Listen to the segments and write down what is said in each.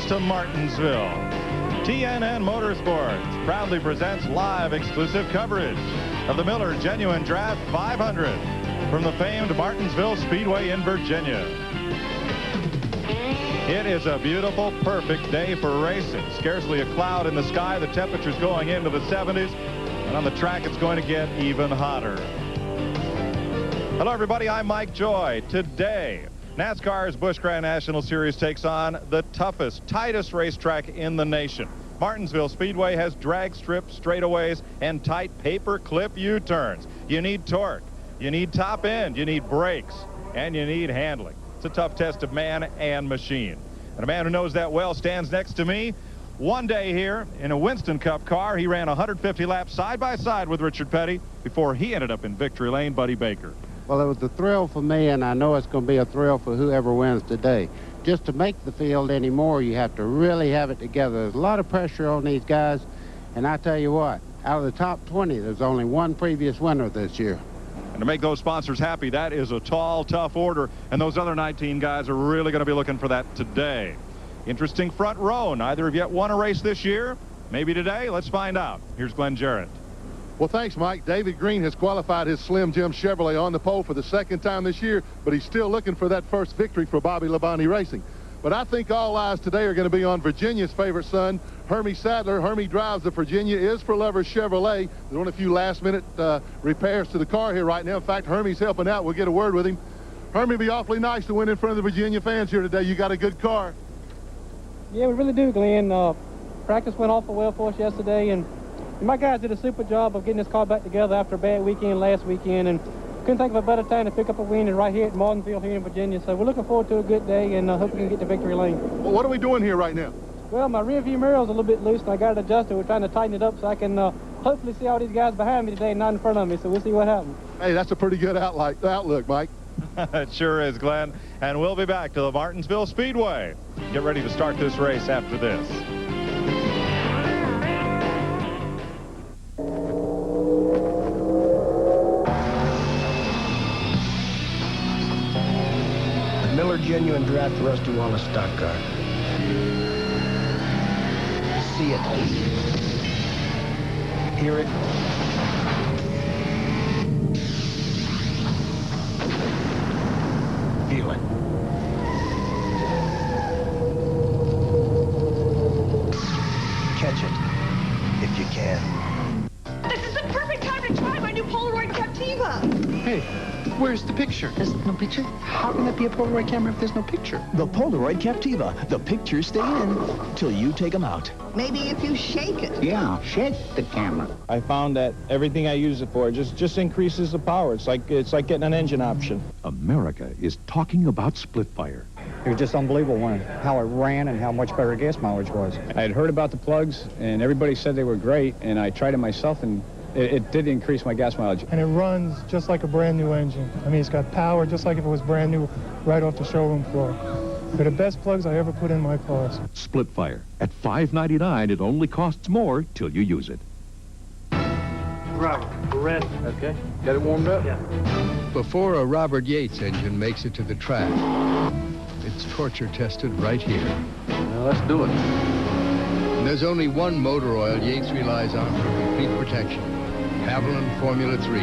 to Martinsville. TNN Motorsports proudly presents live exclusive coverage of the Miller Genuine Draft 500 from the famed Martinsville Speedway in Virginia. It is a beautiful, perfect day for racing. Scarcely a cloud in the sky. The temperature's going into the 70s, and on the track it's going to get even hotter. Hello, everybody. I'm Mike Joy. Today, NASCAR's Busch Grand National Series takes on the toughest, tightest racetrack in the nation. Martinsville Speedway has drag strip straightaways and tight paper clip U-turns. You need torque, you need top end, you need brakes, and you need handling. It's a tough test of man and machine. And a man who knows that well stands next to me. One day here in a Winston Cup car, he ran 150 laps side by side with Richard Petty before he ended up in victory lane. Buddy Baker. Well, it was a thrill for me, and I know it's going to be a thrill for whoever wins today. Just to make the field anymore, you have to really have it together. There's a lot of pressure on these guys, and I tell you what, out of the top 20, there's only one previous winner this year. And to make those sponsors happy, that is a tall, tough order, and those other 19 guys are really going to be looking for that today. Interesting front row. Neither have yet won a race this year. Maybe today. Let's find out. Here's Glenn Jarrett. Well, thanks, Mike. David Green has qualified his Slim Jim Chevrolet on the pole for the second time this year, but he's still looking for that first victory for Bobby Labonte Racing. But I think all eyes today are going to be on Virginia's favorite son, Hermie Sadler. Hermie drives the Virginia Is for Lovers Chevrolet. There's only a few last-minute repairs to the car here right now. In fact, Hermie's helping out. We'll get a word with him. Hermie, be awfully nice to win in front of the Virginia fans here today. You got a good car. Yeah, we really do, Glenn. Practice went awful well for us yesterday, and my guys did a super job of getting this car back together after a bad weekend last weekend, and couldn't think of a better time to pick up a win right here at Martinsville here in Virginia. So we're looking forward to a good day, and hope we can get to victory lane. Well, what are we doing here right now? Well, my rear view mirror is a little bit loose, and I got it adjusted. We're trying to tighten it up so I can hopefully see all these guys behind me today and not in front of me, so we'll see what happens. Hey, that's a pretty good outlook, Mike. It sure is, Glenn. And we'll be back to the Martinsville Speedway. Get ready to start this race after this. Miller Genuine Draft Rusty Wallace stock car. See it. Hear it. Feel it. Catch it, if you can. This is the perfect time to try my new Polaroid Captiva. Hey, where's the picture? There's no picture? How can that be a Polaroid camera if there's no picture? The Polaroid Captiva. The pictures stay in till you take them out. Maybe if you shake it. Yeah, shake the camera. I found that everything I use it for just increases the power. It's like getting an engine option. America is talking about split fire. It was just unbelievable how it ran and how much better gas mileage was. I had heard about the plugs, and everybody said they were great, and I tried it myself, and it did increase my gas mileage. And it runs just like a brand new engine. I mean, it's got power just like if it was brand new right off the showroom floor. They're the best plugs I ever put in my cars. Split fire. At $5.99, it only costs more till you use it. Robert, we're ready. Okay. Got it warmed up? Yeah. Before a Robert Yates engine makes it to the track, it's torture tested right here. Well, let's do it. And there's only one motor oil Yates relies on for complete protection. Haviland Formula 3.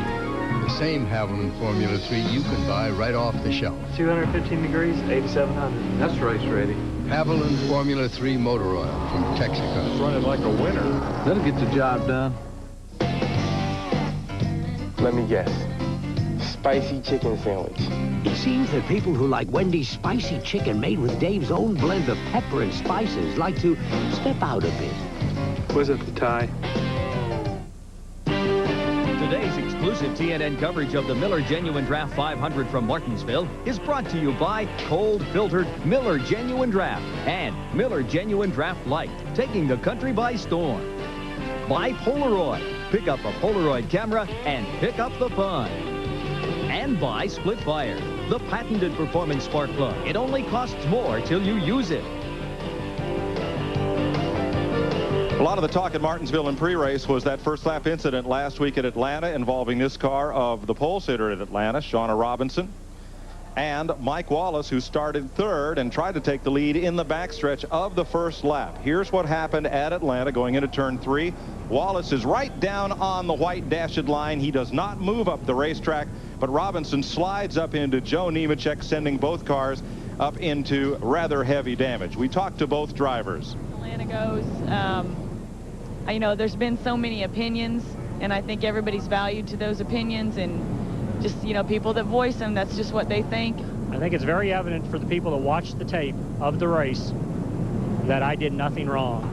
The same Haviland Formula 3 you can buy right off the shelf. 215 degrees, 8,700. That's race ready. Haviland Formula 3 motor oil from Texaco. It's running like a winner. That'll get the job done. Let me guess. Spicy chicken sandwich. It seems that people who like Wendy's spicy chicken made with Dave's own blend of pepper and spices like to step out a bit. Was it the tie? Today's exclusive TNN coverage of the Miller Genuine Draft 500 from Martinsville is brought to you by cold-filtered Miller Genuine Draft and Miller Genuine Draft Light, taking the country by storm. By Polaroid. Pick up a Polaroid camera and pick up the fun. And by Split Fire, the patented performance spark plug. It only costs more till you use it. A lot of the talk at Martinsville in pre-race was that first lap incident last week at Atlanta involving this car of the pole sitter at Atlanta, Shauna Robinson. and Mike Wallace, who started third and tried to take the lead in the backstretch of the first lap. Here's what happened at Atlanta going into turn 3. Wallace is right down on the white dashed line. He does not move up the racetrack, but Robinson slides up into Joe Nemechek, sending both cars up into rather heavy damage. We talked to both drivers. Atlanta goes, you know, there's been so many opinions, and I think everybody's valued to those opinions, and just, you know, people that voice them, that's just what they think. I think it's very evident for the people that watched the tape of the race that I did nothing wrong.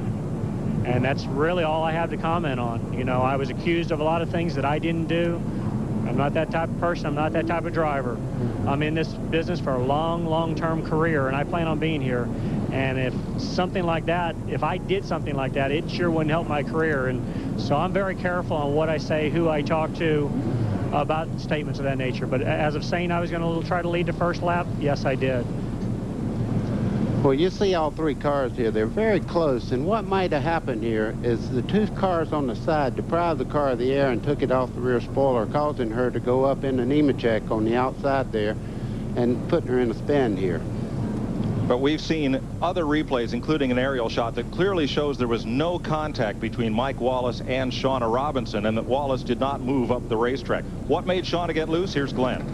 And that's really all I have to comment on. You know, I was accused of a lot of things that I didn't do. I'm not that type of person. I'm not that type of driver. I'm in this business for a long-term career, and I plan on being here. And if something like that, if I did something like that, it sure wouldn't help my career. And so I'm very careful on what I say, who I talk to about statements of that nature. But as of saying I was going to try to lead the first lap, yes, I did. Well, you see all three cars here. They're very close, and what might have happened here is the two cars on the side deprived the car of the air and took it off the rear spoiler, causing her to go up into Nemechek on the outside there and putting her in a spin here. But we've seen other replays, including an aerial shot, that clearly shows there was no contact between Mike Wallace and Shauna Robinson, and that Wallace did not move up the racetrack. What made Shauna get loose? Here's Glenn.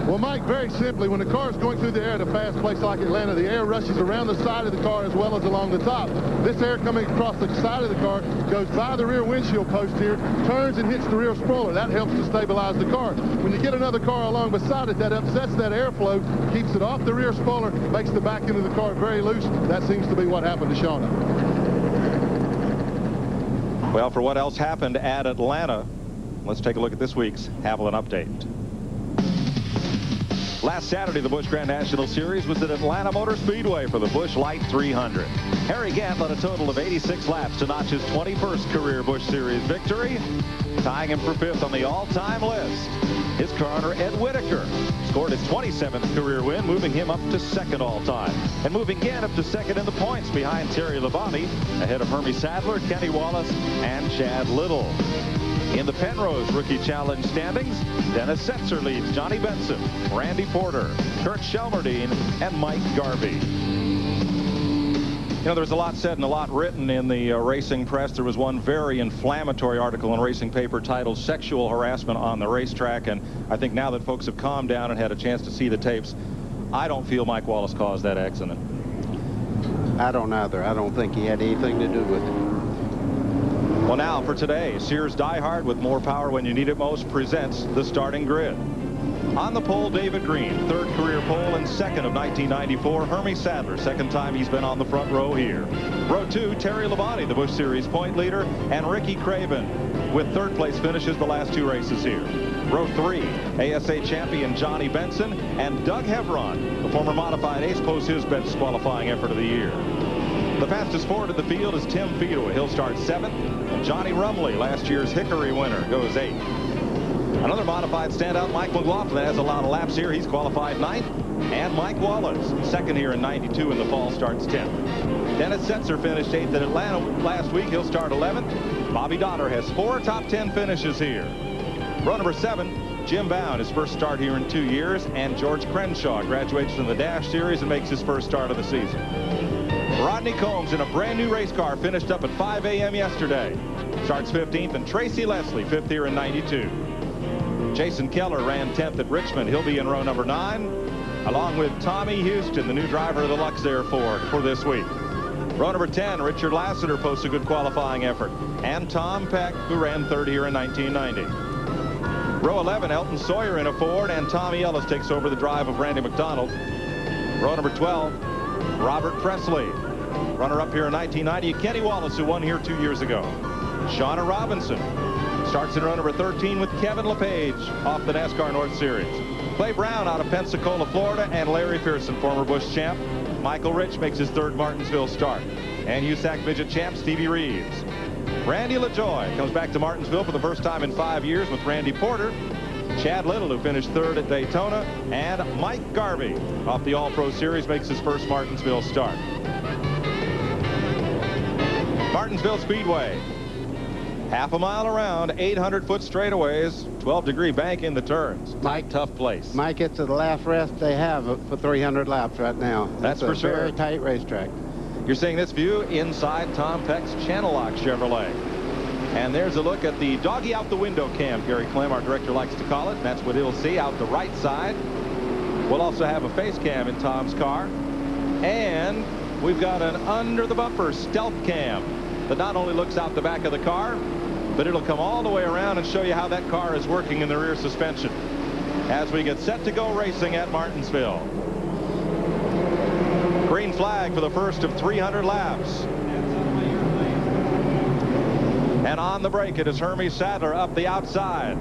Well, Mike, very simply, when the car is going through the air at a fast place like Atlanta, the air rushes around the side of the car as well as along the top. This air coming across the side of the car goes by the rear windshield post here, turns and hits the rear spoiler. That helps to stabilize the car. When you get another car along beside it, that upsets that airflow, keeps it off the rear spoiler, makes the back end of the car very loose. That seems to be what happened to Shauna. Well, for what else happened at Atlanta, let's take a look at this week's Haviland Update. Last Saturday, the Busch Grand National Series was at Atlanta Motor Speedway for the Busch Light 300. Harry Gant led a total of 86 laps to notch his 21st career Busch Series victory, tying him for 5th on the all-time list. His car-owner, Ed Whitaker, scored his 27th career win, moving him up to 2nd all-time, and moving Gant up to 2nd in the points behind Terry Labonte, ahead of Hermie Sadler, Kenny Wallace, and Chad Little. In the Penrose Rookie Challenge standings, Dennis Setzer leads Johnny Benson, Randy Porter, Kurt Shelmerdine, and Mike Garvey. You know, there's a lot said and a lot written in the racing press. There was one very inflammatory article in a racing paper titled "Sexual Harassment on the Racetrack," and I think now that folks have calmed down and had a chance to see the tapes, I don't feel Mike Wallace caused that accident. I don't either. I don't think he had anything to do with it. Well, now for today, Sears Die Hard with more power when you need it most presents the starting grid. On the pole, David Green, 3rd career pole and 2nd of 1994. Hermie Sadler, 2nd time he's been on the front row here. Row 2, Terry Labonte, the Busch Series point leader, and Ricky Craven with 3rd place finishes the last 2 races here. Row 3, ASA champion Johnny Benson, and Doug Hevron, the former modified ace, posts his best qualifying effort of the year. The fastest forward in the field is Tim Fedewa. He'll start 7th. Johnny Rumley, last year's Hickory winner, goes 8th. Another modified standout, Mike McLaughlin, has a lot of laps here. He's qualified 9th. And Mike Wallace, 2nd here in 92 in the fall, starts 10th. Dennis Setzer finished 8th at Atlanta last week. He'll start 11th. Bobby Donner has 4 top 10 finishes here. Row number 7, Jim Bound, his first start here in 2 years. And George Crenshaw graduates from the Dash Series and makes his first start of the season. Rodney Combs in a brand new race car finished up at 5 a.m. yesterday. Starts 15th, and Tracy Leslie, 5th here in 92. Jason Keller ran 10th at Richmond. He'll be in row number 9, along with Tommy Houston, the new driver of the Luxair Ford for this week. Row number 10, Richard Lassiter posts a good qualifying effort, and Tom Peck, who ran 3rd here in 1990. Row 11, Elton Sawyer in a Ford, and Tommy Ellis takes over the drive of Randy McDonald. Row number 12, Robert Presley. Runner-up here in 1990, Kenny Wallace, who won here 2 years ago. Shauna Robinson starts in row number 13 with Kevin LePage off the NASCAR North Series. Clay Brown out of Pensacola, Florida, and Larry Pearson, former Busch champ. Michael Rich makes his 3rd Martinsville start. And USAC midget champ Stevie Reeves. Randy LaJoie comes back to Martinsville for the first time in 5 years with Randy Porter. Chad Little, who finished 3rd at Daytona, and Mike Garvey off the All-Pro Series makes his first Martinsville start. Martinsville Speedway Half a mile around, 800-foot straightaways, 12-degree bank in the turns. Tight, tough place. Mike, it's the last rest they have for 300 laps right now. That's for sure. Very tight racetrack. You're seeing this view inside Tom Peck's Channel Lock Chevrolet. And there's a look at the doggy out the window cam, Gary Clem, our director, likes to call it. That's what he'll see out the right side. We'll also have a face cam in Tom's car. And we've got an under the bumper stealth cam that not only looks out the back of the car, but it'll come all the way around and show you how that car is working in the rear suspension as we get set to go racing at Martinsville. Green flag for the first of 300 laps. And on the brake, it is Hermie Sadler up the outside.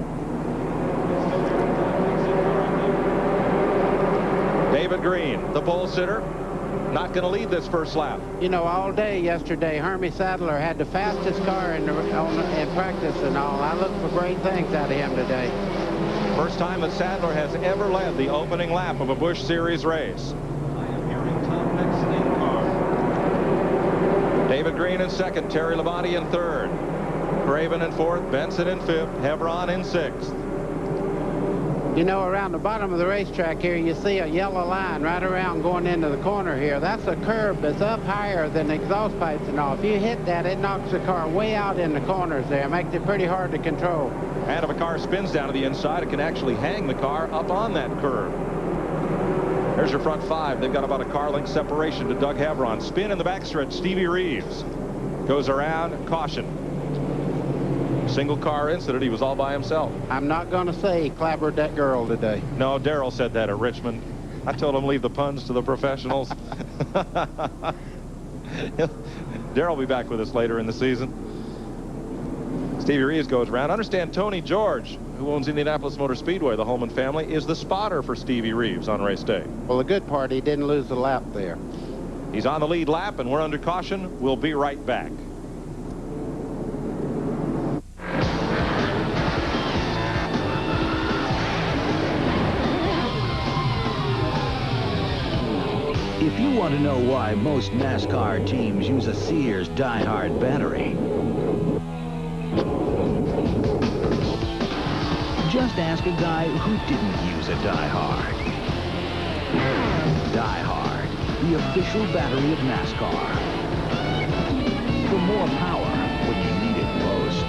David Green, the pole sitter, not going to lead this first lap. You know, all day yesterday, Hermie Sadler had the fastest car in practice and all. I look for great things out of him today. First time that Sadler has ever led the opening lap of a Busch Series race. I am hearing Tom Peck's in car. David Green in second, Terry Labonte in third. Craven in fourth, Benson in fifth, Hebron in sixth. You know, around the bottom of the racetrack here, you see a yellow line right around going into the corner here. That's a curb that's up higher than the exhaust pipes and all. If you hit that, it knocks the car way out in the corners there. It makes it pretty hard to control. And if a car spins down to the inside, it can actually hang the car up on that curb. There's your front five. They've got about a car length separation to Doug Hebron. Spin in the backstretch, Stevie Reeves goes around, caution. Single car incident. He was all by himself. I'm not going to say he clobbered that girl today. No, Darrell said that at Richmond. I told him leave the puns to the professionals. Darrell will be back with us later in the season. Stevie Reeves goes around. Understand Tony George, who owns Indianapolis Motor Speedway, the Holman family, is the spotter for Stevie Reeves on race day. Well, the good part, he didn't lose the lap there. He's on the lead lap, and we're under caution. We'll be right back. If you want to know why most NASCAR teams use a Sears Die-Hard battery, just ask a guy who didn't use a Die-Hard. Die-Hard, the official battery of NASCAR. For more power when you need it most.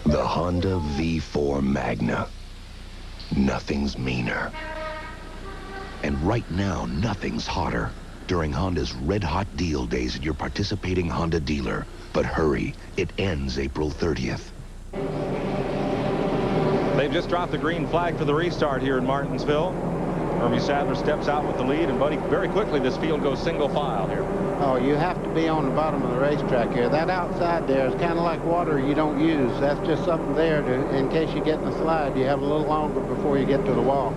The Honda V4 Magna. Nothing's meaner. And right now, nothing's hotter during Honda's red-hot deal days at your participating Honda dealer. But hurry, it ends April 30th. They've just dropped the green flag for the restart here in Martinsville. Hermie Sadler steps out with the lead, and Buddy, very quickly this field goes single file here. Oh, you have to be on the bottom of the racetrack here. That outside there is kind of like water you don't use. That's just something there to, in case you get in a slide, you have a little longer before you get to the wall.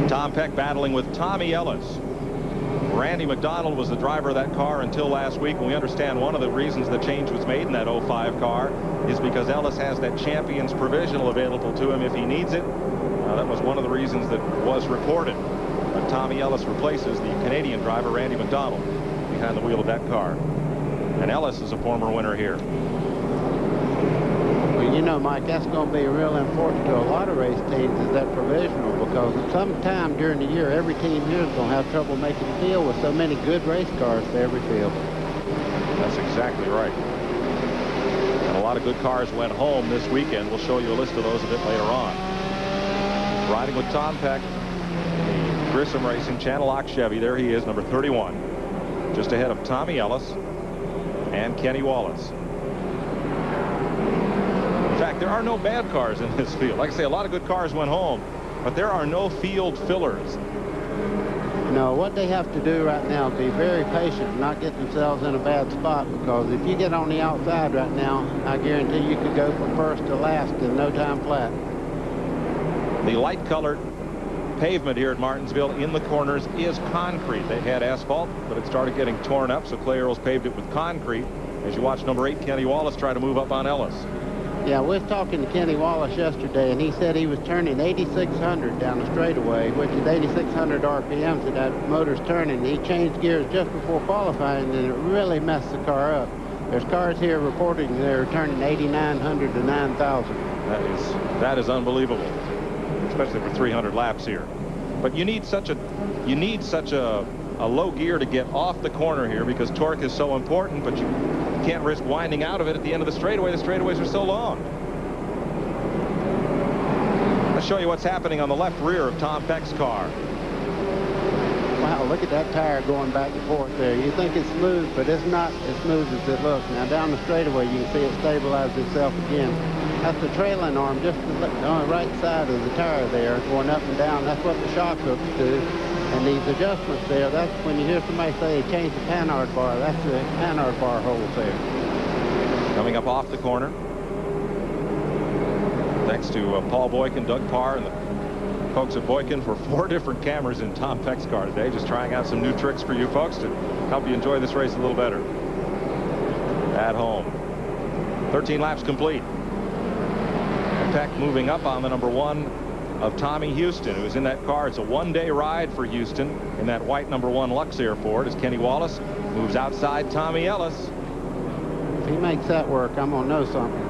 Tom Peck battling with Tommy Ellis. Randy McDonald was the driver of that car until last week, and we understand one of the reasons the change was made in that 05 car is because Ellis has that champion's provisional available to him if he needs it. That was one of the reasons that was reported. But Tommy Ellis replaces the Canadian driver, Randy McDonald, behind the wheel of that car. And Ellis is a former winner here. Well, you know, Mike, that's going to be real important to a lot of race teams is that provisional, because at some time during the year, every team here is going to have trouble making the field with so many good race cars to every field. That's exactly right. And a lot of good cars went home this weekend. We'll show you a list of those a bit later on. Riding with Tom Peck, the Grissom Racing Channel Lock Chevy. There he is, number 31, just ahead of Tommy Ellis and Kenny Wallace. In fact, there are no bad cars in this field. Like I say, a lot of good cars went home, but there are no field fillers. No, what they have to do right now is be very patient and not get themselves in a bad spot, because if you get on the outside right now, I guarantee you could go from first to last in no time flat. The light-colored pavement here at Martinsville in the corners is concrete. They had asphalt, but it started getting torn up, so Clay Earls paved it with concrete. as you watch number 8, Kenny Wallace, try to move up on Ellis. Yeah, we was talking to Kenny Wallace yesterday, and he said he was turning 8,600 down the straightaway, which is 8,600 RPMs that that motor's turning. He changed gears just before qualifying, and it really messed the car up. There's cars here reporting they're turning 8,900 to 9,000. That is unbelievable, especially for 300 laps here. But you need such a low gear to get off the corner here because torque is so important, but you can't risk winding out of it at the end of the straightaway. The straightaways are so long. Let's show you what's happening on the left rear of Tom Peck's car. Wow, look at that tire going back and forth there. You think it's smooth, but it's not as smooth as it looks. Now down the straightaway, you can see it stabilize itself again. That's the trailing arm just on the right side of the tire there, going up and down. That's what the shock hooks do. And these adjustments there, that's when you hear somebody say they changed the Panhard bar. That's the Panhard bar holes there. Coming up off the corner. Thanks to Paul Boykin, Doug Parr, and the folks at Boykin for 4 different cameras in Tom Peck's car today. Just trying out some new tricks for you folks to help you enjoy this race a little better. At home. 13 laps complete. And Peck moving up on the number 1 of Tommy Houston, who's in that car. It's a one-day ride for Houston in that white number 1 Lux Airport as Kenny Wallace moves outside Tommy Ellis. If he makes that work, I'm going to know something.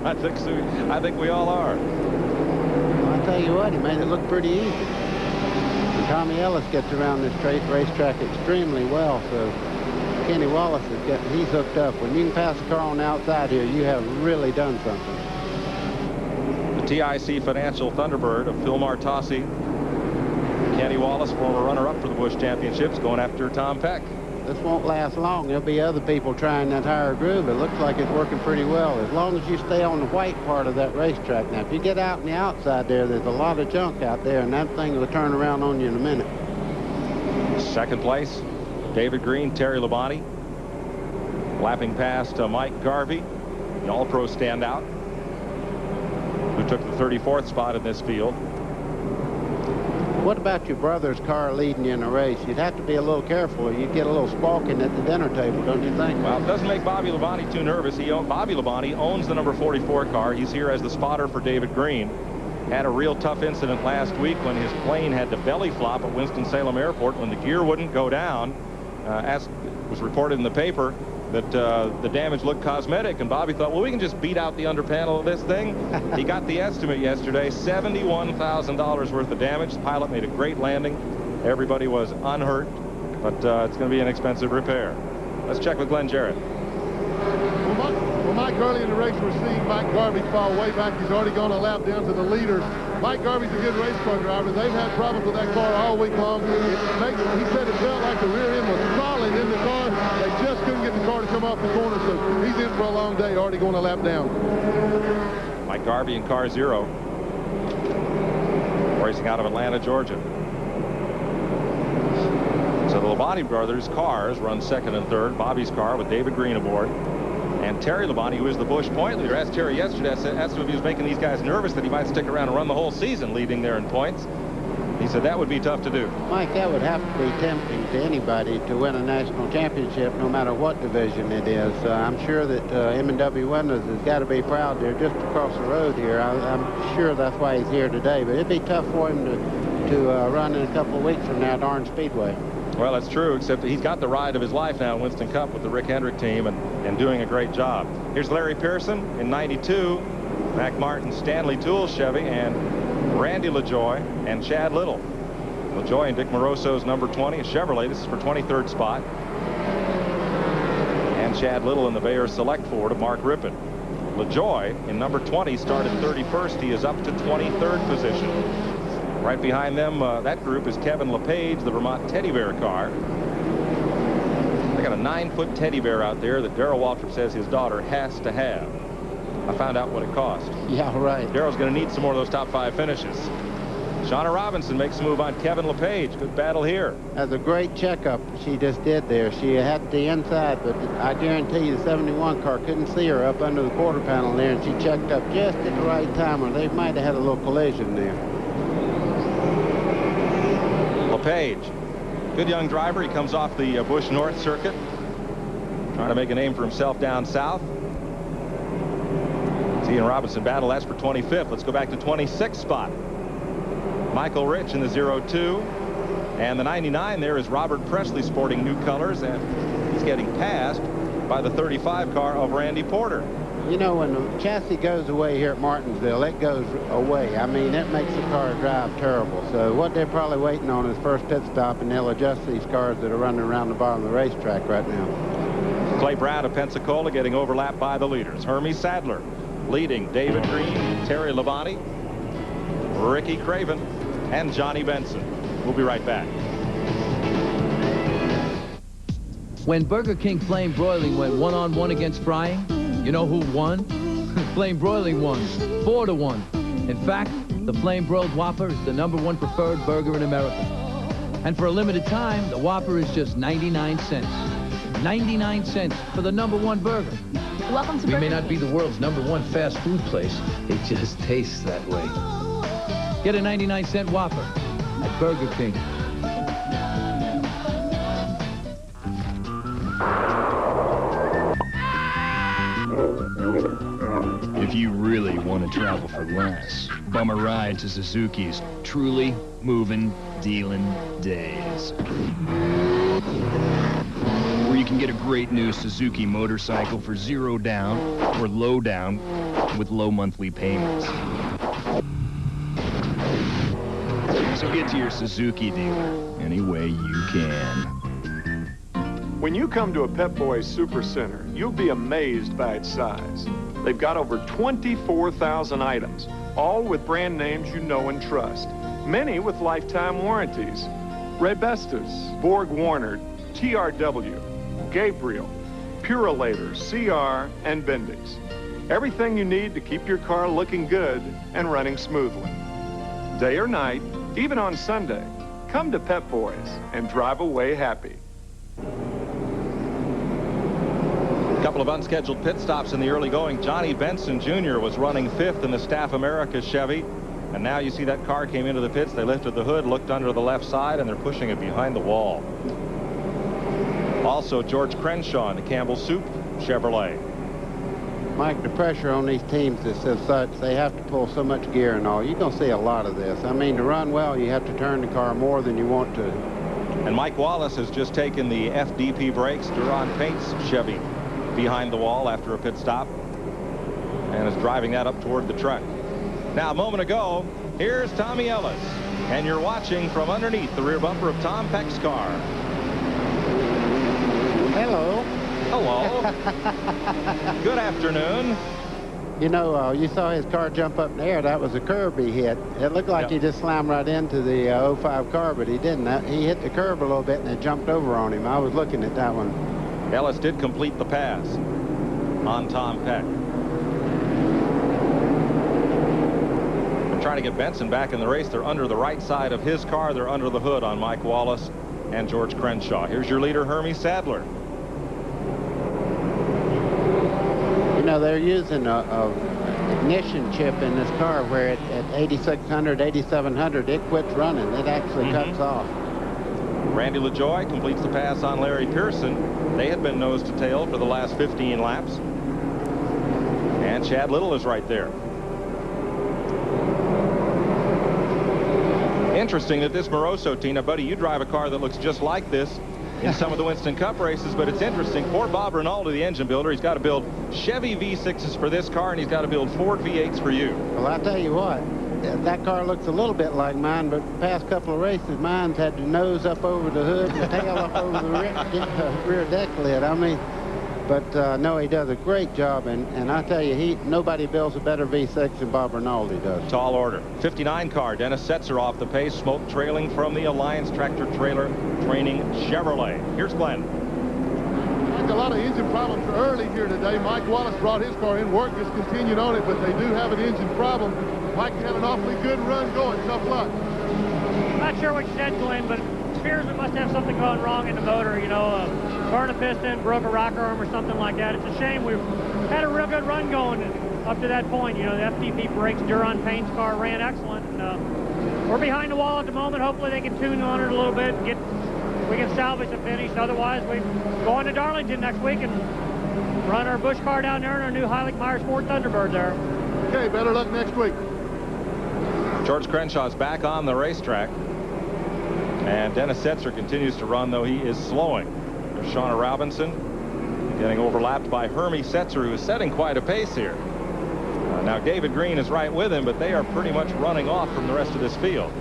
I think so. I think we all are. Well, I'll tell you what, he made it look pretty easy. And Tommy Ellis gets around this racetrack extremely well, so Kenny Wallace he's hooked up. When you can pass a car on the outside here, you have really done something. TIC Financial Thunderbird of Phil Martossi. Kenny Wallace, former runner-up for the Busch Championships, going after Tom Peck. This won't last long. There'll be other people trying that higher groove. It looks like it's working pretty well as long as you stay on the white part of that racetrack. Now, if you get out on the outside there's a lot of junk out there, and that thing will turn around on you in a minute. Second place, David Green, Terry Labonte. Lapping past Mike Garvey, the All-Pro standout, who took the 34th spot in this field. What about your brother's car leading you in a race? You'd have to be a little careful, or you'd get a little squawking at the dinner table, don't you think? Well, it doesn't make Bobby Labonte too nervous. Bobby Labonte owns the number 44 car. He's here as the spotter for David Green. Had a real tough incident last week when his plane had to belly flop at Winston-Salem Airport when the gear wouldn't go down. As was reported in the paper, that the damage looked cosmetic, and Bobby thought, well, we can just beat out the under panel of this thing. He got the estimate yesterday, $71,000 worth of damage. The pilot made a great landing. Everybody was unhurt, but it's going to be an expensive repair. Let's check with Glenn Jarrett. Well, Mike, early in the race, we're seeing Mike Garvey fall way back. He's already gone a lap down to the leader. Mike Garvey's a good race car driver. They've had problems with that car all week long. He said it felt like the rear end was solid in the car. They just couldn't get the car to come off the corner, so he's in for a long day, already going a lap down. Mike Garvey in car 0, racing out of Atlanta, Georgia. So the Labonte brothers' cars run second and third. Bobby's car with David Green aboard. And Terry Labonte, who is the Busch point leader, asked Terry yesterday, asked him if he was making these guys nervous that he might stick around and run the whole season leading there in points. He said that would be tough to do. Mike, that would have to be tempting to anybody to win a national championship, no matter what division it is. I'm sure that M&W Windows has got to be proud. They're just across the road here. I'm sure that's why he's here today. But it'd be tough for him to run in a couple of weeks from now at Orange Speedway. Well, that's true, except that he's got the ride of his life now in Winston Cup with the Rick Hendrick team and doing a great job. Here's Larry Pearson in 92, Mac Martin, Stanley Tools Chevy, and Randy LaJoy and Chad Little. LaJoy and Dick Moroso's number 20, a Chevrolet. This is for 23rd spot. And Chad Little in the Bayer Select Ford of Mark Rippon. LaJoy in number 20 started 31st. He is up to 23rd position. Right behind them, that group is Kevin LePage, the Vermont Teddy Bear car. They got a 9-foot teddy bear out there that Darrell Waltrip says his daughter has to have. I found out what it cost. Yeah, right. Darrell's going to need some more of those top 5 finishes. Shauna Robinson makes a move on Kevin LePage. Good battle here. That's a great checkup she just did there. She had the inside, but I guarantee you the 71 car couldn't see her up under the quarter panel there, and she checked up just at the right time, or they might have had a little collision there. LePage, good young driver. He comes off the Busch North circuit. trying to make a name for himself down south. Ian Robinson battle, that's for 25th. Let's go back to 26th spot. Michael Rich in the 02. And the 99 there is Robert Presley sporting new colors, and he's getting passed by the 35 car of Randy Porter. You know, when the chassis goes away here at Martinsville, it goes away. I mean, it makes the car drive terrible. So what they're probably waiting on is first pit stop, and they'll adjust these cars that are running around the bottom of the racetrack right now. Clay Brown of Pensacola getting overlapped by the leaders. Hermie Sadler leading David Green, Terry Labonte, Ricky Craven, and Johnny Benson. We'll be right back. When Burger King Flame Broiling went one-on-one against frying, you know who won? Flame Broiling won, 4-1. In fact, the Flame Broiled Whopper is the #1 preferred burger in America. And for a limited time, the Whopper is just 99 cents. 99 cents for the #1 burger. Welcome to We Burger may not be the world's #1 fast food place. It just tastes that way. Get a 99-cent Whopper at Burger King. If you really want to travel for less, bum a ride to Suzuki's Truly Moving Dealin' Days, where you can get a great new Suzuki motorcycle for 0 down or low down with low monthly payments. So get to your Suzuki dealer any way you can. When you come to a Pep Boys Super Center, you'll be amazed by its size. They've got over 24,000 items, all with brand names you know and trust, many with lifetime warranties. Raybestos, Borg Warner, TRW, Gabriel, Purolator, CR, and Bendix. Everything you need to keep your car looking good and running smoothly. Day or night, even on Sunday, come to Pep Boys and drive away happy. A couple of unscheduled pit stops in the early going. Johnny Benson Jr. was running 5th in the Staff America Chevy. And now you see that car came into the pits. They lifted the hood, looked under the left side, and they're pushing it behind the wall. Also, George Crenshaw in the Campbell Soup Chevrolet. Mike, the pressure on these teams is such, they have to pull so much gear and all. You're going to see a lot of this. I mean, to run well, you have to turn the car more than you want to. And Mike Wallace has just taken the FDP brakes, Duran Paints Chevy, behind the wall after a pit stop, and is driving that up toward the truck. Now, a moment ago, here's Tommy Ellis, and you're watching from underneath the rear bumper of Tom Peck's car. Hello. Hello. Good afternoon. You know, you saw his car jump up in the air. That was a curb he hit. It looked like he just slammed right into the 05 car, but he didn't. He hit the curb a little bit, and it jumped over on him. I was looking at that one. Ellis did complete the pass on Tom Peck. They're trying to get Benson back in the race. They're under the right side of his car. They're under the hood on Mike Wallace and George Crenshaw. Here's your leader, Hermie Sadler. You know, they're using a ignition chip in this car where at 8600, 8700, it quits running. It actually cuts off. Randy LaJoie completes the pass on Larry Pearson. They had been nose to tail for the last 15 laps. And Chad Little is right there. Interesting that this Moroso team, now, buddy, you drive a car that looks just like this in some of the Winston Cup races, but it's interesting. Poor Bob Rinaldi, the engine builder, he's got to build Chevy V6s for this car, and he's got to build Ford V8s for you. Well, I tell you what, that car looks a little bit like mine, but the past couple of races, mine's had the nose up over the hood and the tail up over the rear deck lid. I mean, but no, he does a great job, and I tell you, nobody builds a better V6 than Bob Rinaldi does. Tall order. 59 car, Dennis Setzer off the pace, smoke trailing from the Alliance Tractor Trailer Training Chevrolet. Here's Glenn. Like a lot of engine problems early here today. Mike Wallace brought his car in. Work just continued on it, but they do have an engine problem. Mike had an awfully good run going. Tough luck. I'm not sure what you said, Glenn, but it appears we must have something going wrong in the motor. You know, burned a piston, broke a rocker arm or something like that. It's a shame. We've had a real good run going up to that point. You know, the FDP brakes, Duran Paints car ran excellent. And, we're behind the wall at the moment. Hopefully they can tune on it a little bit and get we can salvage the finish. Otherwise, we go on to Darlington next week and run our Busch car down there in our new Heilig Myers Ford Thunderbird there. Okay, better luck next week. George Crenshaw's back on the racetrack. And Dennis Setzer continues to run, though he is slowing. There's Shauna Robinson getting overlapped by Hermie Setzer, who is setting quite a pace here. Now David Green is right with him, but they are pretty much running off from the rest of this field.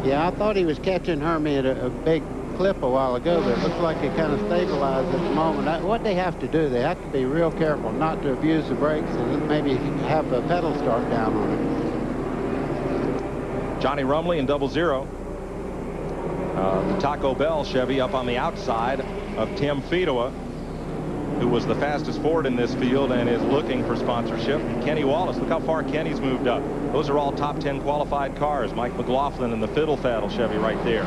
Yeah, I thought he was catching Hermie at a big clip a while ago, but it looks like he kind of stabilized at the moment. What they have to do, they have to be real careful not to abuse the brakes and maybe have the pedal start down on it. Johnny Rumley in 00. The Taco Bell Chevy up on the outside of Tim Fedowa, who was the fastest Ford in this field and is looking for sponsorship. Kenny Wallace, look how far Kenny's moved up. Those are all top 10 qualified cars. Mike McLaughlin and the Fiddle Faddle Chevy right there.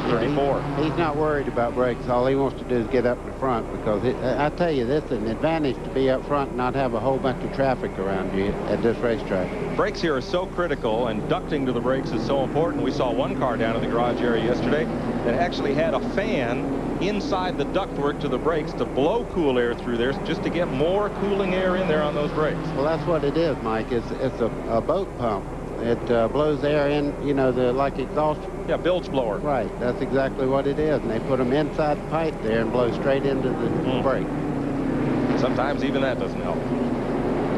34. He's not worried about brakes. All he wants to do is get up in the front, because I tell you, this is an advantage to be up front and not have a whole bunch of traffic around you at this racetrack. Brakes here are so critical, and ducting to the brakes is so important. We saw one car down in the garage area yesterday that actually had a fan inside the ductwork to the brakes to blow cool air through there, just to get more cooling air in there on those brakes. Well, that's what it is, Mike. It's a boat pump. It blows air in, you know, like exhaust. Yeah, bilge blower. Right, that's exactly what it is. And they put them inside the pipe there and blow straight into the brake. Sometimes even that doesn't help.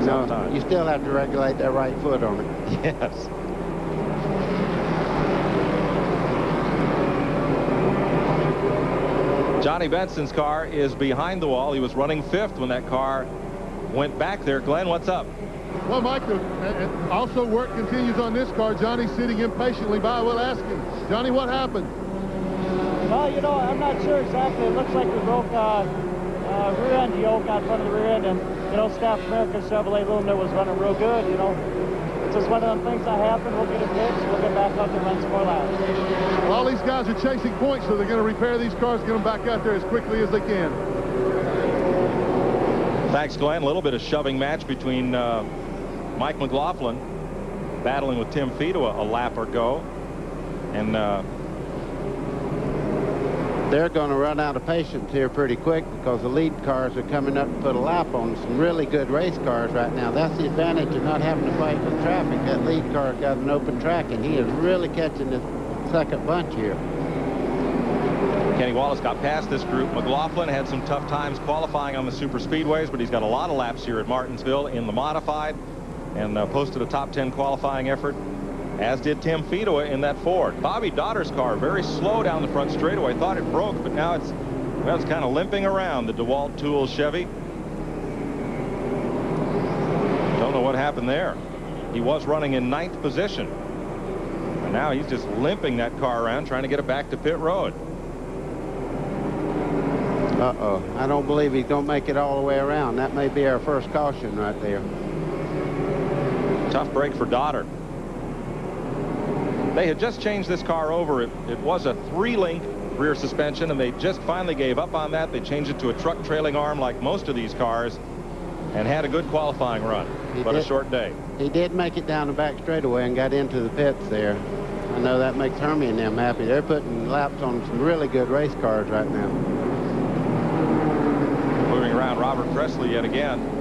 No, you still have to regulate that right foot on it. Yes. Johnny Benson's car is behind the wall. He was running 5th when that car went back there. Glenn, what's up? Well, Mike, also work continues on this car. Johnny's sitting impatiently by. We'll ask him. Johnny, what happened? Well, you know, I'm not sure exactly. It looks like we broke rear end yoke out front of the rear end, and, you know, Staff American Chevrolet Luna was running real good, you know. It's just one of them things that happen. We'll get it fixed. We'll get back up and run some more laps. Well, all these guys are chasing points, so they're going to repair these cars, get them back out there as quickly as they can. Thanks, Glenn. A little bit of shoving match between Mike McLaughlin battling with Tim Fedowa a lap ago, and they're going to run out of patience here pretty quick, because the lead cars are coming up to put a lap on some really good race cars right now. That's the advantage of not having to fight with traffic. That lead car got an open track, and he is really catching this second bunch here. Kenny Wallace got past this group. McLaughlin had some tough times qualifying on the super speedways, but he's got a lot of laps here at Martinsville in the modified, and posted a top 10 qualifying effort, as did Tim Fedowa in that Ford. Bobby Dotter's car very slow down the front straightaway. Thought it broke, but now it's kind of limping around the DeWalt Tools Chevy. Don't know what happened there. He was running in 9th position, and now he's just limping that car around, trying to get it back to pit road. Uh-oh. I don't believe he's going to make it all the way around. That may be our first caution right there. Tough break for Dotter. They had just changed this car over. It was a 3-link rear suspension, and they just finally gave up on that. They changed it to a truck trailing arm like most of these cars, and had a good qualifying run, but a short day. He did make it down the back straightaway and got into the pits there. I know that makes Hermie and them happy. They're putting laps on some really good race cars right now. Moving around, Robert Presley yet again.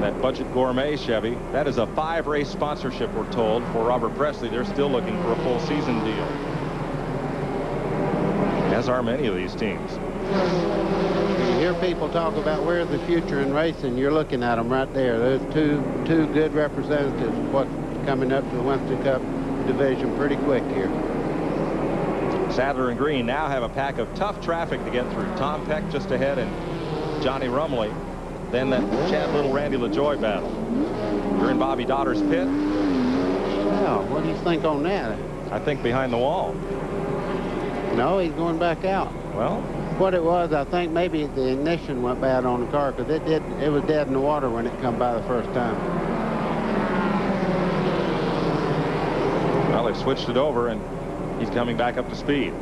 That Budget Gourmet Chevy. That is a 5-race sponsorship, we're told, for Robert Presley. They're still looking for a full season deal, as are many of these teams. You hear people talk about where's the future in racing. You're looking at them right there. There's two good representatives of what's coming up to the Winston Cup division pretty quick here. Sadler and Green now have a pack of tough traffic to get through. Tom Peck just ahead, and Johnny Rumley. Then that Chad Little, Randy LaJoy battle. You're in Bobby Dotter's pit. Well, what do you think on that? I think behind the wall. No, he's going back out. Well, what it was, I think maybe the ignition went bad on the car, because it was dead in the water when it come by the first time. Well, they've switched it over, and he's coming back up to speed.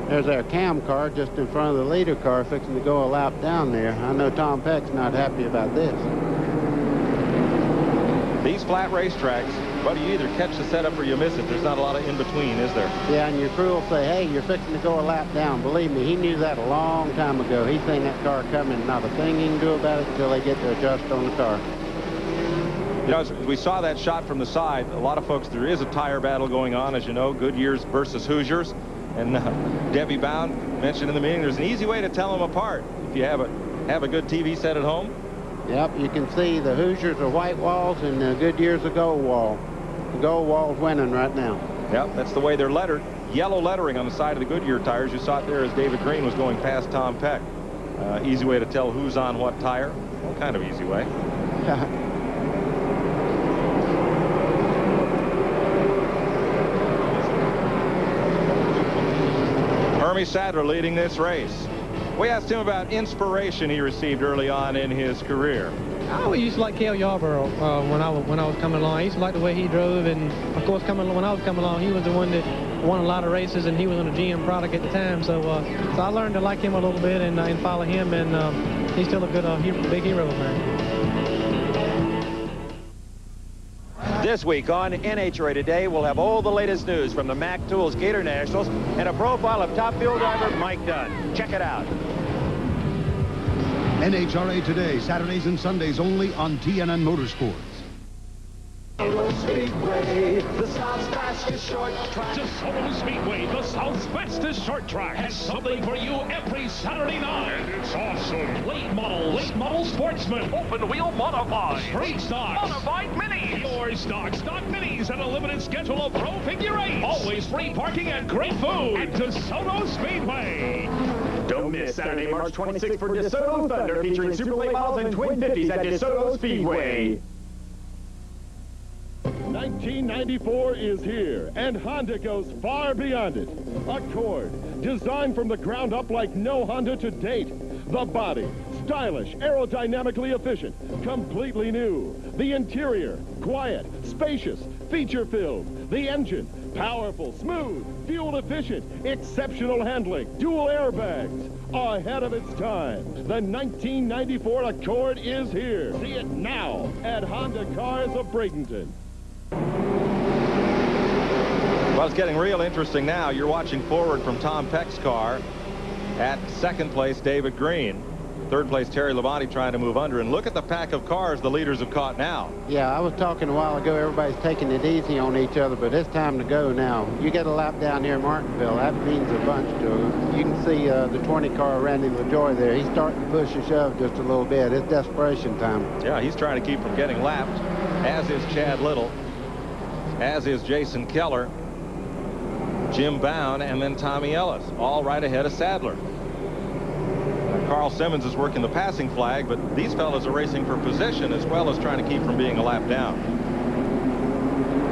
There's our cam car just in front of the leader car, fixing to go a lap down there. I know Tom Peck's not happy about this. These flat racetracks, buddy, you either catch the setup or you miss it. There's not a lot of in-between, is there? Yeah, and your crew will say, hey, you're fixing to go a lap down. Believe me, he knew that a long time ago. He's seen that car coming. Not a thing he can do about it until they get to adjust on the car. You know, as we saw that shot from the side, a lot of folks, there is a tire battle going on, as you know, Goodyear's versus Hoosiers. And Debbie Bound mentioned in the meeting, there's an easy way to tell them apart if you have a good TV set at home. Yep, you can see the Hoosiers are white walls and the Goodyear's a gold wall. The gold wall's winning right now. Yep, that's the way they're lettered. Yellow lettering on the side of the Goodyear tires. You saw it there as David Green was going past Tom Peck. Easy way to tell who's on what tire. What kind of easy way? Hermie Sadler leading this race. We asked him about inspiration he received early on in his career. I always used to like Cale Yarborough when I was coming along. I used to like the way he drove, and of course, when I was coming along, he was the one that won a lot of races, and he was on a GM product at the time. So I learned to like him a little bit and follow him, and he's still a good, big hero of mine. This week on NHRA Today, we'll have all the latest news from the Mac Tools Gator Nationals and a profile of top field driver Mike Dunn. Check it out. NHRA Today, Saturdays and Sundays only on TNN Motorsports. Speedway, the South's fastest short track. DeSoto Speedway, the South's fastest short track, has something for you every Saturday night. And it's awesome. Late model sportsman, open wheel modified, straight stocks, modified minis, your stock minis, and a limited schedule of pro figure eights. Always free parking and great food at DeSoto Speedway. Don't miss Saturday, March 26th for DeSoto Thunder, featuring super late models and twin 50s at DeSoto Speedway. 1994 is here, and Honda goes far beyond it. Accord, designed from the ground up like no Honda to date. The body, stylish, aerodynamically efficient, completely new. The interior, quiet, spacious, feature-filled. The engine, powerful, smooth, fuel-efficient, exceptional handling, dual airbags. Ahead of its time. The 1994 Accord is here. See it now at Honda Cars of Bradenton. Well, it's getting real interesting now. You're watching forward from Tom Peck's car. At second place, David Green. Third place, Terry Labonte trying to move under. And look at the pack of cars the leaders have caught now. Yeah, I was talking a while ago, everybody's taking it easy on each other, but it's time to go now. You get a lap down here in Martinsville, that means a bunch to them. You can see the 20 car Randy LaJoy there. He's starting to push and shove just a little bit. It's desperation time. Yeah, he's trying to keep from getting lapped, as is Chad Little, as is Jason Keller, Jim Bound, and then Tommy Ellis, all right ahead of Sadler. Carl Simmons is working the passing flag, but these fellas are racing for position as well as trying to keep from being a lap down.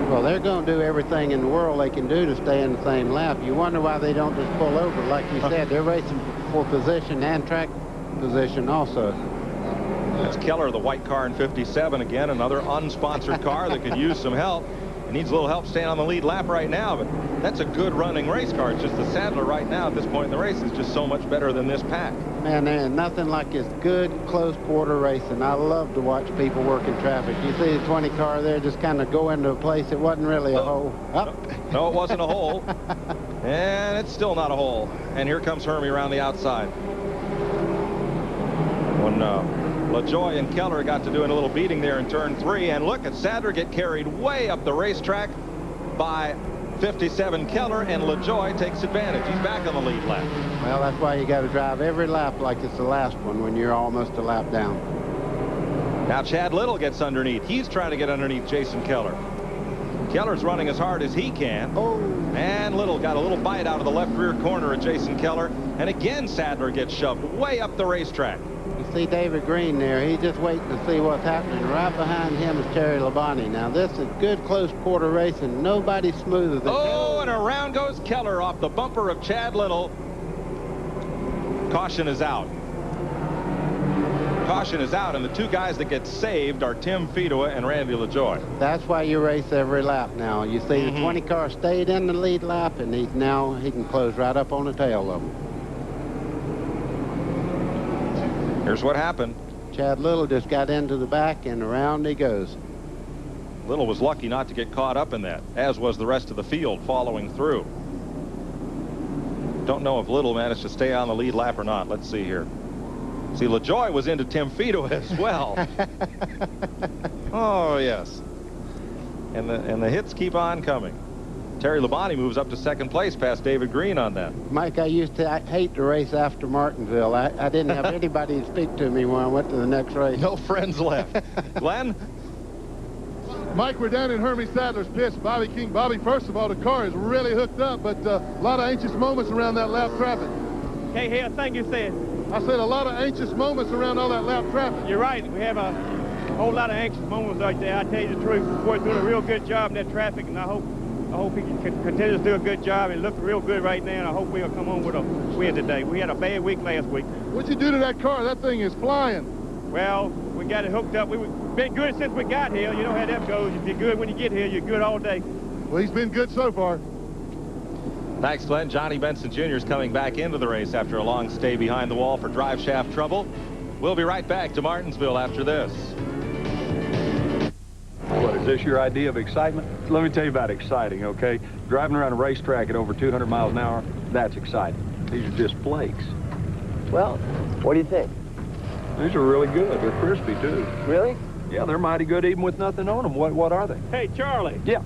Well, they're going to do everything in the world they can do to stay in the same lap. You wonder why they don't just pull over. Like you said, they're racing for position and track position also. That's Keller, the white car in 57, again, another unsponsored car that could use some help. It needs a little help staying on the lead lap right now, but that's a good running race car. It's just the Sadler right now at this point in the race is just so much better than this pack. Man, there's nothing like this good close quarter racing. I love to watch people work in traffic. You see the 20 car there just kind of go into a place it wasn't really a hole. No, it wasn't a hole. And it's still not a hole. And here comes Hermie around the outside. When LaJoy and Keller got to doing a little beating there in turn 3, and look at Sadler get carried way up the racetrack by 57 Keller, and LaJoy takes advantage. He's back on the lead lap. Well, that's why you got to drive every lap like it's the last one when you're almost a lap down. Now Chad Little gets underneath. He's trying to get underneath Jason Keller. Keller's running as hard as he can. Oh. And Little got a little bite out of the left rear corner of Jason Keller. And again, Sadler gets shoved way up the racetrack. You see David Green there. He's just waiting to see what's happening. Right behind him is Terry Labonte. Now, this is good close quarter racing. Nobody's smoother than and around goes Keller off the bumper of Chad Little. Caution is out. Caution is out, and the two guys that get saved are Tim Fedua and Randy LaJoy. That's why you race every lap now. You see the 20 car stayed in the lead lap, and he can close right up on the tail of them. Here's what happened. Chad Little just got into the back, and around he goes. Little was lucky not to get caught up in that, as was the rest of the field following through. Don't know if Little managed to stay on the lead lap or not. Let's see here. See, LaJoie was into Tim Fido as well. Oh, yes. And the hits keep on coming. Terry Labonte moves up to second place past David Green on that. Mike, I used to hate the race after Martinsville. I didn't have anybody to speak to me when I went to the next race. No friends left. Glenn? Mike, we're down in Hermie Sadler's pits. Bobby King. Bobby, first of all, the car is really hooked up, but a lot of anxious moments around that lap traffic. Can't hear a thing you said. I said a lot of anxious moments around all that lap traffic. You're right. We have a whole lot of anxious moments right there. I tell you the truth. We're doing a real good job in that traffic, and I hope he can continue to do a good job and look real good right now, and I hope we'll come home with a win today. We had a bad week last week. What'd you do to that car? That thing is flying. Well, we got it hooked up. We've been good since we got here. You know how that goes. If you're good when you get here, you're good all day. Well, he's been good so far. Thanks, Glenn. Johnny Benson Jr. is coming back into the race after a long stay behind the wall for drive shaft trouble. We'll be right back to Martinsville after this. What, is this your idea of excitement? Let me tell you about exciting, okay? Driving around a racetrack at over 200 miles an hour, that's exciting. These are just flakes. Well, what do you think? These are really good. They're crispy, too. Really? Yeah, they're mighty good even with nothing on them. What are they? Hey, Charlie. Yeah.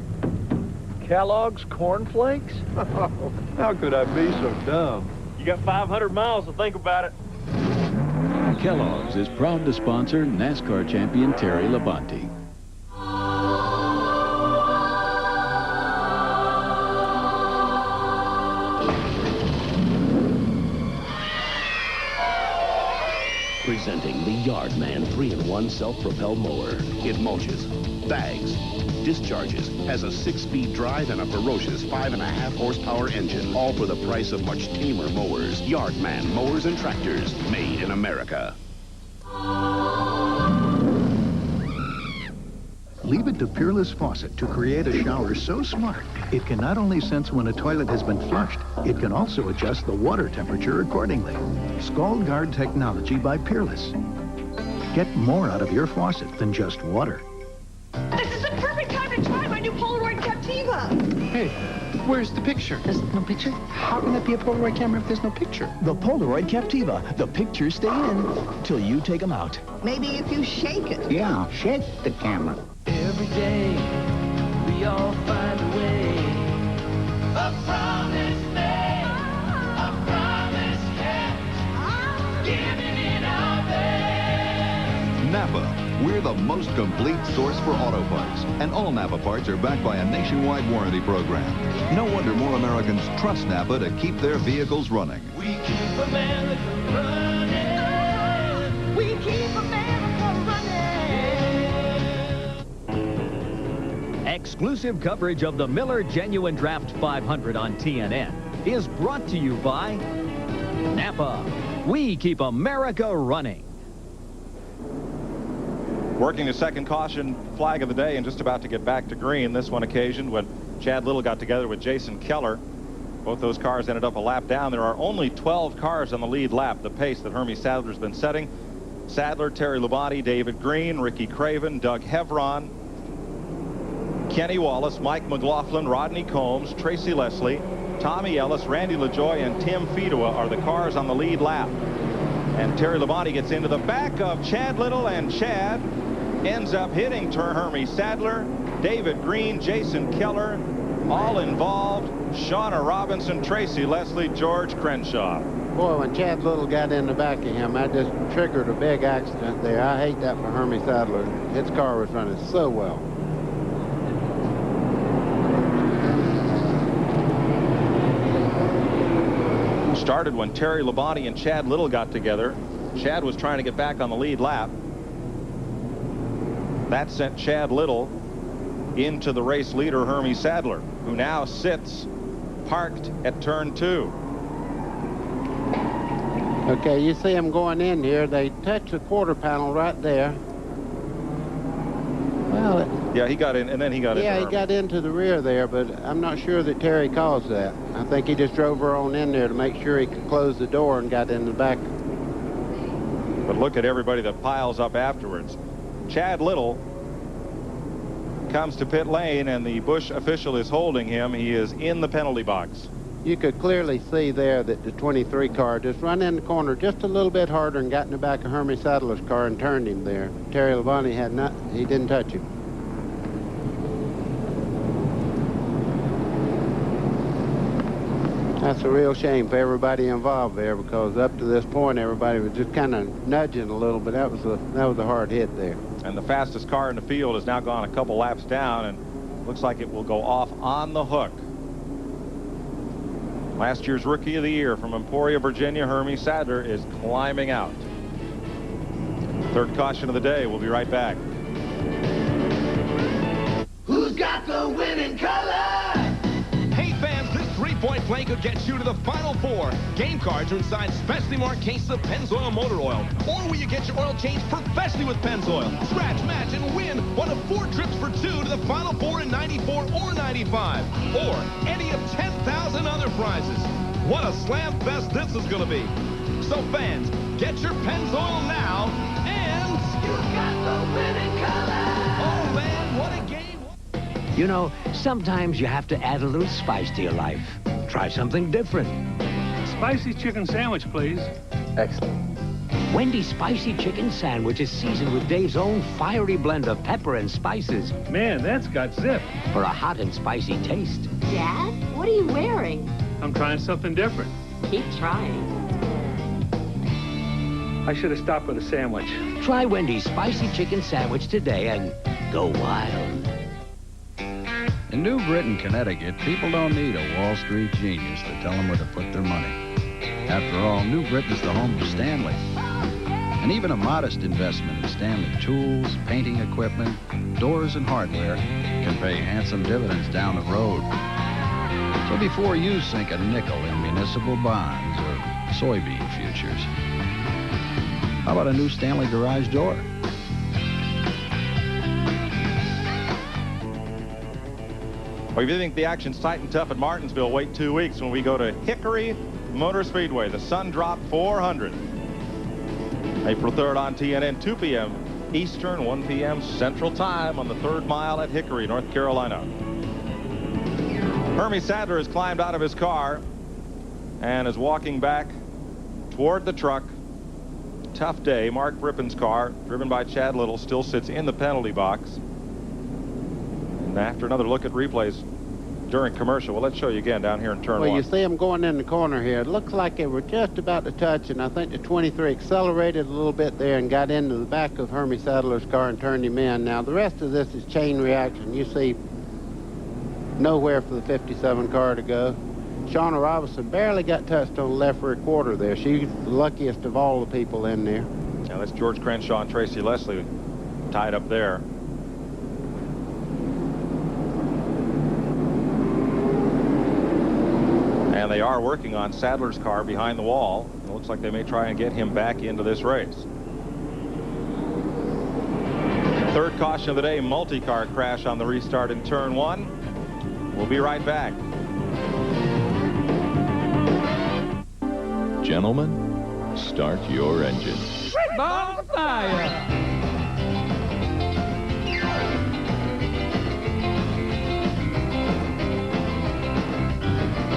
Kellogg's Corn Flakes? How could I be so dumb? You got 500 miles to think about it. Kellogg's is proud to sponsor NASCAR champion Terry Labonte. Presenting the Yardman 3-in-1 self-propelled mower. It mulches, bags, discharges, has a 6-speed drive and a ferocious 5.5 horsepower engine, all for the price of much tamer mowers. Yardman mowers and tractors, made in America. Leave it to Peerless Faucet to create a shower so smart, it can not only sense when a toilet has been flushed, it can also adjust the water temperature accordingly. Scald Guard technology by Peerless. Get more out of your faucet than just water. This is the perfect time to try my new Polaroid Captiva. Hey, where's the picture? There's no picture? How can that be a Polaroid camera if there's no picture? The Polaroid Captiva. The pictures stay in till you take them out. Maybe if you shake it. Yeah, shake the camera. Every day, we all find a way. A promise made, a promise kept, giving it our best. Napa, we're the most complete source for auto parts. And all Napa parts are backed by a nationwide warranty program. No wonder more Americans trust Napa to keep their vehicles running. We keep America running. We keep America running. Exclusive coverage of the Miller Genuine Draft 500 on TNN is brought to you by Napa. We keep America running. Working the second caution flag of the day and just about to get back to green. This one occasion when Chad Little got together with Jason Keller. Both those cars ended up a lap down. There are only 12 cars on the lead lap, the pace that Hermie Sadler's been setting. Sadler, Terry Labonte, David Green, Ricky Craven, Doug Hevron, Kenny Wallace, Mike McLaughlin, Rodney Combs, Tracy Leslie, Tommy Ellis, Randy LaJoie, and Tim Fido are the cars on the lead lap. And Terry Labonte gets into the back of Chad Little, and Chad ends up hitting Hermie Sadler, David Green, Jason Keller, all involved, Shauna Robinson, Tracy Leslie, George Crenshaw. Boy, when Chad Little got in the back of him, that just triggered a big accident there. I hate that for Hermie Sadler. His car was running so well. Started when Terry Labonte and Chad Little got together. Chad was trying to get back on the lead lap. That sent Chad Little into the race leader, Hermie Sadler, who now sits parked at turn 2. Okay, you see them going in here. They touch the quarter panel right there. Well, yeah, he got in, and then he got in. Yeah, he got into the rear there, but I'm not sure that Terry caused that. I think he just drove her on in there to make sure he could close the door and got in the back. But look at everybody that piles up afterwards. Chad Little comes to pit lane and the Busch official is holding him, he is in the penalty box. You could clearly see there that the 23 car just run in the corner just a little bit harder and got in the back of Hermie Sadler's car and turned him there. Terry Labonte he didn't touch him. That's a real shame for everybody involved there, because up to this point everybody was just kind of nudging a little, but that was a hard hit there. And the fastest car in the field has now gone a couple laps down and looks like it will go off on the hook. Last year's Rookie of the Year from Emporia, Virginia, Hermie Sadler is climbing out. Third caution of the day. We'll be right back. Who's got the winning color? Hey fans, this three-point play could get you to the Final Four. Game cards are inside specially marked cases of Pennzoil motor oil. Or will you get your oil changed professionally with Pennzoil? Scratch, match, and win one of 4 trips for 2 to the Final Four in 94 or 95. Or any of 10,000 other prizes. What a slam fest this is going to be. So fans, get your Pennzoil now and... You got the winning color! Oh man, what a game! You know, sometimes you have to add a little spice to your life. Try something different. Spicy chicken sandwich, please. Excellent. Wendy's Spicy Chicken Sandwich is seasoned with Dave's own fiery blend of pepper and spices. Man, that's got zip. For a hot and spicy taste. Dad, what are you wearing? I'm trying something different. Keep trying. I should have stopped with a sandwich. Try Wendy's Spicy Chicken Sandwich today and go wild. In New Britain, Connecticut, people don't need a Wall Street genius to tell them where to put their money. After all, New Britain's the home of Stanley. And even a modest investment in Stanley tools, painting equipment, doors, and hardware can pay handsome dividends down the road. So before you sink a nickel in municipal bonds or soybean futures, how about a new Stanley garage door? Well, if you think the action's tight and tough at Martinsville, wait 2 weeks when we go to Hickory Motor Speedway. The Sun Drop 400. April 3rd on TNN, 2 p.m. Eastern, 1 p.m. Central Time on the 3rd mile at Hickory, North Carolina. Hermie Sadler has climbed out of his car and is walking back toward the truck. Tough day. Mark Brippen's car, driven by Chad Little, still sits in the penalty box. And after another look at replays during commercial, well, let's show you again down here in turn 1. Well, you see him going in the corner here. It looks like they were just about to touch, and I think the 23 accelerated a little bit there and got into the back of Hermie Sadler's car and turned him in. Now, the rest of this is chain reaction. You see nowhere for the 57 car to go. Shauna Robinson barely got touched on the left rear quarter there. She's the luckiest of all the people in there. Now, that's George Crenshaw and Tracy Leslie tied up there. And they are working on Sadler's car behind the wall. It looks like they may try and get him back into this race. Third caution of the day, multi-car crash on the restart in turn 1. We'll be right back. Gentlemen, start your engine. Red ball of fire!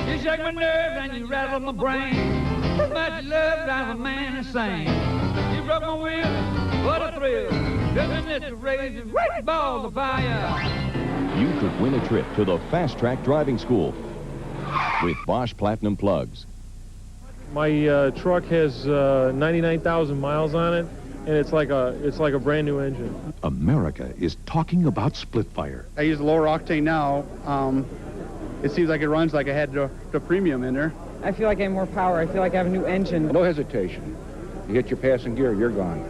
You shake my nerves and you rattle my brain. But your love drives a man insane. You broke my will, what a thrill. Doesn't it raise red balls of fire? You could win a trip to the Fast Track Driving School with Bosch Platinum Plugs. My truck has 99,000 miles on it, and it's like a brand new engine. America is talking about split fire. I use lower octane now. It seems like it runs like I had the premium in there. I feel like I have more power. I feel like I have a new engine. No hesitation. You hit your passing gear, you're gone.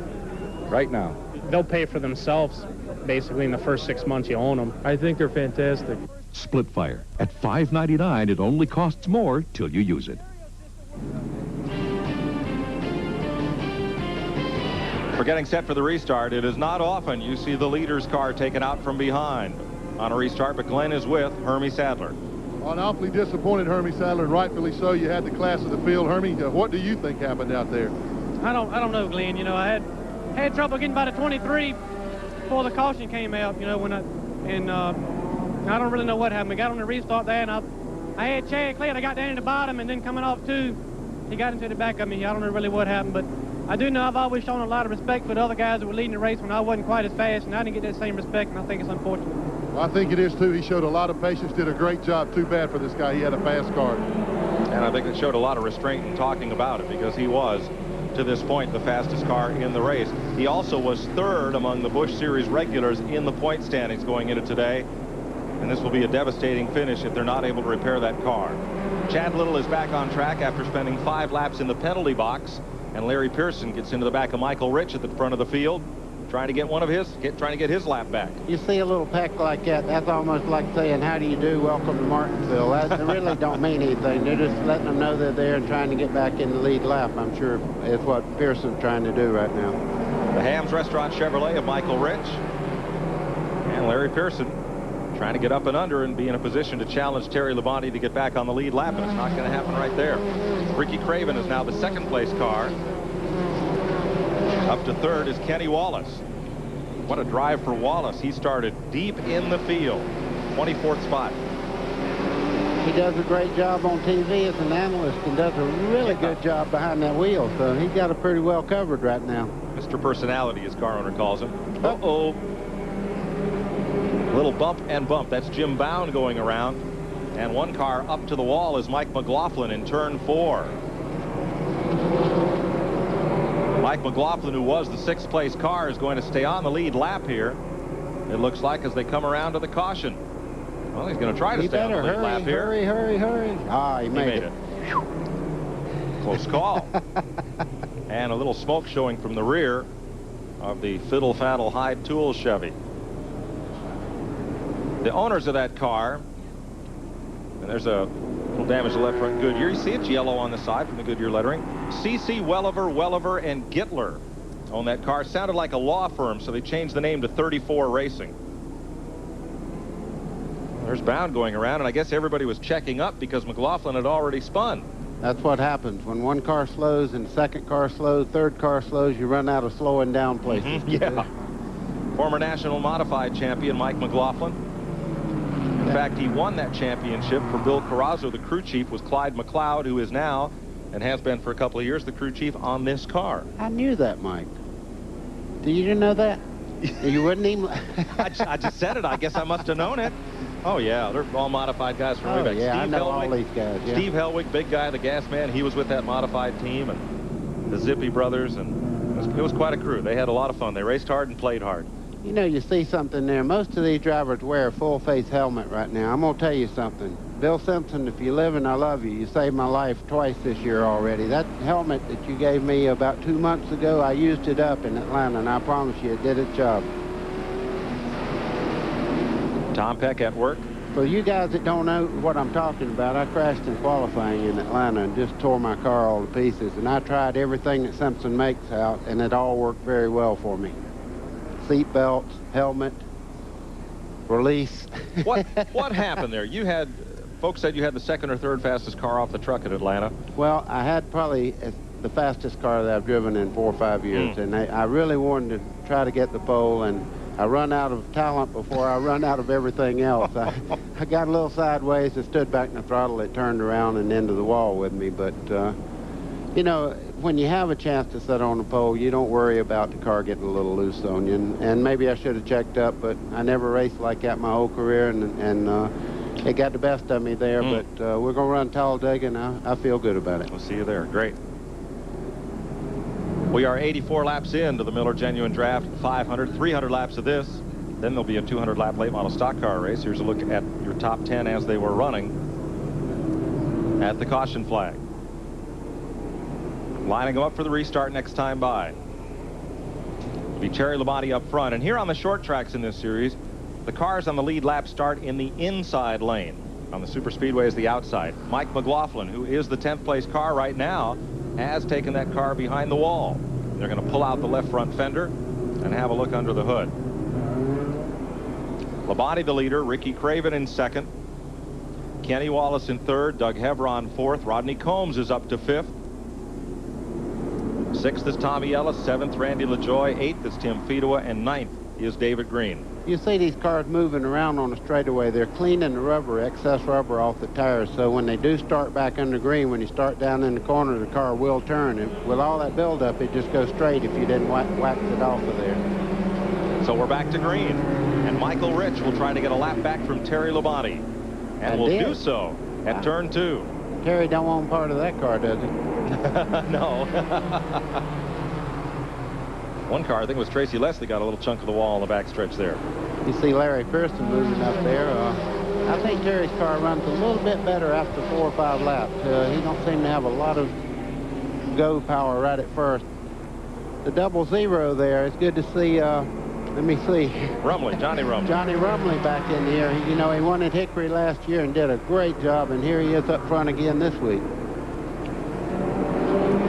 Right now. They'll pay for themselves, basically, in the first 6 months you own them. I think they're fantastic. Split fire. At $5.99, it only costs more till you use it. For getting set for the restart, it is not often you see the leader's car taken out from behind on a restart, but Glenn is with Hermie Sadler. An awfully disappointed Hermie Sadler, and rightfully so. You had the class of the field. Hermie, what do you think happened out there? I don't know, Glenn. You know, I had trouble getting by the 23 before the caution came out. You know, and I don't really know what happened. We got on the restart there, and I had Chad cleared. I got down in the bottom, and then coming off too, he got into the back of me. I don't know really what happened, but I do know I've always shown a lot of respect for the other guys that were leading the race when I wasn't quite as fast, and I didn't get that same respect, and I think it's unfortunate. Well, I think it is, too. He showed a lot of patience, did a great job. Too bad for this guy. He had a fast car. And I think it showed a lot of restraint in talking about it, because he was, to this point, the fastest car in the race. He also was third among the Busch Series regulars in the point standings going into today. And this will be a devastating finish if they're not able to repair that car. Chad Little is back on track after spending 5 laps in the penalty box. And Larry Pearson gets into the back of Michael Rich at the front of the field, trying to get his lap back. You see a little peck like that, that's almost like saying, how do you do, welcome to Martinsville. That really don't mean anything. They're just letting them know they're there and trying to get back in the lead lap. I'm sure it's what Pearson's trying to do right now. The Hams Restaurant Chevrolet of Michael Rich and Larry Pearson trying to get up and under and be in a position to challenge Terry Labonte to get back on the lead lap, and it's not going to happen right there. Ricky Craven is now the second place car. Up to third is Kenny Wallace. What a drive for Wallace. He started deep in the field. 24th spot. He does a great job on TV as an analyst and does a really good job behind that wheel, so he's got it pretty well covered right now. Mr. Personality, as car owner calls him. Uh-oh. Little bump and bump. That's Jim Bound going around. And one car up to the wall is Mike McLaughlin in turn 4. Mike McLaughlin, who was the 6th place car, is going to stay on the lead lap here. It looks like as they come around to the caution. Well, he's going to try to stay on the lead lap here. Hurry. Ah, he made it. Close call. And a little smoke showing from the rear of the Fiddle Faddle Hyde Tools Chevy. The owners of that car, and there's a little damage to the left front Goodyear. You see it's yellow on the side from the Goodyear lettering. C.C. Welliver, and Gittler own that car. Sounded like a law firm, so they changed the name to 34 Racing. There's Bound going around, and I guess everybody was checking up because McLaughlin had already spun. That's what happens. When one car slows and the second car slows, third car slows, you run out of slowing down places. Yeah. Former National Modified champion Mike McLaughlin. In fact, he won that championship for Bill Carrazzo. The crew chief was Clyde McLeod, who is now, and has been for a couple of years, the crew chief on this car. I knew that, Mike. Did you know that? You wouldn't even... I just said it. I guess I must have known it. Oh, yeah. They're all modified guys from way back. Yeah, Steve I know Hellwig, all these guys, yeah. Steve Hellwig, big guy, the gas man, he was with that modified team, and the Zippy brothers, and it was quite a crew. They had a lot of fun. They raced hard and played hard. You know, you see something there. Most of these drivers wear a full-face helmet right now. I'm going to tell you something. Bill Simpson, if you live and I love you, you saved my life twice this year already. That helmet that you gave me about 2 months ago, I used it up in Atlanta, and I promise you it did its job. Tom Peck at work. For you guys that don't know what I'm talking about, I crashed in qualifying in Atlanta and just tore my car all to pieces. And I tried everything that Simpson makes out, and it all worked very well for me. Seat belts, helmet, release. What happened there? You had, folks said you had the second or third fastest car off the truck at Atlanta. Well, I had probably the fastest car that I've driven in 4 or 5 years. And I really wanted to try to get the pole, and I run out of talent before I run out of everything else. I got a little sideways and stood back in the throttle. It turned around and into the wall with me. But, you know, when you have a chance to sit on the pole, you don't worry about the car getting a little loose on you. And maybe I should have checked up, but I never raced like that my whole career, and it got the best of me there. But we're going to run Talladega, and I feel good about it. We'll see you there. Great. We are 84 laps into the Miller Genuine Draft 500, 300 laps of this. Then there'll be a 200-lap late model stock car race. Here's a look at your top 10 as they were running at the caution flag. Lining them up for the restart next time by. It'll be Terry Labonte up front. And here on the short tracks in this series, the cars on the lead lap start in the inside lane. On the super speedway is the outside. Mike McLaughlin, who is the 10th place car right now, has taken that car behind the wall. They're going to pull out the left front fender and have a look under the hood. Labonte the leader, Ricky Craven in second, Kenny Wallace in third, Doug Hevron fourth, Rodney Combs is up to fifth. Sixth is Tommy Ellis, seventh Randy LaJoy, eighth is Tim Fedewa, and ninth is David Green. You see these cars moving around on the straightaway. They're cleaning the rubber, excess rubber off the tires, so when they do start back under green, when you start down in the corner, the car will turn. And with all that buildup, it just goes straight if you didn't wax it off of there. So we're back to green, and Michael Rich will try to get a lap back from Terry Labonte, and will do so at turn 2. Terry don't want part of that car, does he? No. One car, I think it was Tracy Leslie, got a little chunk of the wall on the back stretch there. You see Larry Pearson moving up there. I think Terry's car runs a little bit better after 4 or 5 laps. He don't seem to have a lot of go power right at first. The 00 there, it's good to see, let me see. Rumley, Johnny Rumley. Johnny Rumley back in here. You know, he won at Hickory last year and did a great job, and here he is up front again this week.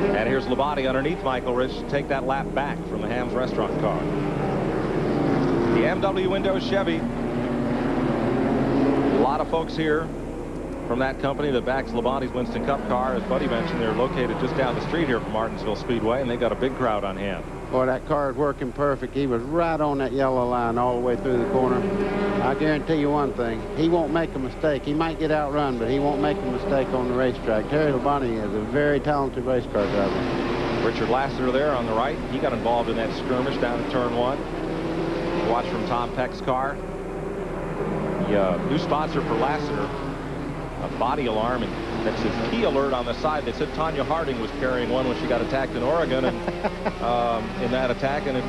And here's Labonte underneath Michael Rich to take that lap back from the Ham's Restaurant car. The MW Windows Chevy. A lot of folks here from that company that backs Labonte's Winston Cup car. As Buddy mentioned, they're located just down the street here from Martinsville Speedway, and they got a big crowd on hand. Boy, that car is working perfect. He was right on that yellow line all the way through the corner. I guarantee you one thing. He won't make a mistake. He might get outrun, but he won't make a mistake on the racetrack. Terry Labonte is a very talented race car driver. Richard Lassiter there on the right. He got involved in that skirmish down at turn 1. Watch from Tom Peck's car. The new sponsor for Lassiter, a body alarm, and that's his key alert on the side. They said Tanya Harding was carrying one when she got attacked in Oregon, and in that attack, and it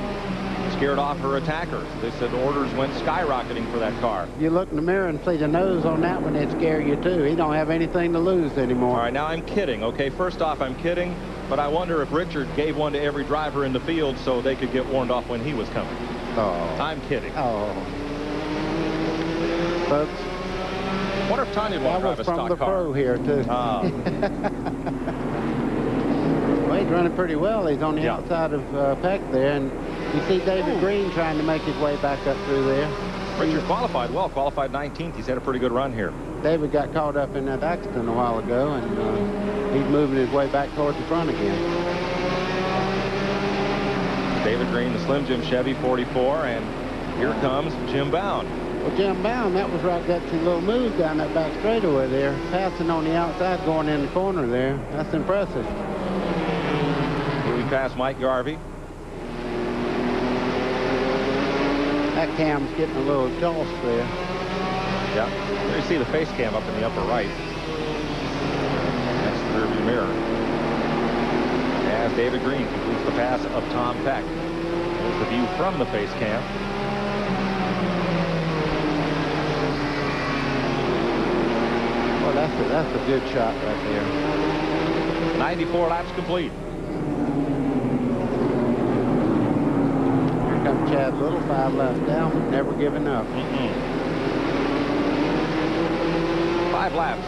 scared off her attackers. They said orders went skyrocketing for that car. You look in the mirror and see the nose on that one, it'd scare you too. He don't have anything to lose anymore. All right, now I'm kidding. Okay, first off, I'm kidding, but I wonder if Richard gave one to every driver in the field so they could get warned off when he was coming. Oh. I'm kidding. Oh. Folks, I wonder if Tanya will drive a stock car. That was from the pro here, too. Well, he's running pretty well. He's on the outside of Peck there, and you see David Green trying to make his way back up through there. Richard qualified well, qualified 19th. He's had a pretty good run here. David got caught up in that accident a while ago, and he's moving his way back towards the front again. David Green, the Slim Jim Chevy 44, and here comes Jim Bound. Well, Jim Bound, that was right gutsy little move down that back straightaway there, passing on the outside, going in the corner there. That's impressive. Here we pass Mike Garvey. That cam's getting a little tossed there. Yeah, there you see the face cam up in the upper right. That's the rearview mirror. As David Green completes the pass of Tom Peck. There's the view from the face cam. Well, that's a good shot right there. 94 laps complete. Here comes Chad Little, 5 laps down, but never giving up. 5 laps.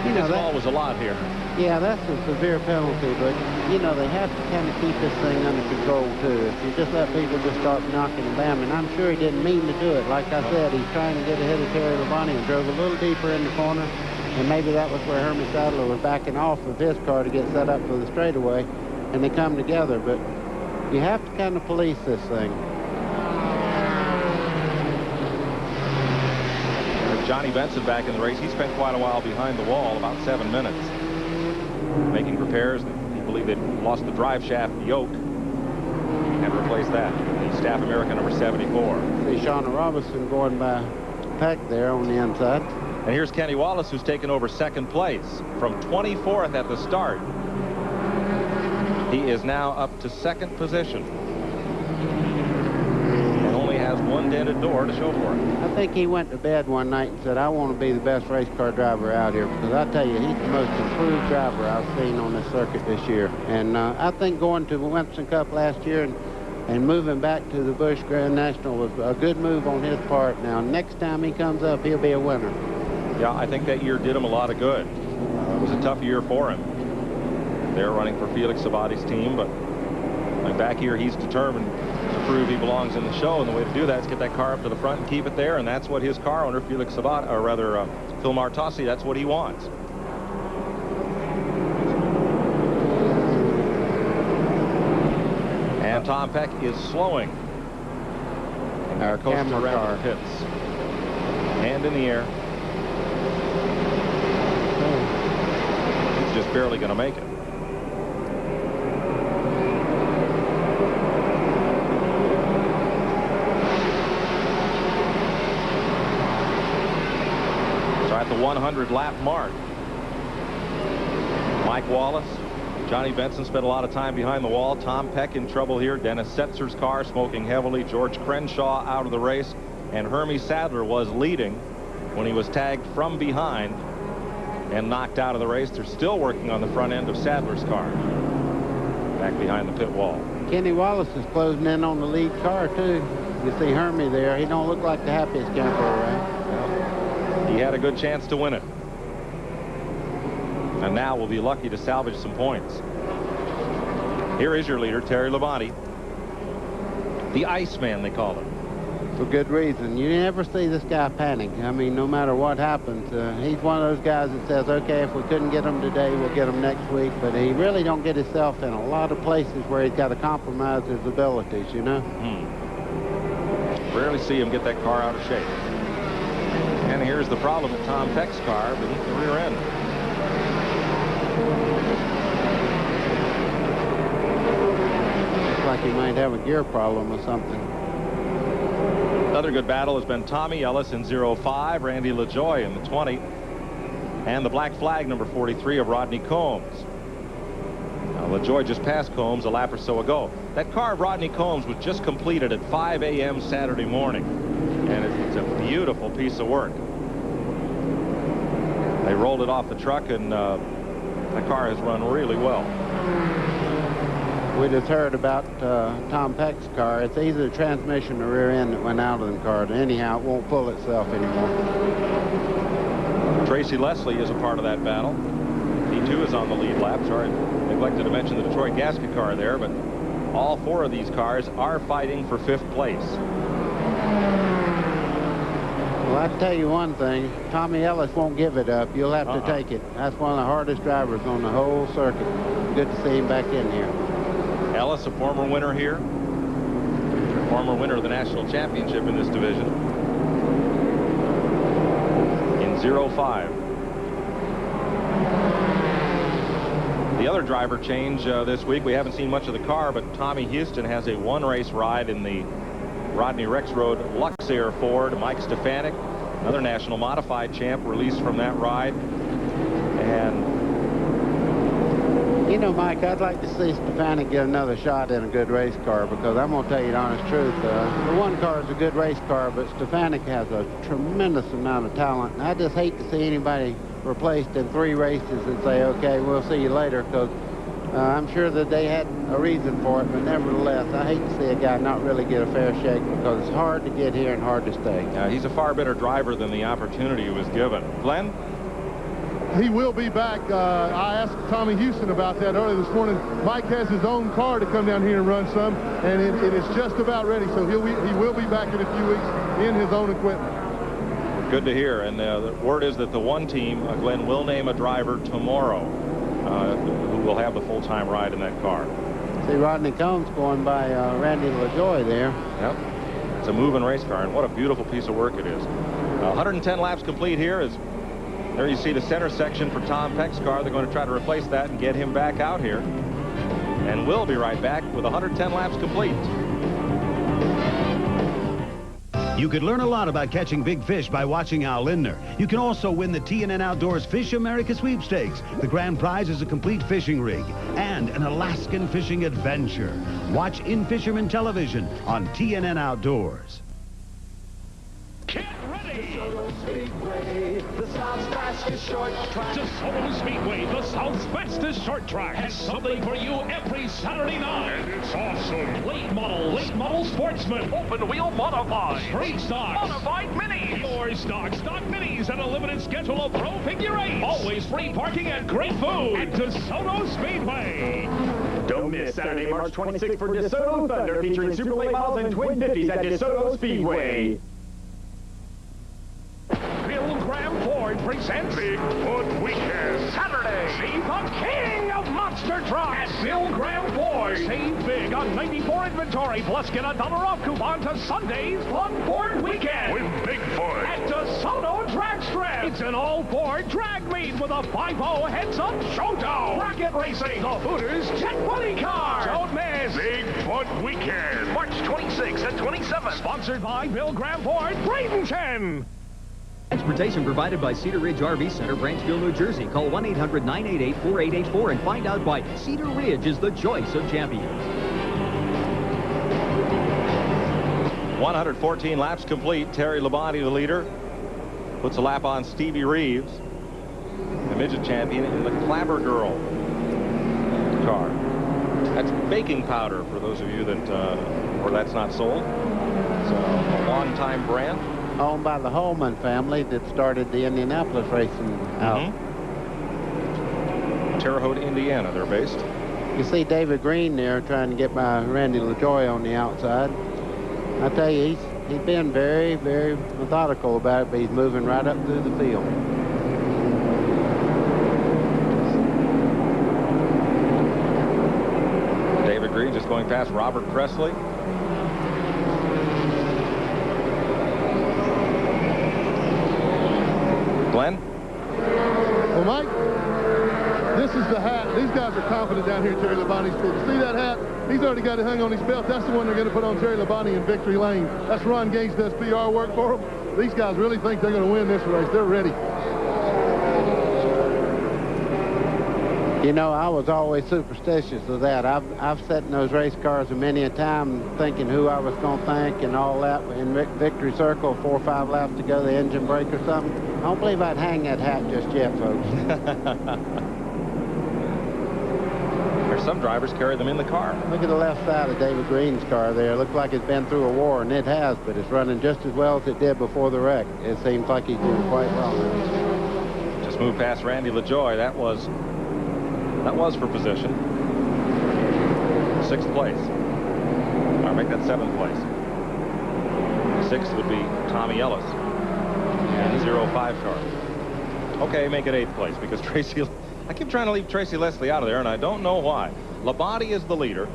You know, that was a lot here. Yeah, that's a severe penalty, but, you know, they have to kind of keep this thing under control, too. If you just let people just start knocking and bamming, I'm sure he didn't mean to do it. Like I said, he's trying to get ahead of Terry Labonte and drove a little deeper in the corner, and maybe that was where Hermie Sadler was backing off of his car to get set up for the straightaway, and they come together. But you have to kind of police this thing. Johnny Benson back in the race. He spent quite a while behind the wall, about 7 minutes, making repairs. He believed they'd lost the drive shaft yoke and replaced that. The Staff America number 74. See Shauna Robinson going by Peck there on the inside. And here's Kenny Wallace, who's taken over 2nd place from 24th at the start. He is now up to 2nd position. Has one dented door to show for it. I think he went to bed one night and said, I want to be the best race car driver out here, because I tell you, he's the most improved driver I've seen on this circuit this year. And I think going to the Winston Cup last year and moving back to the Busch Grand National was a good move on his part. Now, next time he comes up, he'll be a winner. Yeah, I think that year did him a lot of good. It was a tough year for him. They're running for Felix Sabate's team, but like back here, he's determined to prove he belongs in the show, and the way to do that is get that car up to the front and keep it there, and that's what his car owner, Felix Sabate, or rather Phil Martossi, that's what he wants. And Tom Peck is slowing. Our coast camera around car. the pits. Hand in the air. He's just barely going to make it. So at the 100 lap mark, Mike Wallace, Johnny Benson spent a lot of time behind the wall. Tom Peck in trouble here. Dennis Setzer's car smoking heavily. George Crenshaw out of the race. And Hermie Sadler was leading when he was tagged from behind and knocked out of the race. They're still working on the front end of Sadler's car. Back behind the pit wall. Kenny Wallace is closing in on the lead car, too. You see Hermie there. He don't look like the happiest camper around. Well, he had a good chance to win it. And now we'll be lucky to salvage some points. Here is your leader, Terry Labonte. The Iceman, they call him. For good reason. You never see this guy panic. I mean, no matter what happens, he's one of those guys that says, okay, if we couldn't get him today, we'll get him next week. But he really don't get himself in a lot of places where he's got to compromise his abilities, you know? Rarely see him get that car out of shape. And here's the problem with Tom Peck's car beneath the rear end. Looks like he might have a gear problem or something. Another good battle has been Tommy Ellis in 05, Randy LaJoie in the 20, and the black flag number 43 of Rodney Combs. Now, LaJoie just passed Combs a lap or so ago. That car of Rodney Combs was just completed at 5 a.m. Saturday morning, and it's a beautiful piece of work. They rolled it off the truck, and the car has run really well. We just heard about Tom Peck's car. It's either the transmission or rear end that went out of the car. Anyhow, it won't pull itself anymore. Tracy Leslie is a part of that battle. He too is on the lead lap. Sorry, neglected to mention the Detroit Gasket car there, but all four of these cars are fighting for 5th place. Well, I tell you one thing, Tommy Ellis won't give it up. You'll have to take it. That's one of the hardest drivers on the whole circuit. Good to see him back in here. Ellis, a former winner here. Former winner of the national championship in this division. In 05. The other driver change this week, we haven't seen much of the car, but Tommy Houston has a 1-race ride in the Rodney Rexroad Luxair Ford. Mike Stefanik, another national modified champ, released from that ride. And you know, Mike, I'd like to see Stefanik get another shot in a good race car, because I'm going to tell you the honest truth. The one car is a good race car, but Stefanik has a tremendous amount of talent. And I just hate to see anybody replaced in 3 races and say, okay, we'll see you later, because I'm sure that they had a reason for it, but nevertheless, I hate to see a guy not really get a fair shake, because it's hard to get here and hard to stay. He's a far better driver than the opportunity was given. Glenn? He will be back. I asked Tommy Houston about that earlier this morning. Mike has his own car to come down here and run some, and it is just about ready, so he will be back in a few weeks in his own equipment. Good to hear. And the word is that the one team, Glenn, will name a driver tomorrow who will have the full-time ride in that car. See Rodney Combs going by Randy LaJoie there. Yep. It's a moving race car, and what a beautiful piece of work it is. 110 laps complete here. There you see the center section for Tom Peck's car. They're going to try to replace that and get him back out here. And we'll be right back with 110 laps complete. You could learn a lot about catching big fish by watching Al Lindner. You can also win the TNN Outdoors Fish America Sweepstakes. The grand prize is a complete fishing rig and an Alaskan fishing adventure. Watch In Fisherman Television on TNN Outdoors. Get ready! Speedway, the South's fastest short track. DeSoto Speedway, the South's fastest short track, has something for you every Saturday night. And it's awesome. Late model sportsman, open wheel modified, straight stock, modified minis, more stock minis, and a limited schedule of pro figure 8. Always free parking and great food at DeSoto Speedway. Don't miss Saturday, March 26th for DeSoto Thunder, featuring super late models and twin 50s at DeSoto Speedway. Bill Graham Ford presents Bigfoot Weekend. Saturday, see the king of monster trucks at Bill Graham Ford. Ford. Save big on 94 inventory, plus get a $1 off coupon to Sunday's Fun Ford Weekend. With Big Ford. At DeSoto Drag Strip. It's an all-Ford drag meet with a 5-0 heads-up showdown. Rocket Racing, the Hooters Jet Buddy Car. Don't miss Big Fun Weekend. March 26th and 27th. Sponsored by Bill Graham Ford, Bradenton. Transportation provided by Cedar Ridge RV Center, Branchville, New Jersey. Call 1-800-988-4884 and find out why Cedar Ridge is the choice of champions. 114 laps complete. Terry Labonte, the leader, puts a lap on Stevie Reeves, the midget champion, in the Clabber Girl car. That's baking powder for those of you that where that's not sold. It's a long-time brand. Owned by the Holman family that started the Indianapolis racing out. Terre Haute, Indiana, they're based. You see David Green there trying to get by Randy LaJoie on the outside. I tell you, he's been very, very methodical about it, but he's moving right up through the field. David Green just going past Robert Presley. Glenn? Well, Mike, this is the hat. These guys are confident down here at Terry Labonte's field. You see that hat? He's already got it hung on his belt. That's the one they're going to put on Terry Labonte in Victory Lane. That's Ron Gage does PR work for them. These guys really think they're going to win this race. They're ready. You know, I was always superstitious of that. I've sat in those race cars many a time thinking who I was going to think and all that. In Victory Circle, 4 or 5 laps to go, the engine brake or something. I don't believe I'd hang that hat just yet, folks. There's some drivers carry them in the car. Look at the left side of David Green's car there. Looks like it's been through a war, and it has, but it's running just as well as it did before the wreck. It seems like he's doing quite well. Just moved past Randy LaJoie. That was for position. 6th place. I'll make that 7th place. 6th would be Tommy Ellis in the 05 car. Okay, make it 8th place because Tracy... I keep trying to leave Tracy Leslie out of there, and I don't know why. Labonte is the leader.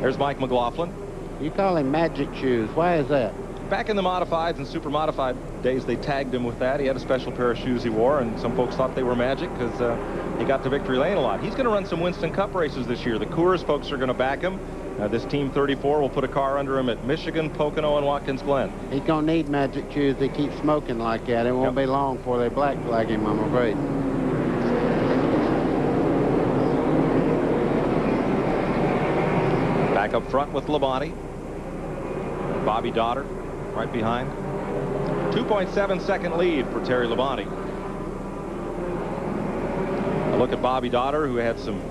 There's Mike McLaughlin. You call him Magic Shoes. Why is that? Back in the modifieds and super modified days, they tagged him with that. He had a special pair of shoes he wore, and some folks thought they were magic because he got to Victory Lane a lot. He's going to run some Winston Cup races this year. The Coors folks are going to back him. This Team 34 will put a car under him at Michigan, Pocono, and Watkins Glen. He's going to need Magic Shoes. They keep smoking like that. It won't be long before they black flag him, I'm afraid. Back up front with Labonte. Bobby Dotter right behind. 2.7-second lead for Terry Labonte. A look at Bobby Dotter, who had some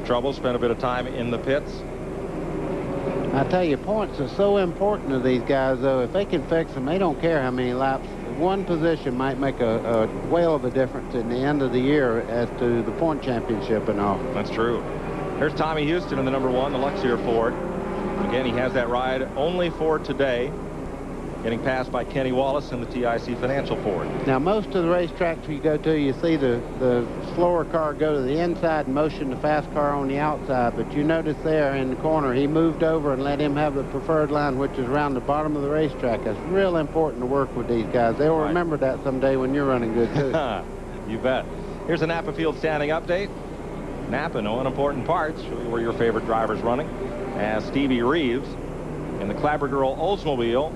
trouble, spent a bit of time in the pits. I tell you, points are so important to these guys, though. If they can fix them, they don't care how many laps. One position might make a whale of a difference in the end of the year as to the point championship and all. That's true. There's Tommy Houston in the number 1, the Luxier Ford. Again, he has that ride only for today, getting passed by Kenny Wallace in the TIC Financial Ford. Now, most of the racetracks you go to, you see the slower car go to the inside and motion the fast car on the outside. But you notice there in the corner, he moved over and let him have the preferred line, which is around the bottom of the racetrack. That's real important to work with these guys. They'll remember that someday when you're running good, too. You bet. Here's a Napa Field standing update. Napa, no unimportant parts. Show you where your favorite driver's running. As Stevie Reeves in the Clabber Girl Oldsmobile.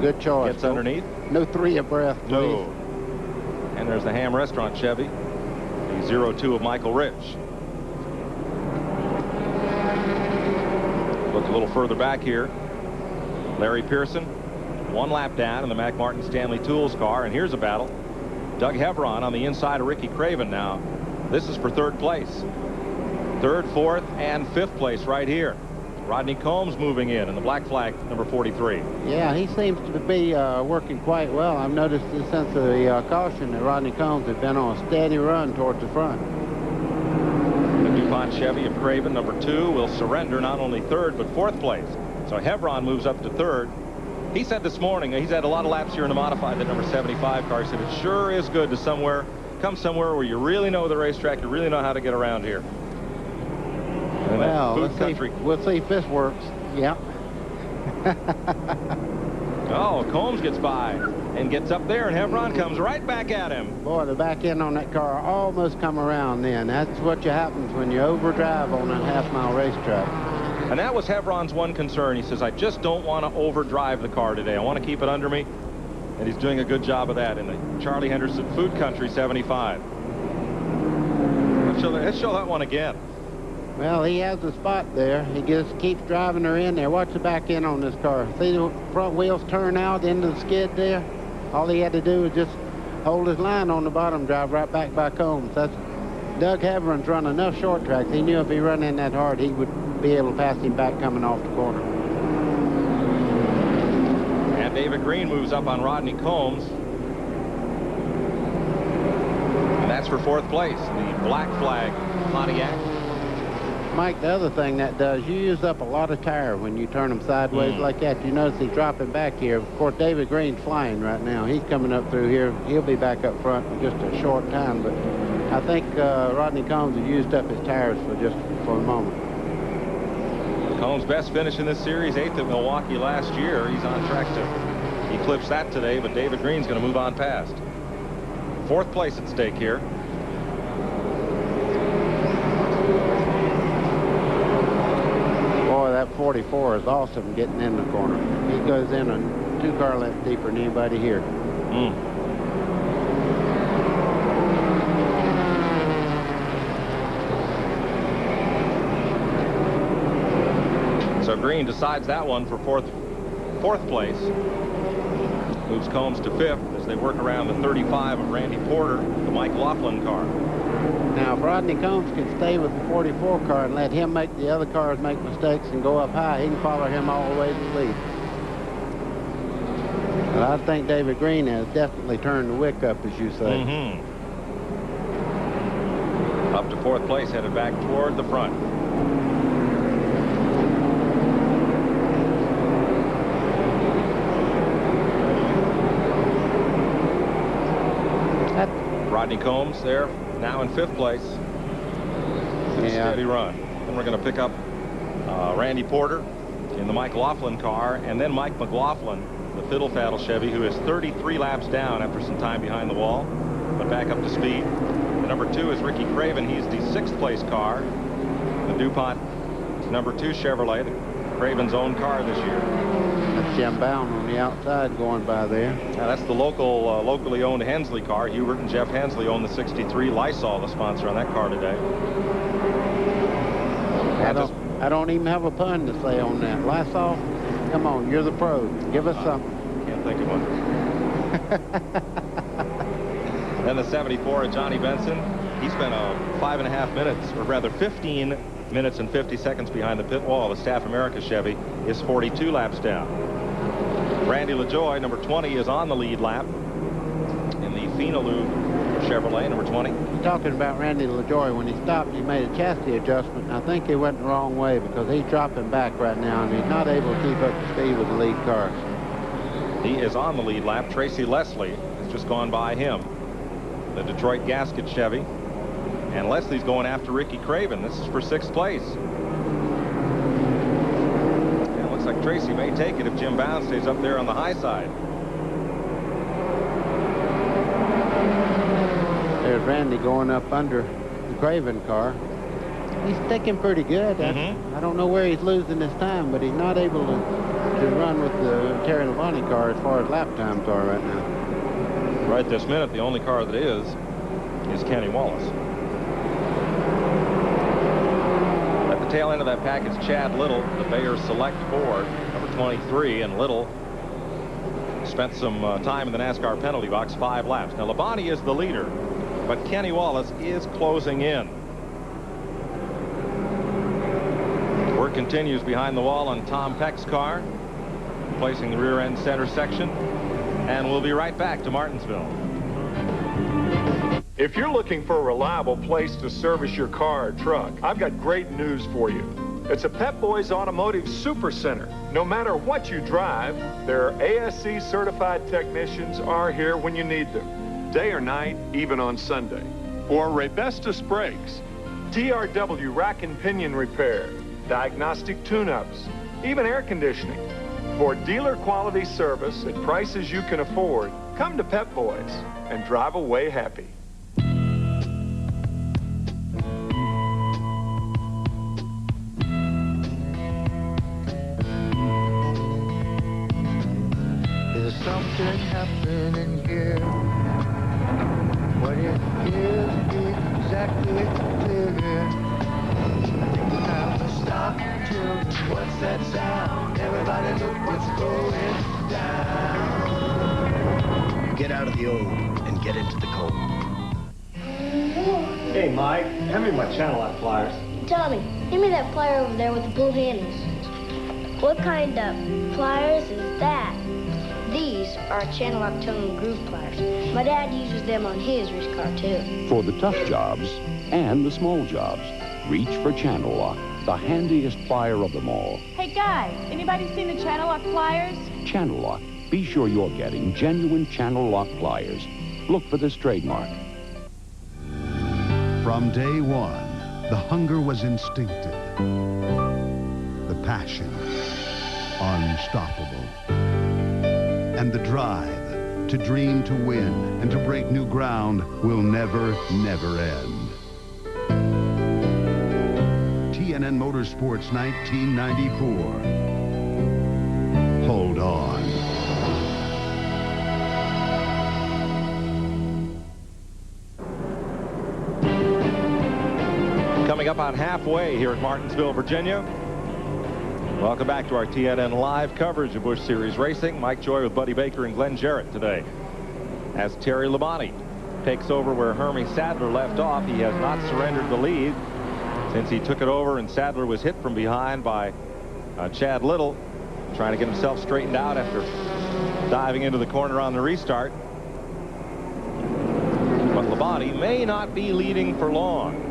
Good choice. Gets underneath. No 3 abreast, please. No. And there's the Ham Restaurant Chevy. The 02 of Michael Rich. Look a little further back here. Larry Pearson, 1 lap down in the Mac Martin Stanley Tools car. And here's a battle. Doug Hevron on the inside of Ricky Craven now. This is for 3rd place. 3rd, 4th, and 5th place right here. Rodney Combs moving in the black flag, number 43. Yeah, he seems to be working quite well. I've noticed since the caution that Rodney Combs has been on a steady run towards the front. The DuPont Chevy of Craven, number 2, will surrender not only 3rd, but 4th place. So Hevron moves up to 3rd. He said this morning, he's had a lot of laps here in the modified, that number 75 car. He said it sure is good to come somewhere where you really know the racetrack, you really know how to get around here. Well, food country. We'll see if this works. Yeah. Oh, Combs gets by and gets up there, and Hevron comes right back at him. Boy, the back end on that car almost come around then. That's what happens when you overdrive on a half-mile racetrack. And that was Hevron's one concern. He says, I just don't want to overdrive the car today. I want to keep it under me. And he's doing a good job of that in the Charlie Henderson Food Country 75. Let's show that one again. Well, he has the spot there. He just keeps driving her in there. Watch the back end on this car. See the front wheels turn out into the skid there? All he had to do was just hold his line on the bottom, drive right back by Combs. That's Doug Hevron's run enough short tracks. He knew if he run in that hard, he would be able to pass him back coming off the corner. And David Green moves up on Rodney Combs. And that's for 4th place, the black flag Pontiac. Mike, the other thing that does, you use up a lot of tire when you turn them sideways like that. You notice he's dropping back here. Of course, David Green's flying right now. He's coming up through here. He'll be back up front in just a short time. But I think Rodney Combs has used up his tires for a moment. Combs' best finish in this series, 8th at Milwaukee last year. He's on track to eclipse that today, but David Green's going to move on past. 4th place at stake here. Boy, that 44 is awesome getting in the corner. He goes in a 2-car length deeper than anybody here. So Green decides that one for fourth place. Moves Combs to 5th as they work around the 35 of Randy Porter, the Mike Laughlin car. Now, if Rodney Combs can stay with the 44 car and let him make the other cars make mistakes and go up high, he can follow him all the way to the lead. But I think David Green has definitely turned the wick up, as you say. Up to 4th place, headed back toward the front. Rodney Combs there, now in 5th place. Steady run. Then we're going to pick up Randy Porter in the Mike Laughlin car, and then Mike McLaughlin, the Fiddle Faddle Chevy, who is 33 laps down after some time behind the wall, but back up to speed. The number 2 is Ricky Craven. He's the 6th place car. The DuPont number 2 Chevrolet, Craven's own car this year. That's Jim Bound on the outside going by there. Now that's the locally owned Hensley car. Hubert and Jeff Hensley own the 63. Lysol, the sponsor on that car today. I don't even have a pun to say on that. Lysol, come on, you're the pro. Give us something. Can't think of one. Then the 74 of Johnny Benson. He spent 5.5 minutes, or rather 15 minutes and 50 seconds behind the pit wall. The Staff America Chevy is 42 laps down. Randy LaJoy, number 20, is on the lead lap in the Finaloo Chevrolet, number 20. Talking about Randy LaJoy, when he stopped, he made a chassis adjustment, and I think he went the wrong way because he's dropping back right now, and he's not able to keep up the speed with the lead cars. He is on the lead lap. Tracy Leslie has just gone by him. The Detroit Gasket Chevy. And Leslie's going after Ricky Craven. This is for 6th place. And it looks like Tracy may take it if Jim Bound stays up there on the high side. There's Randy going up under the Craven car. He's sticking pretty good. I don't know where he's losing his time, but he's not able to run with the Terry Labonte car as far as lap times are right now. Right this minute, the only car that is Kenny Wallace. At the tail end of that pack is Chad Little, the Bayer Select Ford, number 23, and Little spent some time in the NASCAR penalty box, 5 laps. Now, Labonte is the leader, but Kenny Wallace is closing in. Work continues behind the wall on Tom Peck's car, replacing the rear end center section, and we'll be right back to Martinsville. If you're looking for a reliable place to service your car or truck, I've got great news for you. It's a Pep Boys Automotive Super Center. No matter what you drive, their ASC certified technicians are here when you need them, day or night, even on Sunday. Or Raybestos Brakes. TRW rack and pinion repair, diagnostic tune-ups, even air conditioning. For dealer quality service at prices you can afford, come to Pep Boys and drive away happy. There's something happening here. What it is exactly clear. Now stop till what's that sound? Everybody look what's going down. Get out of the old and get into the cold. Hey, Mike, hand me my channel lock pliers. Tommy, give me that plier over there with the blue handles. What kind of pliers is that? These are channel lock tone and groove pliers. My dad uses them on his race car, too. For the tough jobs and the small jobs, reach for Channel Lock, the handiest plier of them all. Hey, guys, anybody seen the channel lock pliers? Channel Lock. Be sure you're getting genuine Channel Lock pliers. Look for this trademark. From day one, the hunger was instinctive. The passion, unstoppable. And the drive to dream to win and to break new ground will never, never end. TNN Motorsports 1994. Hold on. Coming up on halfway here at Martinsville, Virginia. Welcome back to our TNN live coverage of Busch Series Racing. Mike Joy with Buddy Baker and Glenn Jarrett today. As Terry Labonte takes over where Hermie Sadler left off, he has not surrendered the lead since he took it over and Sadler was hit from behind by Chad Little, trying to get himself straightened out after diving into the corner on the restart. But Labonte may not be leading for long.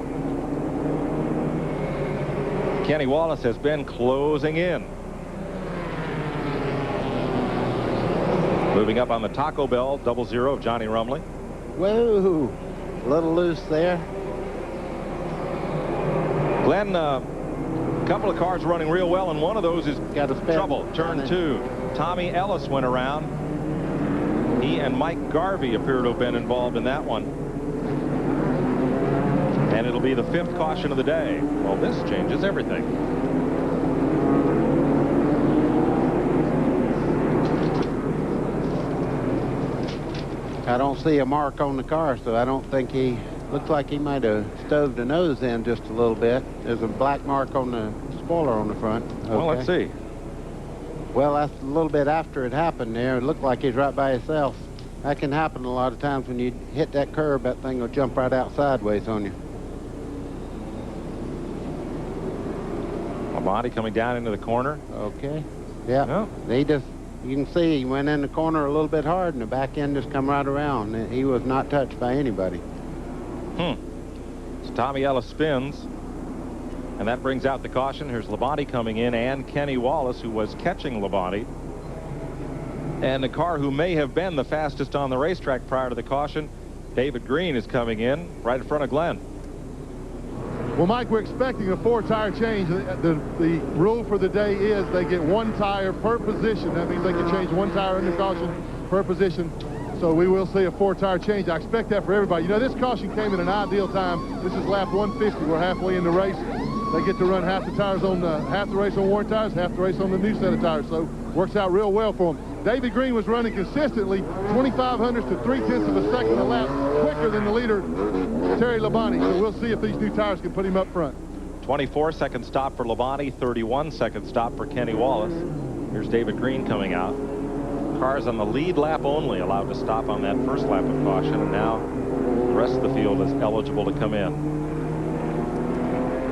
Kenny Wallace has been closing in. Moving up on the Taco Bell 00 of Johnny Rumley. Whoa, a little loose there. Glenn, a couple of cars running real well, and one of those is trouble. Turn 2. Tommy Ellis went around. He and Mike Garvey appear to have been involved in that one. And it'll be the 5th caution of the day. Well, this changes everything. I don't see a mark on the car, so I don't think he... Looks like he might have stoved the nose in just a little bit. There's a black mark on the spoiler on the front. Okay. Well, let's see. Well, that's a little bit after it happened there. It looked like he's right by himself. That can happen a lot of times when you hit that curb. That thing will jump right out sideways on you. Labonte coming down into the corner. Okay. Yeah. No. He just, you can see he went in the corner a little bit hard and the back end just come right around. He was not touched by anybody. So Tommy Ellis spins. And that brings out the caution. Here's Labonte coming in and Kenny Wallace, who was catching Labonte. And the car who may have been the fastest on the racetrack prior to the caution, David Green, is coming in right in front of Glenn. Well, Mike, we're expecting a 4-tire change. The rule for the day is they get 1 tire per position. That means they can change 1 tire under caution per position. So we will see a 4-tire change. I expect that for everybody. You know, this caution came at an ideal time. This is lap 150. We're halfway in the race. They get to run half the tires on half the race on worn tires, half the race on the new set of tires. So works out real well for them. David Green was running consistently 0.25 to 0.3 of a second a lap quicker than the leader, Terry Labonte. So we'll see if these new tires can put him up front. 24-second stop for Labonte, 31-second stop for Kenny Wallace. Here's David Green coming out. Cars on the lead lap only allowed to stop on that first lap of caution, and now the rest of the field is eligible to come in.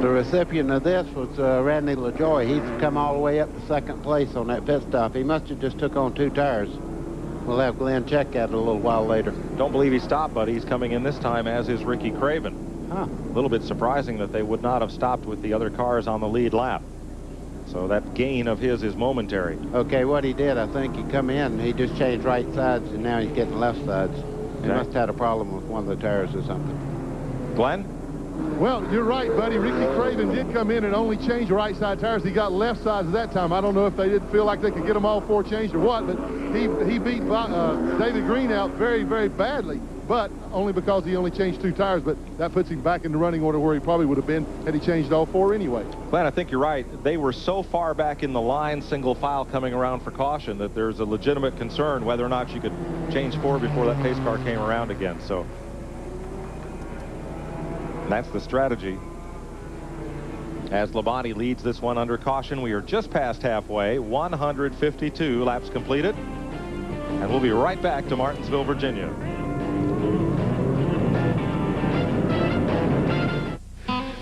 The recipient of this was Randy LaJoy. He's come all the way up to 2nd place on that pit stop. He must have just took on 2 tires. We'll have Glenn check at it a little while later. Don't believe he stopped, but he's coming in this time, as is Ricky Craven. Huh. A little bit surprising that they would not have stopped with the other cars on the lead lap. So that gain of his is momentary. Okay, what he did, I think he come in, he just changed right sides, and now he's getting left sides. He must have had a problem with one of the tires or something. Glenn? Well, you're right, buddy. Ricky Craven did come in and only change right side tires. He got left sides at that time. I don't know if they didn't feel like they could get them all four changed or what, but he beat David Green out very, very badly, but only because he only changed 2 tires. But that puts him back in the running order where he probably would have been had he changed all 4 anyway. Glenn, I think you're right. They were so far back in the line, single file coming around for caution, that there's a legitimate concern whether or not you could change 4 before that pace car came around again. So that's the strategy. As Labonte leads this one under caution, we are just past halfway, 152 laps completed. And we'll be right back to Martinsville, Virginia.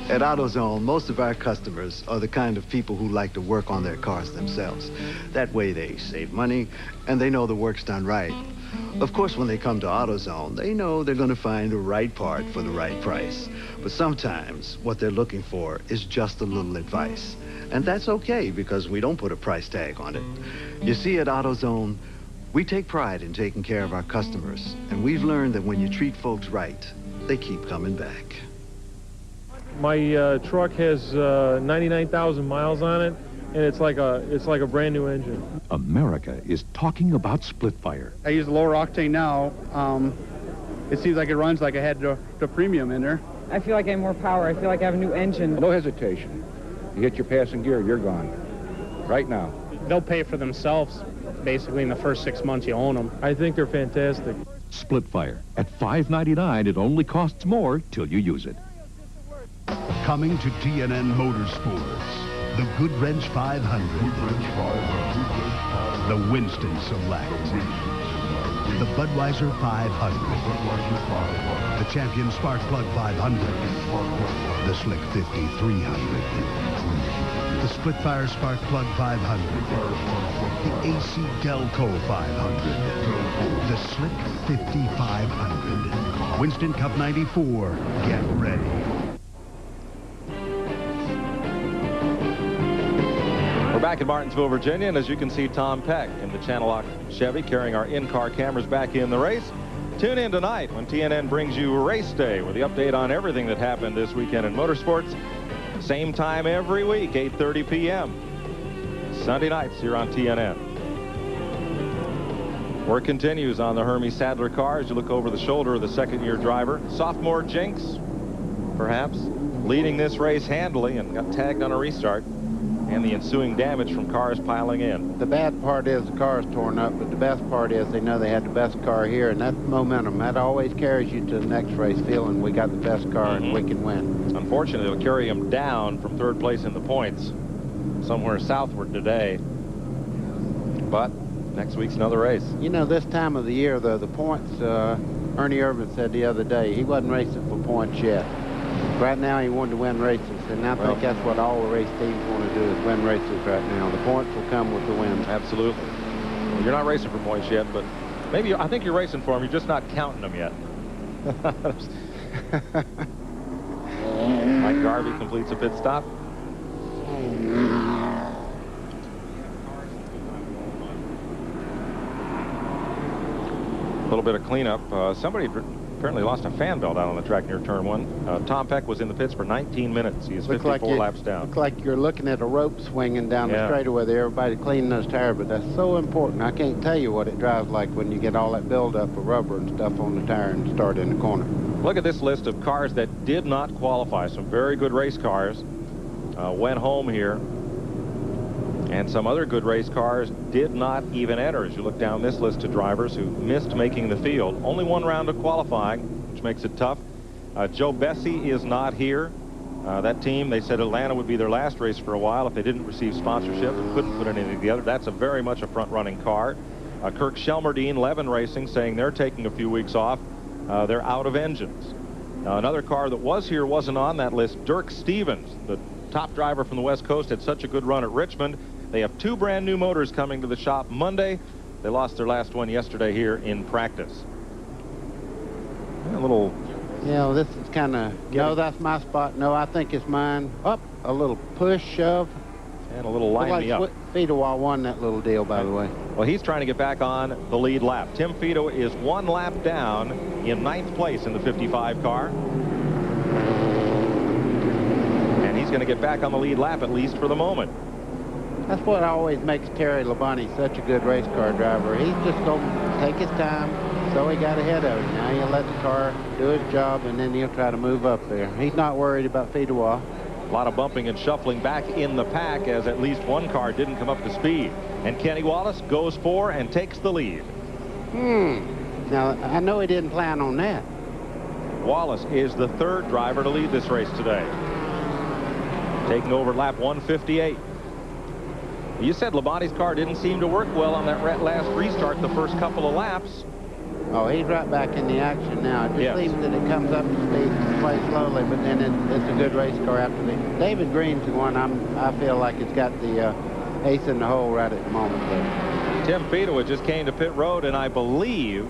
At AutoZone, most of our customers are the kind of people who like to work on their cars themselves. That way they save money and they know the work's done right. Of course, when they come to AutoZone, they know they're going to find the right part for the right price. But sometimes what they're looking for is just a little advice. And that's okay because we don't put a price tag on it. You see, at AutoZone, we take pride in taking care of our customers. And we've learned that when you treat folks right, they keep coming back. My truck has 99,000 miles on it, and it's like a brand new engine. America is talking about split fire. I use a lower octane now. It seems like it runs like I had the premium in there. I feel like I have more power. I feel like I have a new engine. No hesitation. You hit your passing gear, you're gone. Right now. They'll pay for themselves, basically, in the first 6 months you own them. I think they're fantastic. Split fire. At $5.99, it only costs more till you use it. Coming to TNN Motorsports, the Goodwrench 500, the Winston Select, the Budweiser 500, the Champion Spark Plug 500, the Slick 5300, the Splitfire Spark Plug 500, the AC Delco 500, the Slick 5500, Winston Cup 94, get ready. We're back in Martinsville, Virginia, and as you can see, Tom Peck in the Channel Lock Chevy carrying our in-car cameras back in the race. Tune in tonight when TNN brings you Race Day with the update on everything that happened this weekend in motorsports. Same time every week, 8:30 p.m. Sunday nights here on TNN. Work continues on the Hermie Sadler car as you look over the shoulder of the second-year driver. Sophomore Jinx, perhaps, leading this race handily and got tagged on a restart. And the ensuing damage from cars piling in. The bad part is the car's torn up, but the best part is they know they had the best car here, and that's momentum. That always carries you to the next race feeling we got the best car and we can win. Unfortunately, it'll carry him down from 3rd place in the points somewhere southward today. But next week's another race. You know, this time of the year, though, the points, Ernie Irvin said the other day, he wasn't racing for points yet. Right now, he wanted to win races, and I think that's what all the race teams want to do is win races right now. The points will come with the wins. Absolutely. Well, you're not racing for points yet, but maybe I think you're racing for them. You're just not counting them yet. Mike Garvey completes a pit stop. A little bit of cleanup. Somebody apparently lost a fan belt out on the track near turn 1. Tom Peck was in the pits for 19 minutes. He is 54 laps down. Looks like you're looking at a rope swinging down the straightaway there, everybody cleaning those tires, but that's so important. I can't tell you what it drives like when you get all that buildup of rubber and stuff on the tire and start in the corner. Look at this list of cars that did not qualify. Some very good race cars went home here. And some other good race cars did not even enter. As you look down this list of drivers who missed making the field. Only one round of qualifying, which makes it tough. Joe Bessie is not here. That team, they said Atlanta would be their last race for a while if they didn't receive sponsorship and couldn't put anything together. That's a very much a front-running car. Kirk Shelmerdine, Levin Racing, saying they're taking a few weeks off. They're out of engines. Another car that was here wasn't on that list. Dirk Stevens, the top driver from the West Coast, had such a good run at Richmond. They have 2 brand new motors coming to the shop Monday. They lost their last one yesterday here in practice. A little... Yeah, well, this is kind of... No, that's my spot. No, I think it's mine. Up, a little push, shove. And a little line me up. Fidow won that little deal, by the way. Well, he's trying to get back on the lead lap. Tim Fidow is 1 lap down in 9th place in the 55 car. going to get back on the lead lap, at least for the moment. That's what always makes Terry Labonte such a good race car driver. He's just going to take his time, so he got ahead of him. Now he'll let the car do its job, and then he'll try to move up there. He's not worried about Fidois. A lot of bumping and shuffling back in the pack as at least one car didn't come up to speed. And Kenny Wallace goes for and takes the lead. Now, I know he didn't plan on that. Wallace is the third driver to lead this race today. Taking over lap 158. You said Labonte's car didn't seem to work well on that last restart the first couple of laps. Oh, he's right back in the action now. It just seems that it comes up to speed quite slowly, but then it's a good race car after that. David Green's the one I feel like it's got the ace in the hole right at the moment there. Tim Fidois just came to pit road, and I believe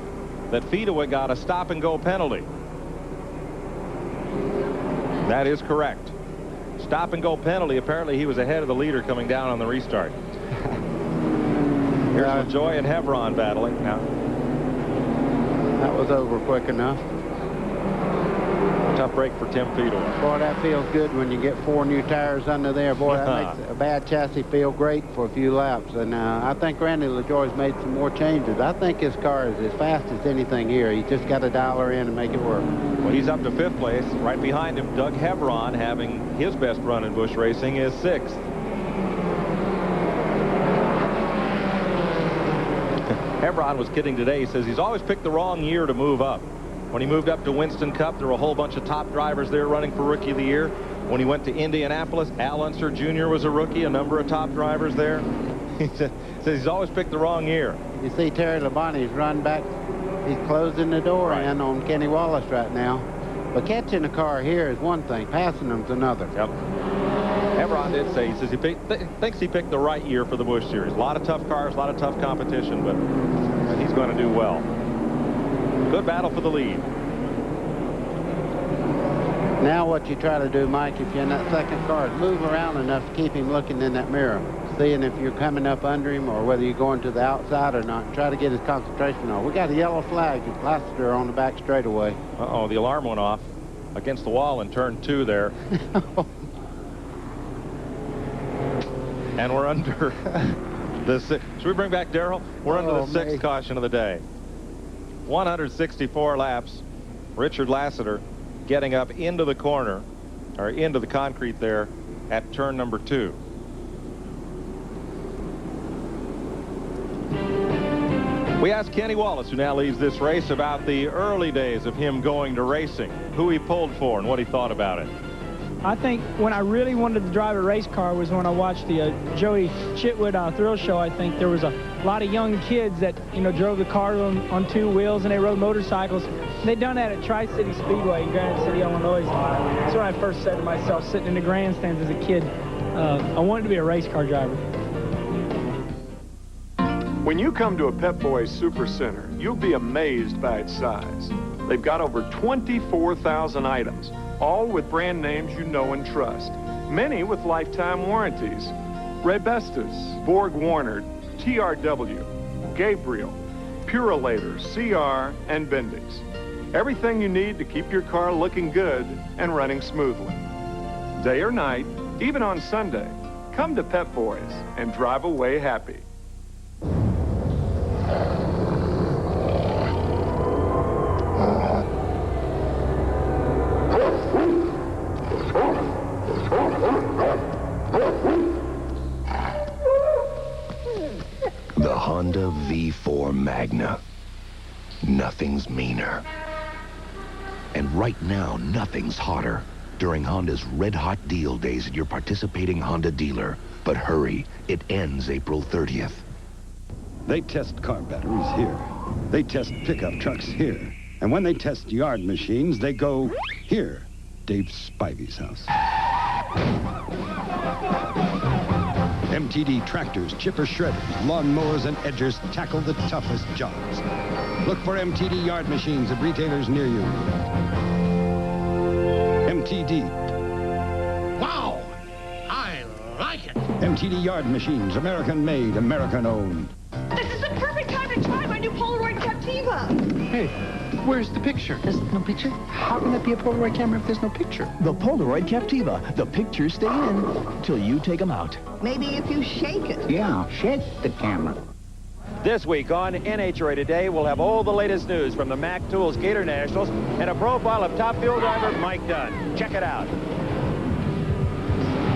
that Fidois got a stop-and-go penalty. That is correct. Stop-and-go penalty. Apparently, he was ahead of the leader coming down on the restart. Here's LaJoie and Hebron battling now. That was over quick enough. Tough break for Tim Fidois. Boy, that feels good when you get 4 new tires under there. Boy, that makes a bad chassis feel great for a few laps. And I think Randy LaJoie's made some more changes. I think his car is as fast as anything here. He's just got to dial her in and make it work. Well, he's up to 5th place. Right behind him, Doug Hebron, having his best run in Busch racing, is 6th. Hebron was kidding today. He says he's always picked the wrong year to move up. When he moved up to Winston Cup, there were a whole bunch of top drivers there running for Rookie of the Year. When he went to Indianapolis, Al Unser Jr. was a rookie, a number of top drivers there. He says he's always picked the wrong year. You see Terry Labonte's run back. He's closing the door in on Kenny Wallace right now. But catching a car here is one thing. Passing them's another. Yep. Hebron did say, he says he thinks he picked the right year for the Busch Series. A lot of tough cars, a lot of tough competition, but he's going to do well. Good battle for the lead. Now what you try to do, Mike, if you're in that second car, is move around enough to keep him looking in that mirror, seeing if you're coming up under him or whether you're going to the outside or not. Try to get his concentration on. We got a yellow flag at Lassiter on the back straightaway. Uh-oh, the alarm went off against the wall in turn 2 there. And we're under the 6th. Should we bring back Darrell? We're under the 6th caution of the day. 164 laps. Richard Lassiter getting up into the corner, or into the concrete there at turn number 2. We asked Kenny Wallace, who now leads this race, about the early days of him going to racing, who he pulled for and what he thought about it. I think when I really wanted to drive a race car was when I watched the Joey Chitwood thrill show. I think there was a lot of young kids that, drove the car on 2 wheels, and they rode motorcycles. They done that at Tri-City Speedway in Granite City, Illinois. That's when I first said to myself, sitting in the grandstands as a kid, I wanted to be a race car driver. When you come to a Pep Boys Super Center, you'll be amazed by its size. They've got over 24,000 items, all with brand names you know and trust, many with lifetime warranties. Raybestos, Borg Warner, TRW, Gabriel, Purolator, CR, and Bendix. Everything you need to keep your car looking good and running smoothly. Day or night, even on Sunday, come to Pep Boys and drive away happy. The Honda V4 Magna. Nothing's meaner. And right now, nothing's hotter during Honda's red-hot deal days at your participating Honda dealer. But hurry, it ends April 30th. They test car batteries here. They test pickup trucks here. And when they test yard machines, they go here, Dave Spivey's house. MTD tractors, chipper shredders, lawnmowers, and edgers tackle the toughest jobs. Look for MTD yard machines at retailers near you. MTD. Wow! I like it! MTD yard machines, American made, American owned. This is the perfect time to try my new Polaroid Captiva. Hey, Where's the picture? There's no picture? How can that be a Polaroid camera if there's no picture? The Polaroid Captiva. The pictures stay in till you take them out. Maybe if you shake it. Yeah, shake the camera. This week on NHRA Today, we'll have all the latest news from the Mac Tools Gator Nationals and a profile of top field driver Mike Dunn. Check it out.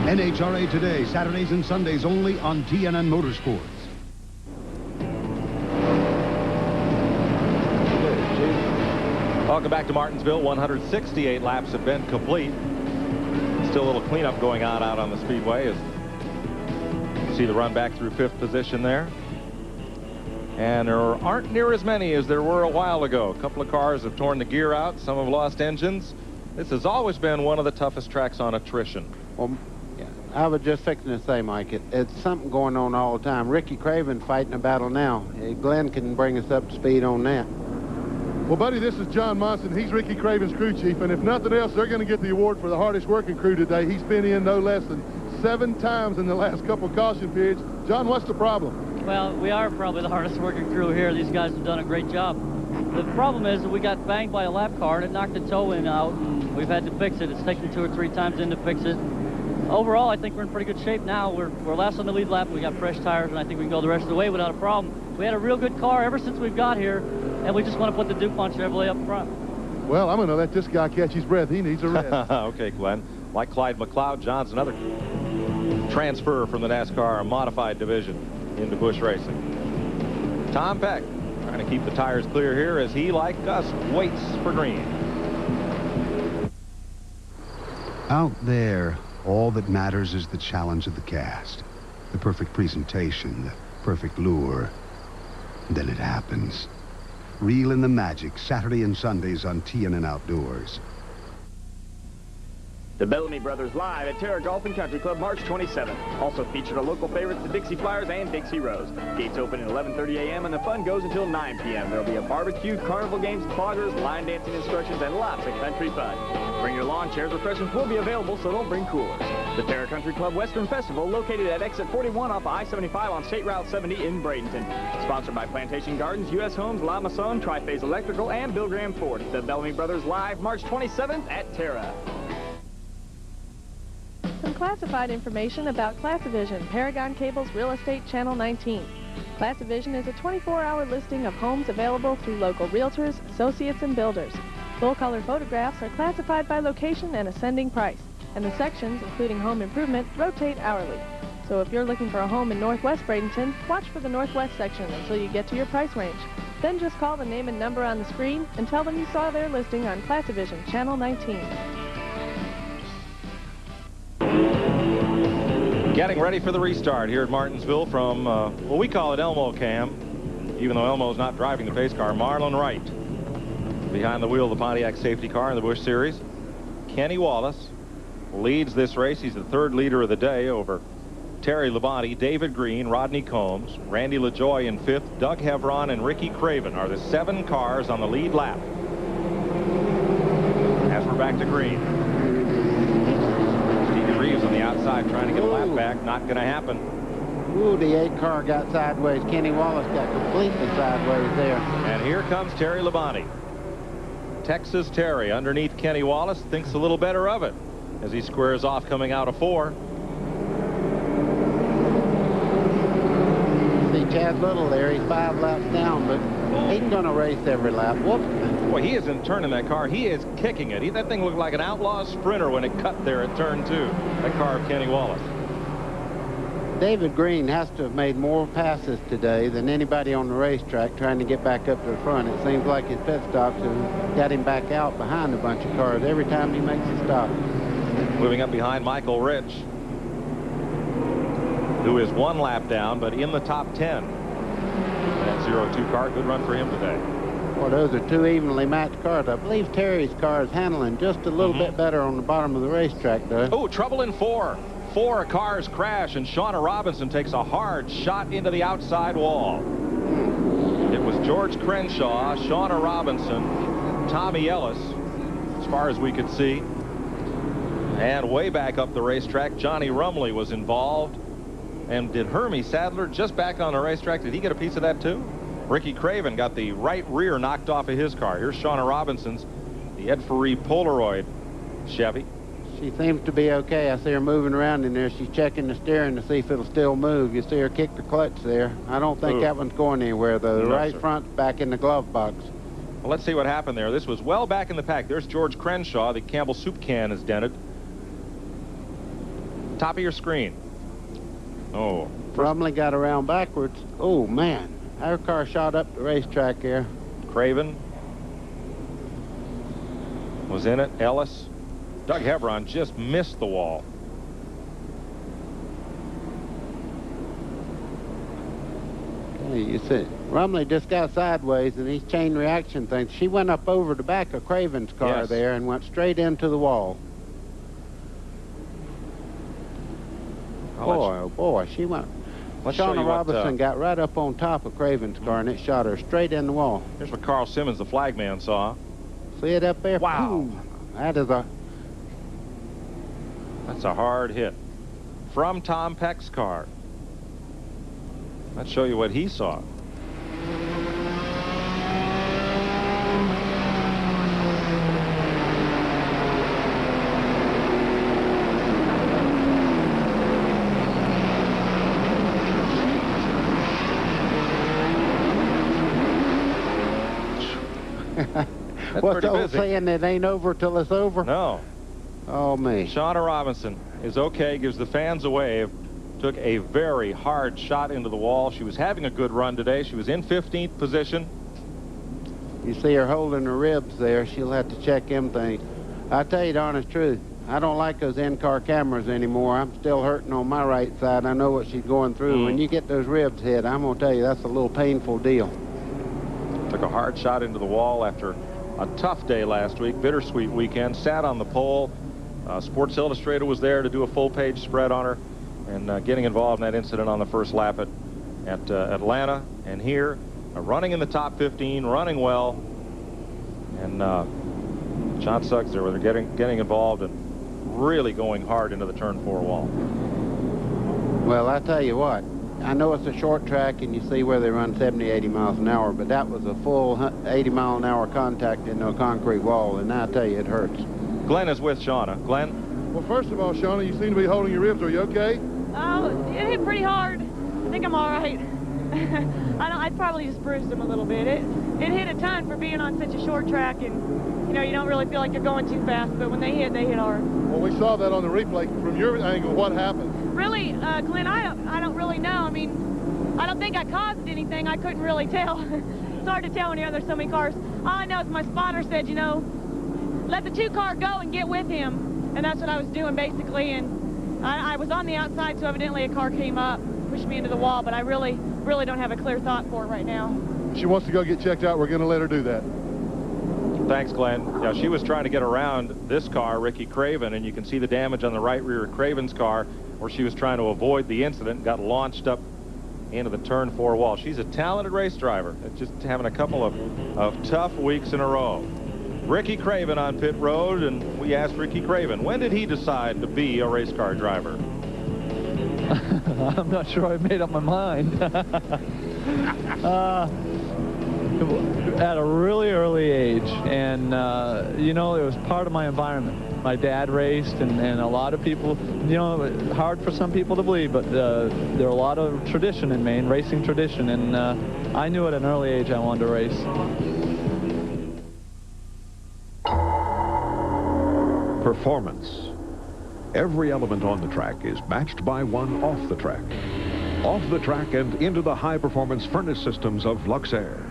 NHRA Today, Saturdays and Sundays only on TNN Motorsports. Welcome back to Martinsville. 168 laps have been complete. Still a little cleanup going on out on the speedway. As you see the run back through 5th position there. And there aren't near as many as there were a while ago. A couple of cars have torn the gear out. Some have lost engines. This has always been one of the toughest tracks on attrition. Well, I was just fixing to say, Mike, it's something going on all the time. Ricky Craven fighting a battle now. Glenn can bring us up to speed on that. Well, buddy, this is John Monson. He's Ricky Craven's crew chief, and if nothing else, they're going to get the award for the hardest working crew today. He's been in no less than 7 times in the last couple of caution periods. John, what's the problem? Well, we are probably the hardest working crew here. These guys have done a great job. The problem is that we got banged by a lap car, and it knocked the toe in out, and we've had to fix it. It's taken 2 or 3 times in to fix it. Overall, I think we're in pretty good shape now. We're last on the lead lap. We got fresh tires, and I think we can go the rest of the way without a problem. We had a real good car ever since we've got here, and we just want to put the DuPont Chevrolet up front. Well, I'm going to let this guy catch his breath. He needs a rest. Okay, Glenn. Like Clyde McLeod, John's another transfer from the NASCAR modified division into Busch Racing. Tom Peck trying to keep the tires clear here as he, like us, waits for green. Out there, all that matters is the challenge of the cast. The perfect presentation, the perfect lure. Then it happens. Reel in the magic, Saturday and Sundays on TNN Outdoors. The Bellamy Brothers live at Terra Golf and Country Club March 27th. Also featured our local favorites, the Dixie Flyers and Dixie Rose. Gates open at 11:30 a.m. and the fun goes until 9 p.m. There'll be a barbecue, carnival games, cloggers, line dancing instructions, and lots of country fun. Bring your lawn chairs. Refreshments will be available, so don't bring coolers. The Terra Country Club Western Festival, located at exit 41 off I-75 on State Route 70 in Bradenton. Sponsored by Plantation Gardens, U.S. Homes, La Maison, Tri-Phase Electrical, and Bill Graham Ford. The Bellamy Brothers live March 27th at Terra. Some classified information about Classivision, Paragon Cable's Real Estate Channel 19. Classivision is a 24-hour listing of homes available through local realtors, associates, and builders. Full-color photographs are classified by location and ascending price, and the sections, including home improvement, rotate hourly. So if you're looking for a home in Northwest Bradenton, watch for the Northwest section until you get to your price range. Then just call the name and number on the screen and tell them you saw their listing on Classivision Channel 19. Getting ready for the restart here at Martinsville from, well, we call it Elmo Cam, even though Elmo's not driving the pace car. Marlon Wright behind the wheel of the Pontiac safety car in the Busch Series. Kenny Wallace leads this race. He's the 3rd leader of the day over Terry Labonte, David Green, Rodney Combs, Randy LaJoy in 5th. Doug Hevron and Ricky Craven are the 7 cars on the lead lap. As we're back to green. Reeves on the outside trying to get a lap back. Not going to happen. Ooh, the 8 car got sideways. Kenny Wallace got completely sideways there. And here comes Terry Labonte. Texas Terry underneath Kenny Wallace thinks a little better of it as he squares off coming out of 4. See Chad Little there. He's 5 laps down, but he's going to race every lap. Whoop. Boy, he isn't turning that car. He is kicking it. That thing looked like an outlaw sprinter when it cut there at turn 2. That car of Kenny Wallace. David Green has to have made more passes today than anybody on the racetrack trying to get back up to the front. It seems like his pit stops have got him back out behind a bunch of cars every time he makes a stop. Moving up behind Michael Rich, who is 1 lap down, but in the top 10. That 0-2 car, good run for him today. Well, those are 2 evenly matched cars. I believe Terry's car is handling just a little bit better on the bottom of the racetrack, though. Oh, trouble in 4. 4 cars crash, and Shauna Robinson takes a hard shot into the outside wall. It was George Crenshaw, Shauna Robinson, Tommy Ellis, as far as we could see. And way back up the racetrack, Johnny Rumley was involved. And did Hermie Sadler, just back on the racetrack, did he get a piece of that too? Ricky Craven got the right rear knocked off of his car. Here's Shauna Robinson's, the Ed Ferree Polaroid Chevy. She seems to be okay. I see her moving around in there. She's checking the steering to see if it'll still move. You see her kick the clutch there. I don't think that one's going anywhere, though. The right front's back in the glove box. Well, let's see what happened there. This was well back in the pack. There's George Crenshaw. The Campbell soup can is dented. Top of your screen. Oh. Brumley got around backwards. Oh, man. Our car shot up the racetrack here. Craven was in it. Ellis. Doug Hebron just missed the wall. Hey, you see, Rumley just got sideways, and these chain reaction things. She went up over the back of Craven's car there and went straight into the wall. Boy, oh boy, she went. Shauna Robinson got right up on top of Craven's car, and it shot her straight in the wall. Here's what Carl Simmons, the flagman, saw. See it up there? Wow. Boom. That's a hard hit. From Tom Peck's car. Let's show you what he saw. What's the old saying, it ain't over till it's over? No. Oh, me. Shauna Robinson is okay, gives the fans a wave. Took a very hard shot into the wall. She was having a good run today. She was in 15th position. You see her holding her ribs there. She'll have to check them things. I tell you the honest truth, I don't like those in-car cameras anymore. I'm still hurting on my right side. I know what she's going through. When you get those ribs hit, I'm going to tell you, that's a little painful deal. Took a hard shot into the wall after a tough day last week. Bittersweet weekend. Sat on the pole. Sports Illustrated was there to do a full-page spread on her, and getting involved in that incident on the first lap at Atlanta. And here, running in the top 15, running well. And John Suggs there, where they're getting involved and really going hard into the turn 4 wall. Well, I tell you what, I know it's a short track and you see where they run 70, 80 miles an hour, but that was a full 80-mile-an-hour contact into a concrete wall, and I tell you, it hurts. Glenn is with Shauna. Glenn? Well, first of all, Shauna, you seem to be holding your ribs. Are you okay? Oh, it hit pretty hard. I think I'm all right. I'd probably just bruised them a little bit. It hit a ton for being on such a short track, and, you know, you don't really feel like you're going too fast, but when they hit hard. Well, we saw that on the replay. From your angle, what happened? Really, Glenn, I don't really know. I mean, I don't think I caused anything. I couldn't really tell. It's hard to tell when there's so many cars. All I know is my spotter said, you know, let the 2-car go and get with him. And that's what I was doing, basically. And I was on the outside, so evidently a car came up, pushed me into the wall. But I really don't have a clear thought for it right now. She wants to go get checked out. We're going to let her do that. Thanks, Glenn. Yeah, she was trying to get around this car, Ricky Craven, and you can see the damage on the right rear of Craven's car, where she was trying to avoid the incident, got launched up into the turn 4 wall. She's a talented race driver. Just having a couple of tough weeks in a row. Ricky Craven on pit road, and we asked Ricky Craven, when did he decide to be a race car driver? I'm not sure I made up my mind. At a really early age, and you know, it was part of my environment. My dad raced, and a lot of people, you know, hard for some people to believe, but there are a lot of tradition in Maine, racing tradition, and I knew at an early age I wanted to race. Performance. Every element on the track is matched by one off the track. Off the track and into the high-performance furnace systems of Luxair.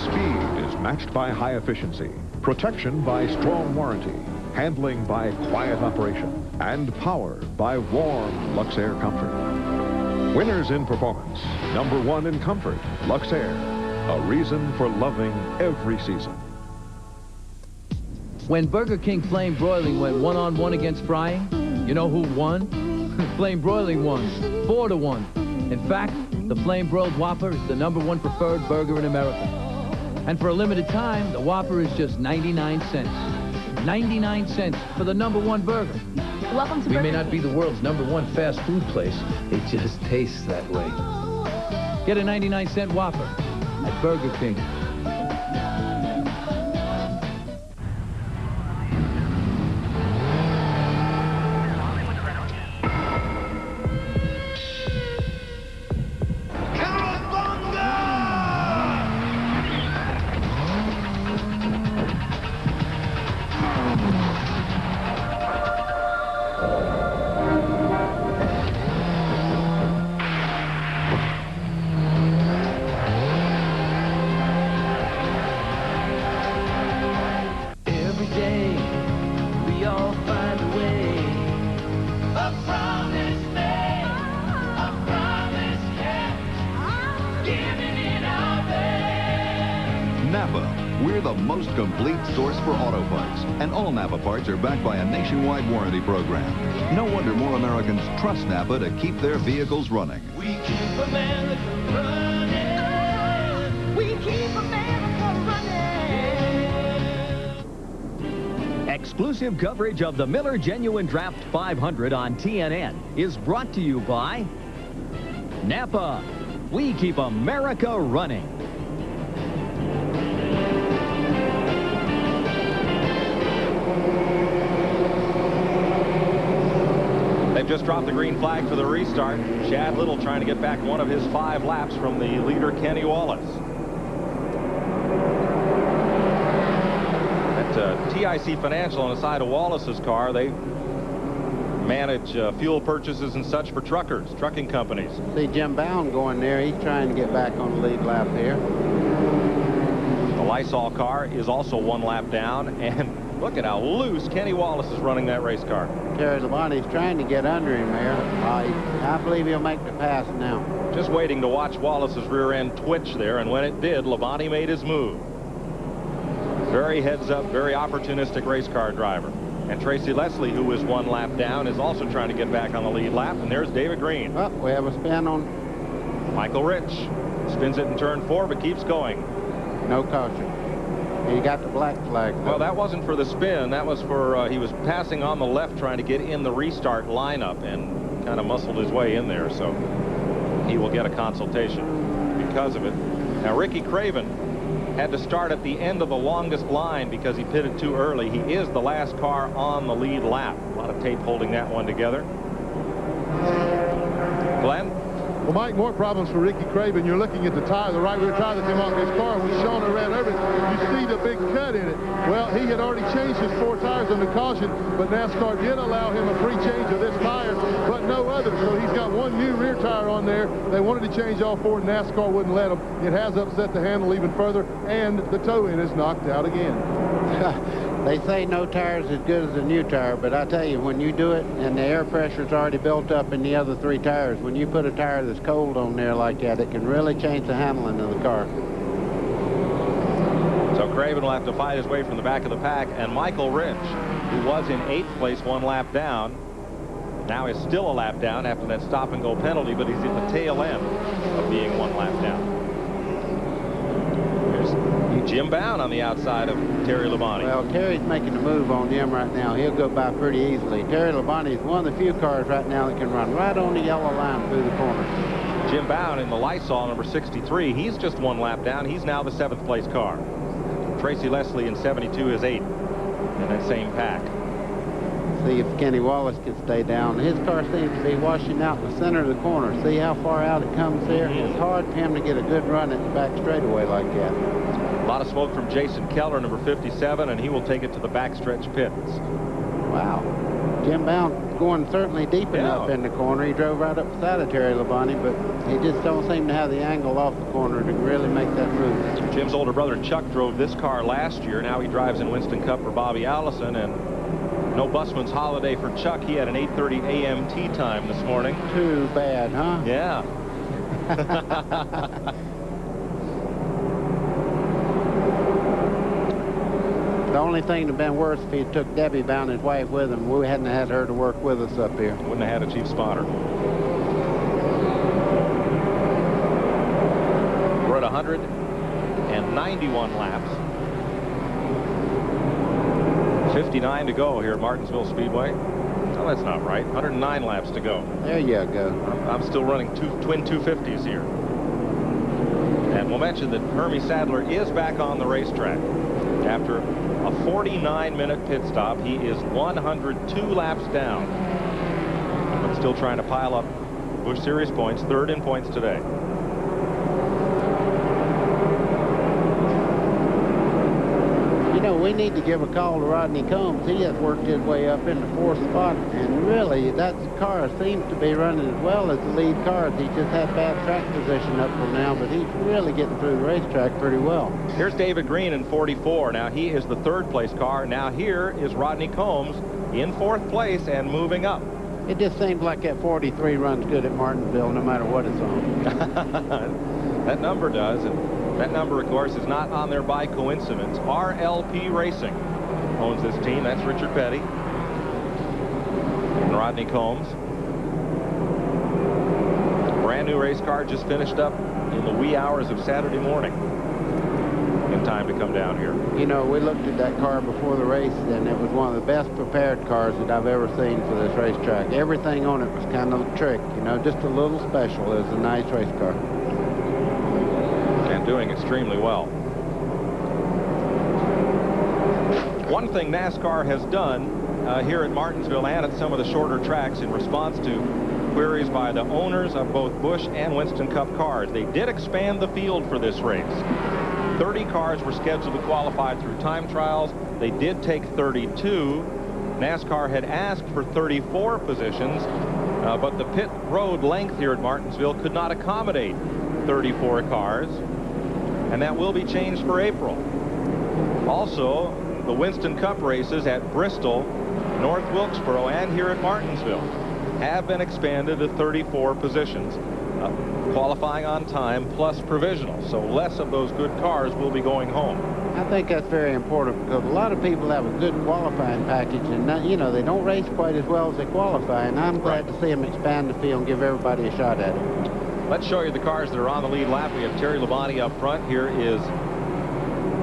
Speed is matched by high efficiency, protection by strong warranty, handling by quiet operation, and power by warm Luxair comfort. Winners in performance, #1 in comfort, Luxair. A reason for loving every season. When Burger King Flame Broiling went one-on-one against frying, you know who won? Flame Broiling won, 4-1. In fact, the Flame Broiled Whopper is the #1 preferred burger in America. And for a limited time, the Whopper is just 99 cents. 99 cents for the #1 burger. Welcome to We may not be the world's #1 fast food place. It just tastes that way. Get a 99-cent Whopper. at Burger King. Napa, we're the most complete source for auto parts, and all Napa parts are backed by a nationwide warranty program. No wonder more Americans trust Napa to keep their vehicles running. We keep America running. We keep America running. Exclusive coverage of the Miller Genuine Draft 500 on TNN is brought to you by Napa. We keep America running. They've just dropped the green flag for the restart. Chad Little trying to get back one of his 5 laps from the leader, Kenny Wallace. At TIC Financial on the side of Wallace's car, they manage fuel purchases and such for truckers, trucking companies. See Jim Bound going there. He's trying to get back on the lead lap here. The Lysol car is also 1 lap down, and look at how loose Kenny Wallace is running that race car. Terry Labonte's trying to get under him there. I believe he'll make the pass now. Just waiting to watch Wallace's rear end twitch there, and when it did, Labonte made his move. Very heads up, very opportunistic race car driver. And Tracy Leslie, who was 1 lap down, is also trying to get back on the lead lap, and there's David Green. Oh, we have a spin on Michael Rich. Spins it in turn 4, but keeps going. No caution. He got the black flag, though. Well, that wasn't for the spin. That was for, he was passing on the left trying to get in the restart lineup and kind of muscled his way in there, so he will get a consultation because of it. Now, Ricky Craven had to start at the end of the longest line because he pitted too early. He is the last car on the lead lap. A lot of tape holding that one together. Glenn? Well, Mike, more problems for Ricky Craven. You're looking at the tire, the right rear tire that came off his car was shown around everything. You see the big cut in it. Well, he had already changed his 4 tires under caution, but NASCAR did allow him a free change of this tire, but no other. So he's got 1 new rear tire on there. They wanted to change all 4, and NASCAR wouldn't let him. It has upset the handle even further, and the toe-in is knocked out again. They say no tire is as good as a new tire, but I tell you, when you do it and the air pressure's already built up in the other 3 tires, when you put a tire that's cold on there like that, it can really change the handling of the car. So Craven will have to fight his way from the back of the pack, and Michael Rich, who was in 8th place 1 lap down, now is still a lap down after that stop-and-go penalty, but he's at the tail end of being 1 lap down. Jim Bound on the outside of Terry Labonte. Well, Terry's making a move on Jim right now. He'll go by pretty easily. Terry Labonte is one of the few cars right now that can run right on the yellow line through the corner. Jim Bound in the Lysol number 63. He's just 1 lap down. He's now the 7th place car. Tracy Leslie in 72 is 8th in that same pack. See if Kenny Wallace can stay down. His car seems to be washing out in the center of the corner. See how far out it comes there? It's hard for him to get a good run at the back straightaway like that. A lot of smoke from Jason Keller, number 57, and he will take it to the backstretch pits. Wow. Jim Bound going certainly deep enough in the corner. He drove right up beside of Terry Labonte, but he just don't seem to have the angle off the corner to really make that move. Jim's older brother Chuck drove this car last year. Now he drives in Winston Cup for Bobby Allison, and no busman's holiday for Chuck. He had an 8:30 a.m. tee time this morning. Too bad, huh? Yeah. The only thing that would have been worse if he took Debbie Bound, his wife, with him. We hadn't had her to work with us up here. Wouldn't have had a chief spotter. We're at 191 laps. 59 to go here at Martinsville Speedway. No, that's not right. 109 laps to go. There you go. I'm still running twin 250s here. And we'll mention that Hermie Sadler is back on the racetrack. After a 49-minute pit stop, he is 102 laps down. But still trying to pile up Busch Series points, third in points today. You know, we need to give a call to Rodney Combs. He has worked his way up in the 4th spot, and really, that car seems to be running as well as the lead cars. He just had bad track position up till now, but he's really getting through the racetrack pretty well. Here's David Green in 44. Now, he is the 3rd place car. Now, here is Rodney Combs in 4th place and moving up. It just seems like that 43 runs good at Martinsville no matter what it's on. That number does, and that number, of course, is not on there by coincidence. RLP Racing owns this team. That's Richard Petty and Rodney Combs. Brand new race car just finished up in the wee hours of Saturday morning in time to come down here. You know, we looked at that car before the race, and it was one of the best prepared cars that I've ever seen for this racetrack. Everything on it was kind of a trick, you know, just a little special. It was a nice race car. And doing extremely well. One thing NASCAR has done here at Martinsville and at some of the shorter tracks in response to queries by the owners of both Busch and Winston Cup cars, they did expand the field for this race. 30 cars were scheduled to qualify through time trials. They did take 32. NASCAR had asked for 34 positions, but the pit road length here at Martinsville could not accommodate 34 cars, and that will be changed for April. Also, the Winston Cup races at Bristol, North Wilkesboro, and here at Martinsville have been expanded to 34 positions. Qualifying on time plus provisional, so less of those good cars will be going home. I think that's very important because a lot of people have a good qualifying package, and not, you know, they don't race quite as well as they qualify, and I'm glad to see them expand the field and give everybody a shot at it. Let's show you the cars that are on the lead lap. We have Terry Labonte up front. Here is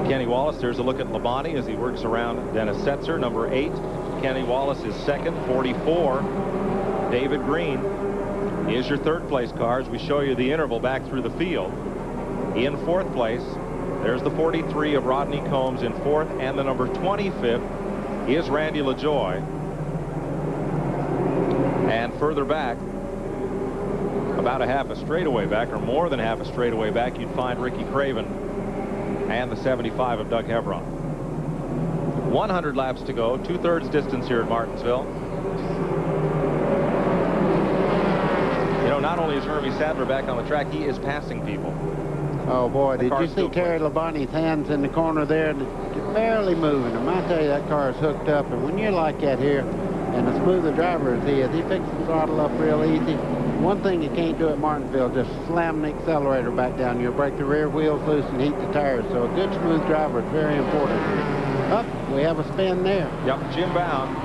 Kenny Wallace. There's a look at Labonte as he works around Dennis Setzer. Number 8, Kenny Wallace is second. 44, David Green is your 3rd place cars. We show you the interval back through the field. In 4th place, there's the 43 of Rodney Combs in 4th, and the number 25th is Randy LaJoie. And further back, about a half a straightaway back, or more than half a straightaway back, you'd find Ricky Craven and the 75 of Doug Hevron. 100 laps to go, 2/3 distance here at Martinsville. You know, not only is Hermie Sadler back on the track, he is passing people. Oh, boy, did you see Terry Labonte's hands in the corner there? They're barely moving them. I tell you, that car is hooked up, and when you're like that here, and a smoother driver as he is, he picks the throttle up real easy. One thing you can't do at Martinsville, just slam the accelerator back down. You'll break the rear wheels loose and heat the tires. So a good smooth driver is very important. Up, we have a spin there. Yep, Jim Bound,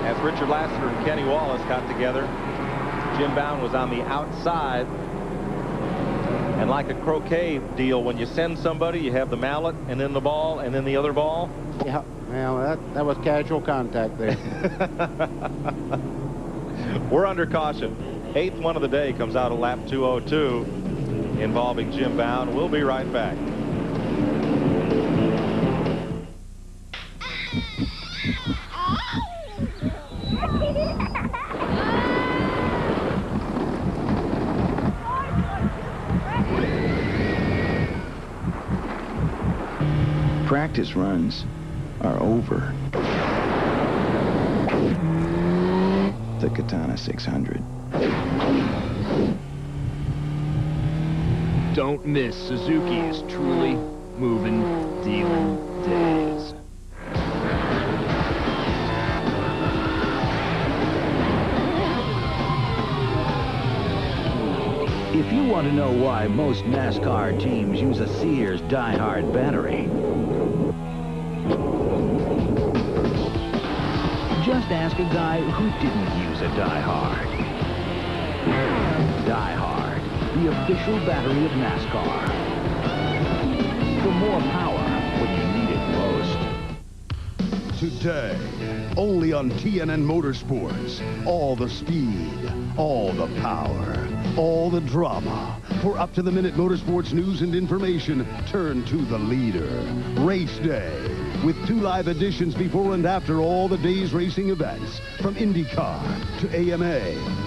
as Richard Lassiter and Kenny Wallace got together. Jim Bound was on the outside. And like a croquet deal, when you send somebody, you have the mallet and then the ball and then the other ball. Yeah, well, that was casual contact there. We're under caution. 8th one of the day comes out at lap 202 involving Jim Bound. We'll be right back. Practice runs are over. The Katana 600. Don't miss Suzuki is truly moving, dealing days. If you want to know why most NASCAR teams use a Sears Die-Hard battery, just ask a guy who didn't use a Die-Hard. Die-Hard, the official battery of NASCAR. For more power when you need it most. today. Only on TNN Motorsports. All the speed, all the power, all the drama. For up-to-the-minute motorsports news and information, turn to the leader. Race Day. With 2 live editions before and after all the day's racing events. From IndyCar to AMA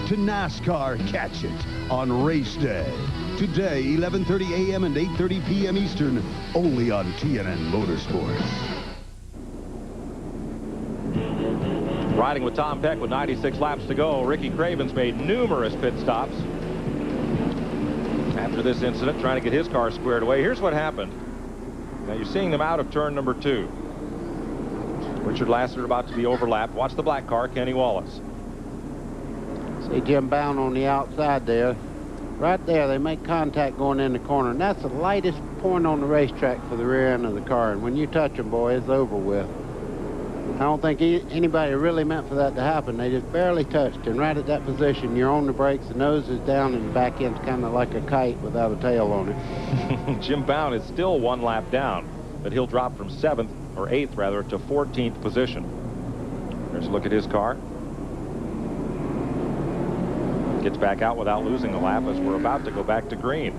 to NASCAR. Catch it on Race Day. Today, 11:30 a.m. and 8:30 p.m. Eastern, only on TNN Motorsports. Riding with Tom Peck with 96 laps to go, Ricky Craven's made numerous pit stops after this incident, trying to get his car squared away. Here's what happened. Now you're seeing them out of turn number 2. Richard Lassiter about to be overlapped. Watch the black car, Kenny Wallace. See Jim Bound on the outside there. Right there, they make contact going in the corner, and that's the lightest point on the racetrack for the rear end of the car. And when you touch them, boy, it's over with. I don't think anybody really meant for that to happen. They just barely touched, and right at that position, you're on the brakes, the nose is down, and the back end's kind of like a kite without a tail on it. Jim Bound is still 1 lap down, but he'll drop from 7th, or 8th rather, to 14th position. There's a look at his car. Gets back out without losing a lap as we're about to go back to green.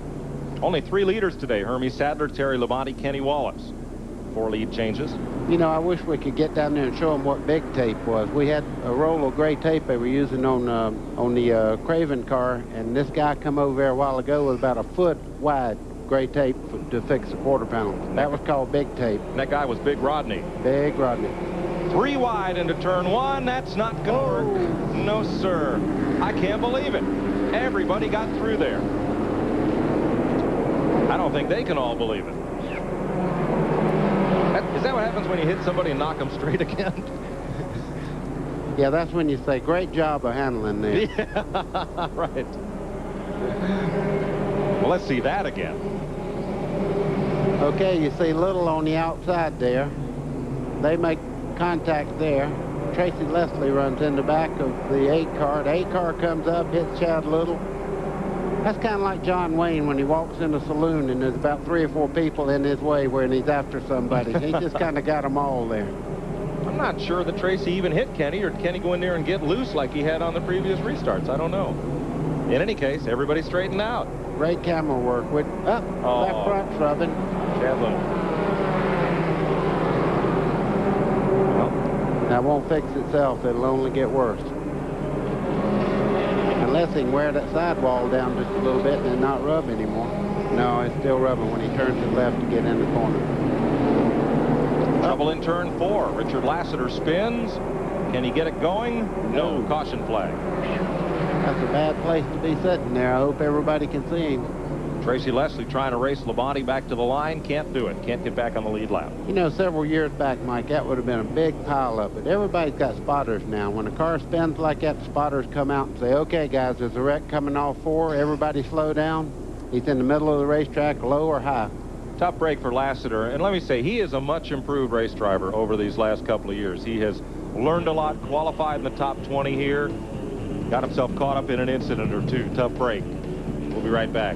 Only 3 leaders today: Hermie Sadler, Terry Labonte, Kenny Wallace. 4 lead changes. You know, I wish we could get down there and show them what big tape was. We had a roll of gray tape they were using on the Craven car, and this guy come over there a while ago with about a foot wide gray tape to fix the quarter panel. That was called big tape. And that guy was Big Rodney. Big Rodney. 3 wide into turn 1. That's not going to work. No, sir. I can't believe it. Everybody got through there. I don't think they can all believe it. Is that what happens when you hit somebody and knock them straight again? Yeah, that's when you say, great job of handling this. Yeah, right. Well, let's see that again. Okay, you see Little on the outside there. They make contact there. Tracy Leslie runs in the back of the 8 car. The 8 car comes up, hits Chad Little. That's kind of like John Wayne when he walks in a saloon and there's about 3 or 4 people in his way when he's after somebody. He just kind of got them all there. I'm not sure that Tracy even hit Kenny, or did Kenny go in there and get loose like he had on the previous restarts? I don't know. In any case, everybody straightened out. Great camera work. With back front's rubbing. Chad Little. That won't fix itself. It'll only get worse. Unless he can wear that sidewall down just a little bit and then not rub anymore. No, it's still rubbing when he turns it left to get in the corner. Trouble in turn 4. Richard Lassiter spins. Can he get it going? No. Caution flag. That's a bad place to be sitting there. I hope everybody can see him. Tracy Leslie trying to race Labonte back to the line. Can't do it. Can't get back on the lead lap. You know, several years back, Mike, that would have been a big pileup. But everybody's got spotters now. When a car spins like that, the spotters come out and say, okay, guys, there's a wreck coming off 4. Everybody slow down. He's in the middle of the racetrack, low or high. Tough break for Lassiter. And let me say, he is a much improved race driver over these last couple of years. He has learned a lot, qualified in the top 20 here. Got himself caught up in an incident or 2. Tough break. We'll be right back.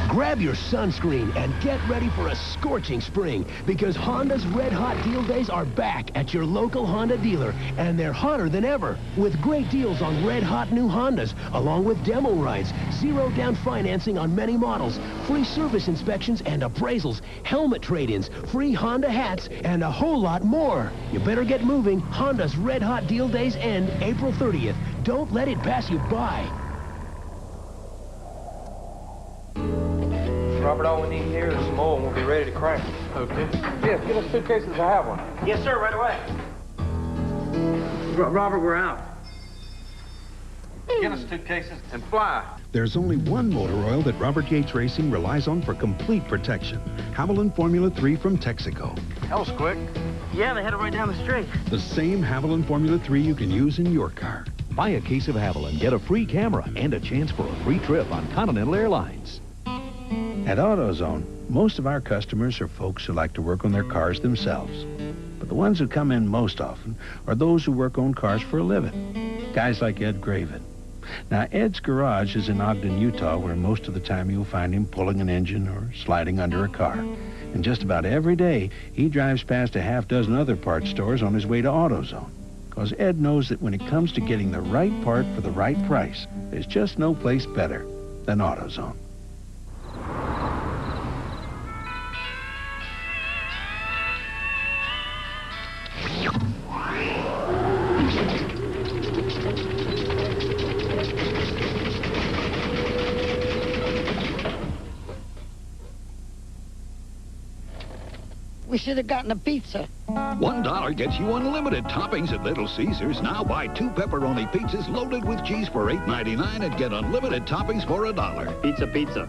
Grab your sunscreen and get ready for a scorching spring, because Honda's Red Hot Deal Days are back at your local Honda dealer, and they're hotter than ever, with great deals on red hot new Hondas, along with demo rides, 0 down financing on many models, free service inspections and appraisals, helmet trade-ins, free Honda hats, and a whole lot more. You better get moving. Honda's Red Hot Deal Days end April 30th. Don't let it pass you by. Robert, all we need here is some oil and we'll be ready to crank. Okay. Yes, get us suitcases. I have one. Yes, sir, right away. Robert, we're out. Get us suitcases and fly. There's only one motor oil that Robert Yates Racing relies on for complete protection. Haviland Formula 3 from Texaco. That was quick. Yeah, they had it right down the street. The same Haviland Formula 3 you can use in your car. Buy a case of Haviland, get a free camera and a chance for a free trip on Continental Airlines. At AutoZone, most of our customers are folks who like to work on their cars themselves. But the ones who come in most often are those who work on cars for a living. Guys like Ed Graven. Now, Ed's garage is in Ogden, Utah, where most of the time you'll find him pulling an engine or sliding under a car. And just about every day, he drives past a half dozen other parts stores on his way to AutoZone. Because Ed knows that when it comes to getting the right part for the right price, there's just no place better than AutoZone. We should have gotten a pizza. $1 gets you unlimited toppings at Little Caesars. Now buy 2 pepperoni pizzas loaded with cheese for $8.99 and get unlimited toppings for $1. Pizza, pizza.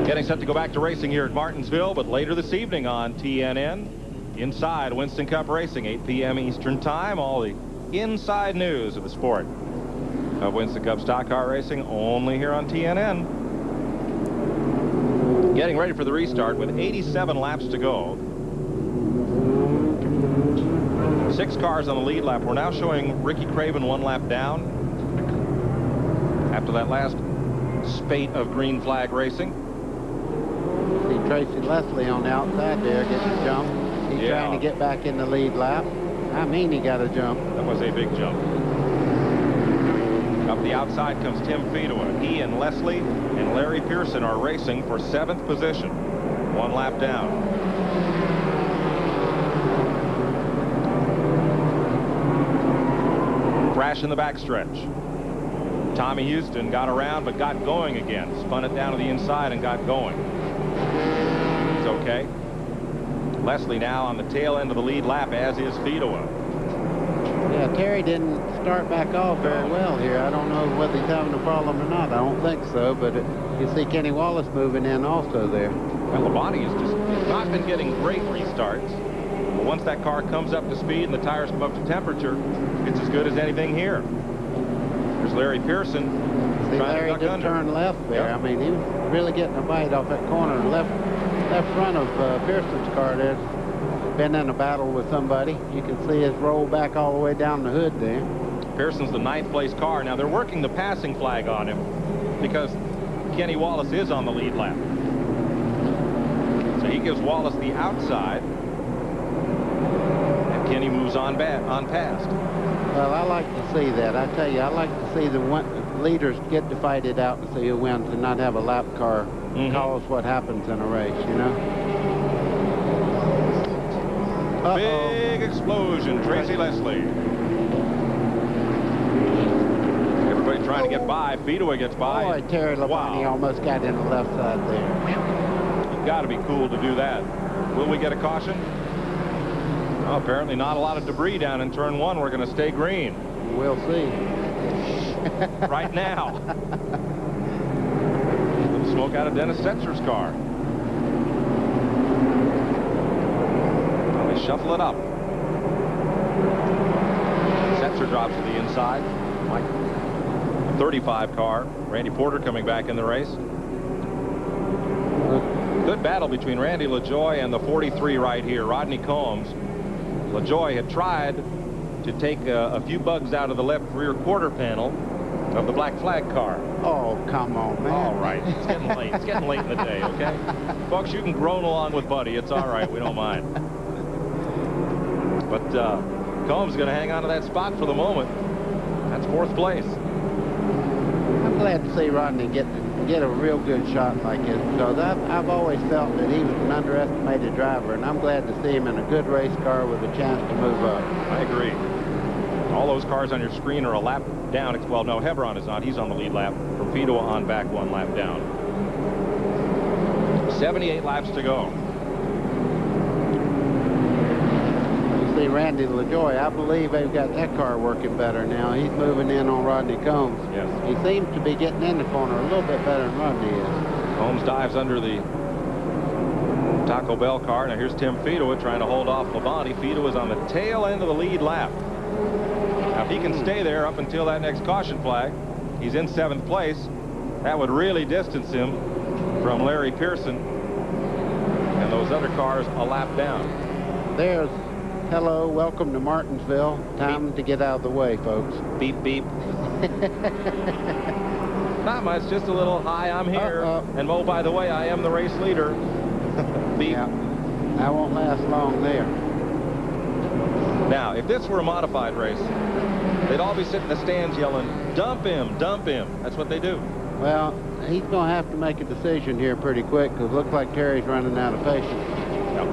Getting set to go back to racing here at Martinsville, but later this evening on TNN, inside Winston Cup Racing, 8 p.m. Eastern Time. All the inside news of the sport of Winston Cup stock car racing only here on TNN. Getting ready for the restart with 87 laps to go. 6 cars on the lead lap. We're now showing Ricky Craven 1 lap down after that last spate of green flag racing. See Tracy Leslie on the outside there getting a jump. He's trying to get back in the lead lap. I mean, he got a jump. That was a big jump. Up the outside comes Tim Fedua. He and Leslie and Larry Pearson are racing for 7th position. 1 lap down. Crash in the backstretch. Tommy Houston got around but got going again. Spun it down to the inside and got going. It's okay. Leslie now on the tail end of the lead lap, as is Fedua. Yeah, Terry didn't start back off very well here. I don't know whether he's having a problem or not. I don't think so, but you see Kenny Wallace moving in also there. Well, Labonte has just not been getting great restarts. But once that car comes up to speed and the tires come up to temperature, it's as good as anything here. There's Larry Pearson. See, Larry did turn left there. Yep. I mean, he was really getting a bite off that corner. Left front of Pearson's car there. Been in a battle with somebody. You can see his roll back all the way down the hood there. Pearson's the 9th place car. Now they're working the passing flag on him because Kenny Wallace is on the lead lap. So he gives Wallace the outside and Kenny moves on past. Well, I like to see that. I tell you, I like to see the leaders get to fight it out and see who wins and not have a lap car call us what happens in a race, you know? Big explosion, Tracy Leslie. Everybody trying to get by. Fedua gets by. Boy, Terry Labonte almost got in the left side there. You've got to be cool to do that. Will we get a caution? Oh, apparently not a lot of debris down in turn 1. We're going to stay green. We'll see. Right now. A little smoke out of Dennis Setzer's car. Shuffle it up. Setzer drops to the inside. Like a 35 car. Randy Porter coming back in the race. Good battle between Randy LaJoie and the 43 right here, Rodney Combs. LaJoie had tried to take a few bugs out of the left rear quarter panel of the black flag car. Oh, come on, man. All right. It's getting late. It's getting late in the day, okay? Folks, you can groan along with Buddy. It's all right. We don't mind. But Combs is going to hang on to that spot for the moment. That's 4th place. I'm glad to see Rodney get a real good shot like this because I've always felt that he was an underestimated driver, and I'm glad to see him in a good race car with a chance to move up. I agree. All those cars on your screen are a lap down. Well, no, Hebron is not. He's on the lead lap. From Fedua on back, 1 lap down. 78 laps to go. See Randy LaJoie, I believe they've got that car working better now. He's moving in on Rodney Combs. Yes. He seems to be getting in the corner a little bit better than Rodney is. Combs dives under the Taco Bell car. Now here's Tim Fedua trying to hold off Labonte. Fedua's on the tail end of the lead lap. Now if he can stay there up until that next caution flag, he's in 7th place. That would really distance him from Larry Pearson and those other cars a lap down. There's hello, welcome to Martinsville. Time to get out of the way, folks. Beep, beep. Not much, just a little hi, I'm here. And oh, by the way, I am the race leader. Yeah, that won't last long there. Now, if this were a modified race, they'd all be sitting in the stands yelling, dump him, dump him. That's what they do. Well, he's going to have to make a decision here pretty quick, because it looks like Terry's running out of patience. Yep.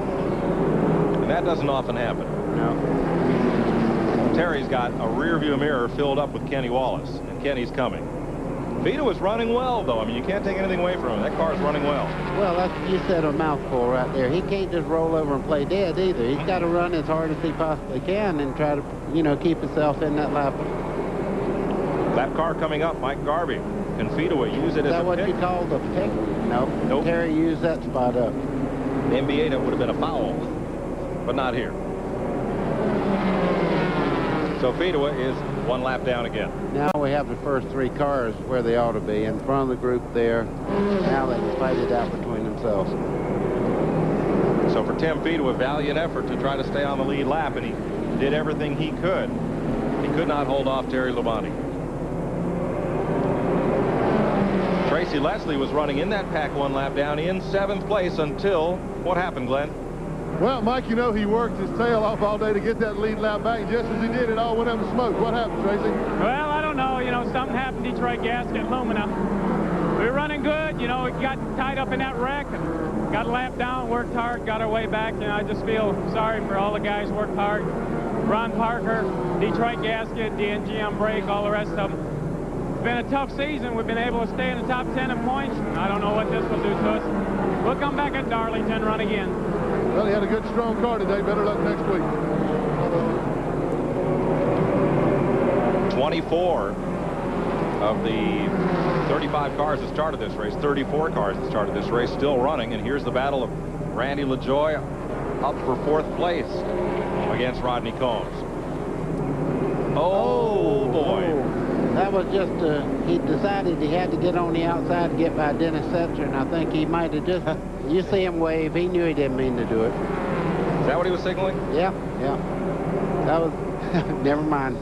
And that doesn't often happen. No. Terry's got a rear view mirror filled up with Kenny Wallace, and Kenny's coming. Vito is running well, though. I mean, you can't take anything away from him. That car's running well. Well, that's, you said a mouthful right there. He can't just roll over and play dead either. He's got to run as hard as he possibly can and try to, you know, keep himself in that lap. Lap car coming up, Mike Garvey. Can Vito use it as a pick? Is that what you call the pick? No. Nope. Terry used that spot up. The NBA, that would have been a foul, but not here. So Vito is one lap down again. Now we have the first three cars where they ought to be, in front of the group there. Now they can fight it out between themselves. So for Tim Vito, a valiant effort to try to stay on the lead lap, and he did everything he could. He could not hold off Terry Labonte. Tracy Leslie was running in that pack one lap down in 7th place until, what happened, Glenn? Well, Mike, you know, he worked his tail off all day to get that lead lap back, and just as he did, it all went up in smoke. What happened, Tracy? Well, I don't know. You know, something happened. Detroit Gasket, Lumina. We were running good. You know, we got tied up in that wreck and got a lap down, worked hard, got our way back. You know, I just feel sorry for all the guys who worked hard. Ron Parker, Detroit Gasket, DNGM Brake, all the rest of them. It's been a tough season. We've been able to stay in the top 10 in points. I don't know what this will do to us. We'll come back at Darlington, run again. Well, he had a good, strong car today. Better luck next week. 24 of the 35 cars that started this race, 34 cars that started this race, still running. And here's the battle of Randy LaJoie up for 4th place against Rodney Combs. Oh, boy. That was just, he decided he had to get on the outside to get by Dennis Setzer, and I think he might have just, you see him wave, he knew he didn't mean to do it. Is that what he was signaling? Yeah, yeah. That was, never mind.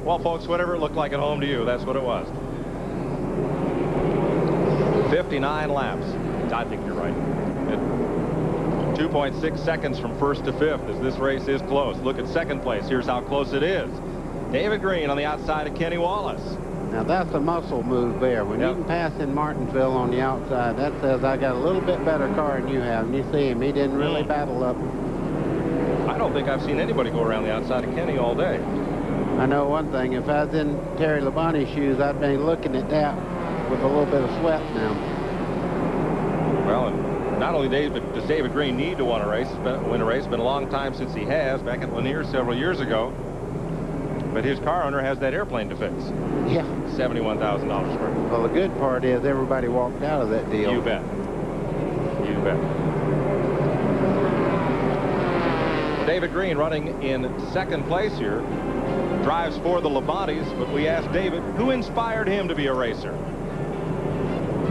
Well, folks, whatever it looked like at home to you, that's what it was. 59 laps. I think you're right. 2.6 seconds from 1st to 5th as this race is close. Look at 2nd place. Here's how close it is. David Green on the outside of Kenny Wallace. Now, that's a muscle move there. When you can pass in Martinsville on the outside, that says I got a little bit better car than you have. And you see him, he didn't really battle up. I don't think I've seen anybody go around the outside of Kenny all day. I know one thing. If I was in Terry Labonte's shoes, I'd be looking at that with a little bit of sweat now. Well, and not only does David Green need to win a race. It's been a long time since he has, back at Lanier several years ago. But his car owner has that airplane to fix. Yeah. $71,000 for it. Well, the good part is everybody walked out of that deal. You bet. You bet. David Green running in 2nd place here. Drives for the Labontes, but we asked David, who inspired him to be a racer?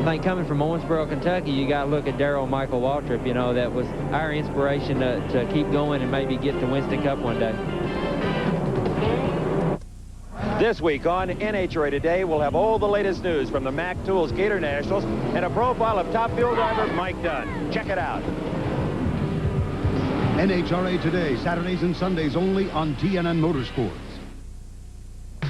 I think coming from Owensboro, Kentucky, you got to look at Darrell Michael Waltrip. You know, that was our inspiration to keep going and maybe get to Winston Cup one day. This week on NHRA Today, we'll have all the latest news from the Mac Tools Gator Nationals and a profile of top field driver Mike Dunn. Check it out. NHRA Today, Saturdays and Sundays only on TNN Motorsports.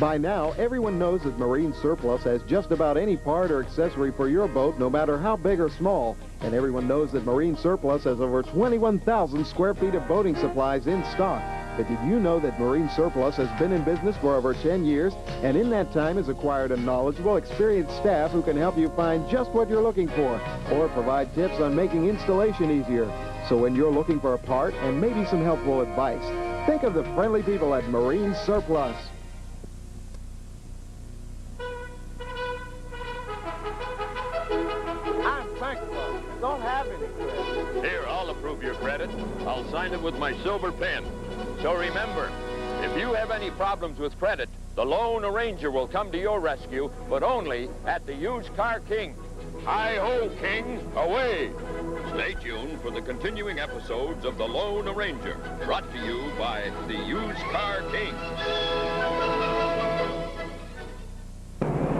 By now, everyone knows that Marine Surplus has just about any part or accessory for your boat, no matter how big or small. And everyone knows that Marine Surplus has over 21,000 square feet of boating supplies in stock. But did you know that Marine Surplus has been in business for over 10 years, and in that time has acquired a knowledgeable, experienced staff who can help you find just what you're looking for, or provide tips on making installation easier. So when you're looking for a part and maybe some helpful advice, think of the friendly people at Marine Surplus. I'm bankrupt. Don't have any credit. Here, I'll approve your credit. I'll sign it with my silver pen. So remember, if you have any problems with credit, the Lone Arranger will come to your rescue, but only at the Used Car King. Hi-ho, King, away! Stay tuned for the continuing episodes of the Lone Arranger, brought to you by the Used Car King.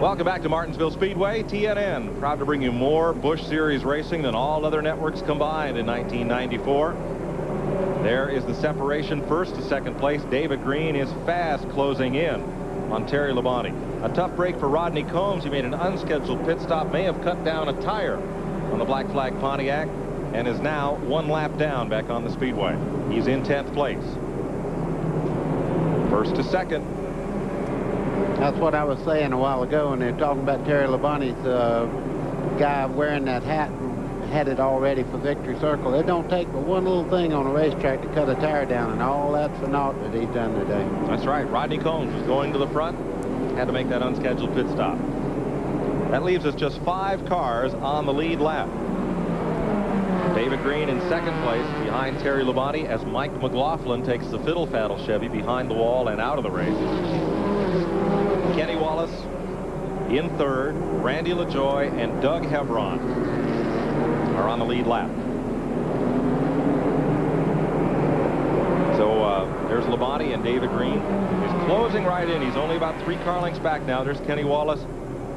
Welcome back to Martinsville Speedway. TNN, proud to bring you more Busch Series racing than all other networks combined in 1994. There is the separation, first to second place. David Green is fast closing in on Terry Labonte. A tough break for Rodney Combs. He made an unscheduled pit stop, may have cut down a tire on the Black Flag Pontiac, and is now 1 lap down back on the speedway. He's in 10th place. First to second. That's what I was saying a while ago when they were talking about Terry Labonte's guy wearing that hat and headed already for Victory Circle. It don't take but one little thing on a racetrack to cut a tire down, and all that's for naught that he's done today. That's right. Rodney Combs was going to the front, had to make that unscheduled pit stop. That leaves us just 5 cars on the lead lap. David Green in second place behind Terry Labonte as Mike McLaughlin takes the fiddle-faddle Chevy behind the wall and out of the race. Kenny Wallace in third. Randy LaJoie and Doug Hebron are on the lead lap. So there's Labonte, and David Green is closing right in. He's only about 3 car lengths back now. There's Kenny Wallace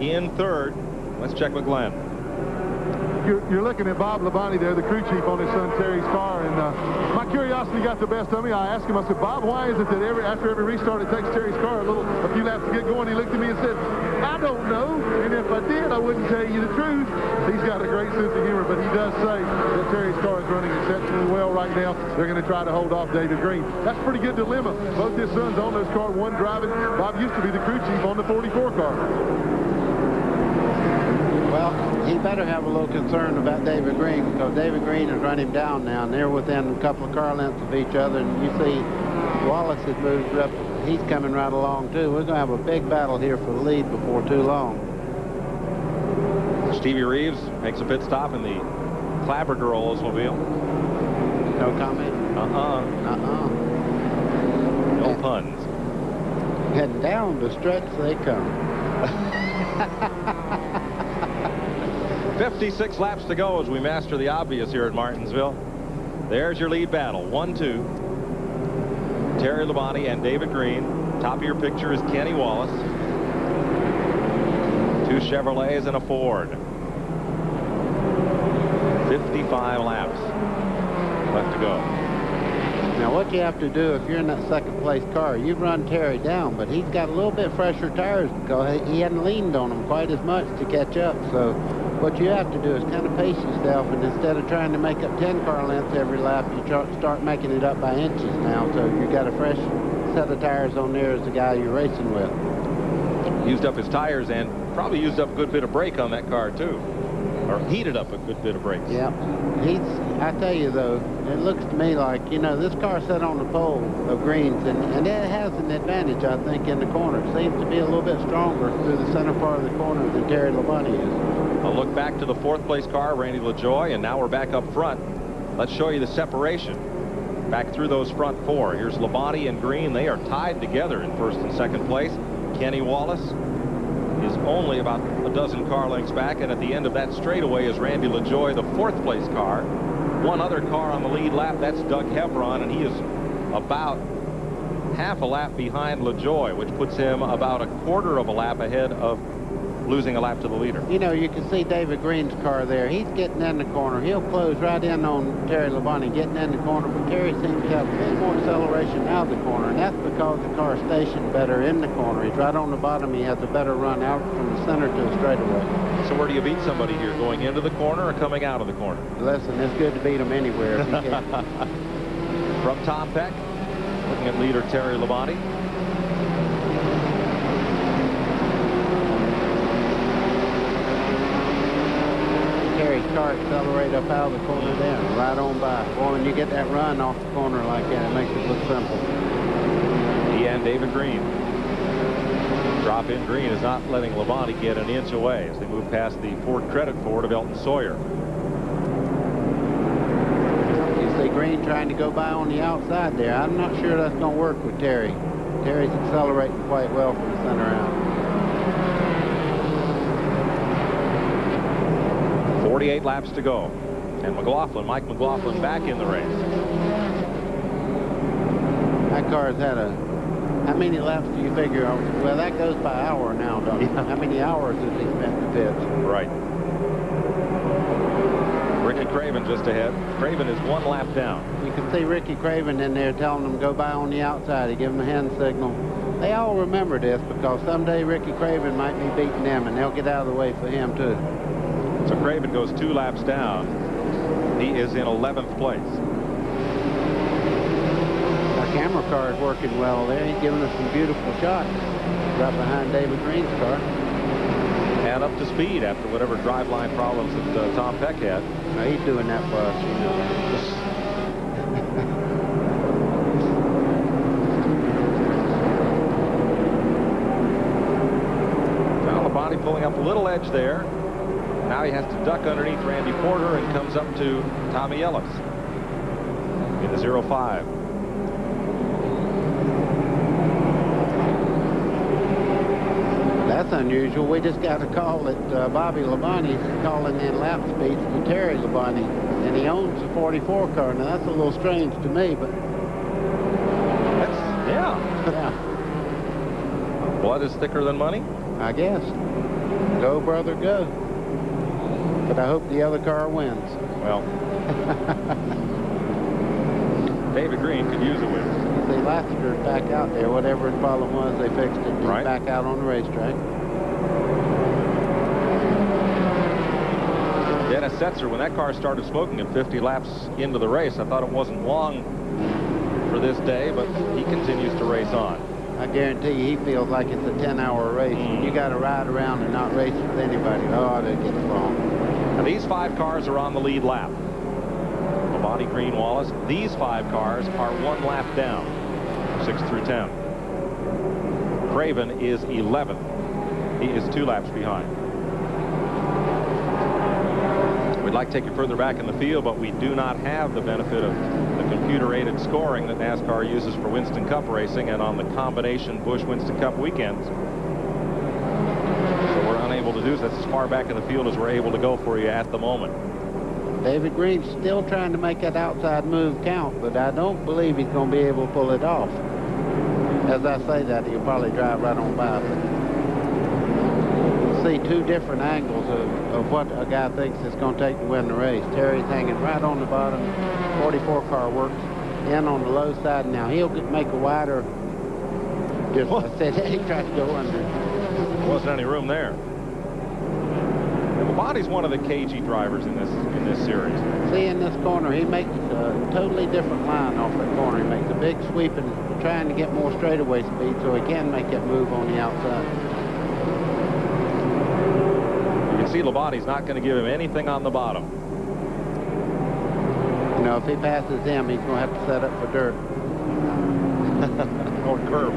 in third. Let's check with Glenn. You're looking at Bob Labonte there, the crew chief on his son Terry's car, and my curiosity got the best of me. I asked him, I said, Bob, why is it that after every restart it takes Terry's car a few laps to get going? He looked at me and said, I don't know, and if I did, I wouldn't tell you the truth. He's got a great sense of humor, but he does say that Terry's car is running exceptionally well right now. They're going to try to hold off David Green. That's a pretty good dilemma. Both his sons own those cars, one driving. Bob used to be the crew chief on the 44 car. Well, he better have a little concern about David Green, because David Green has run him down now, and they're within a couple of car lengths of each other. And you see Wallace has moved up. He's coming right along, too. We're going to have a big battle here for the lead before too long. Stevie Reeves makes a pit stop in the Clabberger Oldsmobile. No comment? No puns. Heading down the stretch they come. 56 laps to go as we master the obvious here at Martinsville. There's your lead battle. 1-2. Terry Labonte and David Green. Top of your picture is Kenny Wallace. 2 Chevrolets and a Ford. 55 laps left to go. Now what you have to do if you're in that second place car, you've run Terry down, but he's got a little bit fresher tires because he hadn't leaned on them quite as much to catch up. So what you have to do is kind of pace yourself, and instead of trying to make up 10 car lengths every lap, you start making it up by inches now. So you got a fresh set of tires on there as the guy you're racing with. Used up his tires and probably used up a good bit of brake on that car too, or heated up a good bit of brakes. Yeah, I tell you though, it looks to me like, you know, this car set on the pole of Green's, and it has an advantage, I think, in the corner. It seems to be a little bit stronger through the center part of the corner than Terry Labonte is. I'll look back to the 4th place car, Randy LaJoie, and now we're back up front. Let's show you the separation back through those front 4. Here's Labonte and Green. They are tied together in 1st and 2nd place. Kenny Wallace is only about a dozen car lengths back, and at the end of that straightaway is Randy LaJoie, the 4th place car. One other car on the lead lap, that's Doug Hebron, and he is about half a lap behind LaJoie, which puts him about a quarter of a lap ahead of losing a lap to the leader. You know, you can see David Green's car there. He's getting in the corner. He'll close right in on Terry Labonte getting in the corner, but Terry seems to have a bit more acceleration out of the corner, and that's because the car's stationed better in the corner. He's right on the bottom. He has a better run out from the center to the straightaway. So where do you beat somebody here, going into the corner or coming out of the corner? Listen, it's good to beat him anywhere if you can. From Tom Peck, looking at leader Terry Labonte. Terry's car accelerate up out of the corner there, right on by. Boy, when you get that run off the corner like that, it makes it look simple. He and David Green. Drop in Green is not letting Labonte get an inch away as they move past the Ford Credit Ford of Elton Sawyer. You see Green trying to go by on the outside there. I'm not sure that's going to work with Terry. Terry's accelerating quite well from the center out. 48 laps to go. And Mike McLaughlin back in the race. That car has had a How many laps do you figure on? Well, that goes by hour now, don't you? How many hours has he spent in the pits? Right. Ricky Craven just ahead. Craven is 1 lap down. You can see Ricky Craven in there telling them go by on the outside. He give them a hand signal. They all remember this because someday Ricky Craven might be beating them, and they'll get out of the way for him, too. So Craven goes 2 laps down. He is in 11th place. Our camera car is working well there. He's giving us some beautiful shots right behind David Green's car. And up to speed after whatever driveline problems that Tom Peck had. Now, he's doing that for us, you know. Now Labonte pulling up a little edge there. Now he has to duck underneath Randy Porter and comes up to Tommy Ellis in the 05. That's unusual. We just got a call that Bobby Labonte's calling in lap speeds to Terry Labonte, and he owns a 44 car. Now, that's a little strange to me, but... That's, yeah. Blood is thicker than money? I guess. Go, brother, go. But I hope the other car wins. Well, David Green could use a win. See, Lassiter's back out there. Whatever his problem was, they fixed it. He's back out on the racetrack. Dennis Setzer, when that car started smoking at 50 laps into the race, I thought it wasn't long for this day, but he continues to race on. I guarantee you, he feels like it's a 10-hour race. When you got to ride around and not race with anybody, oh, that gets long. Now, these 5 cars are on the lead lap. Labonte, Green, Wallace. These 5 cars are 1 lap down, 6 through 10. Craven is 11th. He is 2 laps behind. We'd like to take you further back in the field, but we do not have the benefit of the computer-aided scoring that NASCAR uses for Winston Cup racing and on the combination Busch-Winston Cup weekends. So we're unable to do this. That's as far back in the field as we're able to go for you at the moment. David Green's still trying to make that outside move count, but I don't believe he's going to be able to pull it off. As I say that, he'll probably drive right on by. See 2 different angles of what a guy thinks it's going to take to win the race. Terry's hanging right on the bottom. 44 car works in on the low side. Now he'll make a wider. Just I said he tried to go under. There wasn't any room there. Labonte's one of the cagey drivers in this series. See, in this corner, he makes a totally different line off that corner. He makes a big sweep and trying to get more straightaway speed so he can make that move on the outside. You can see Labonte's not going to give him anything on the bottom. You know, if he passes him, he's going to have to set up for dirt. Or curb.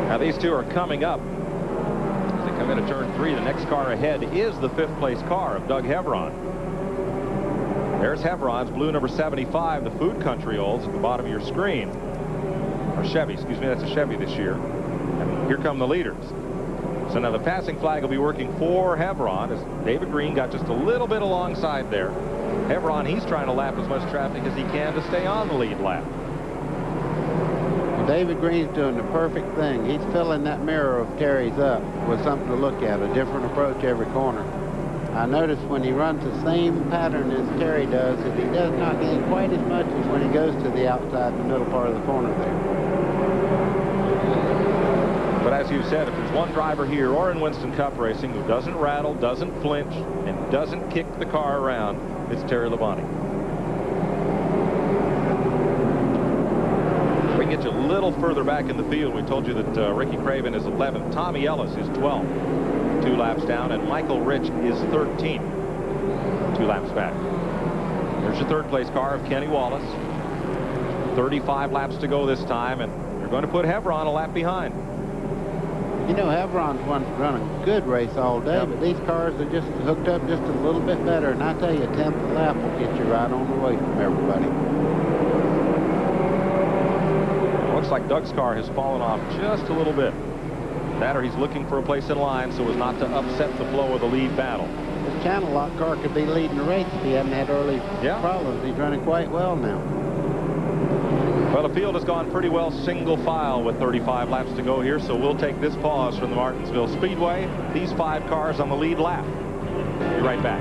Now these 2 are coming up. As they come into turn 3, the next car ahead is the 5th place car of Doug Hevron. There's Hevron's blue number 75, the Food Country Olds at the bottom of your screen. Or Chevy, excuse me, that's a Chevy this year. And here come the leaders. So now the passing flag will be working for Hevron as David Green got just a little bit alongside there. Hevron, he's trying to lap as much traffic as he can to stay on the lead lap. David Green's doing the perfect thing. He's filling that mirror of Terry's up with something to look at, a different approach every corner. I noticed when he runs the same pattern as Terry does, that he does not gain quite as much as when he goes to the outside in the middle part of the corner there. But as you said, if there's one driver here or in Winston Cup racing who doesn't rattle, doesn't flinch, and doesn't kick the car around, it's Terry Labonte. We can get you a little further back in the field. We told you that Ricky Craven is 11th. Tommy Ellis is 12th, 2 laps down, and Michael Rich is 13th, 2 laps back. There's your 3rd place car of Kenny Wallace. 35 laps to go this time, and you're going to put Hevron a lap behind. You know, Hevron's run a good race all day, but these cars are just hooked up just a little bit better. And I tell you, a 10th lap will get you right on the way from everybody. Looks like Doug's car has fallen off just a little bit. That or he's looking for a place in line so as not to upset the flow of the lead battle. This Channel Lock car could be leading the race if he hadn't had early problems. He's running quite well now. Well, the field has gone pretty well single file with 35 laps to go here, so we'll take this pause from the Martinsville Speedway. These 5 cars on the lead lap. Be right back.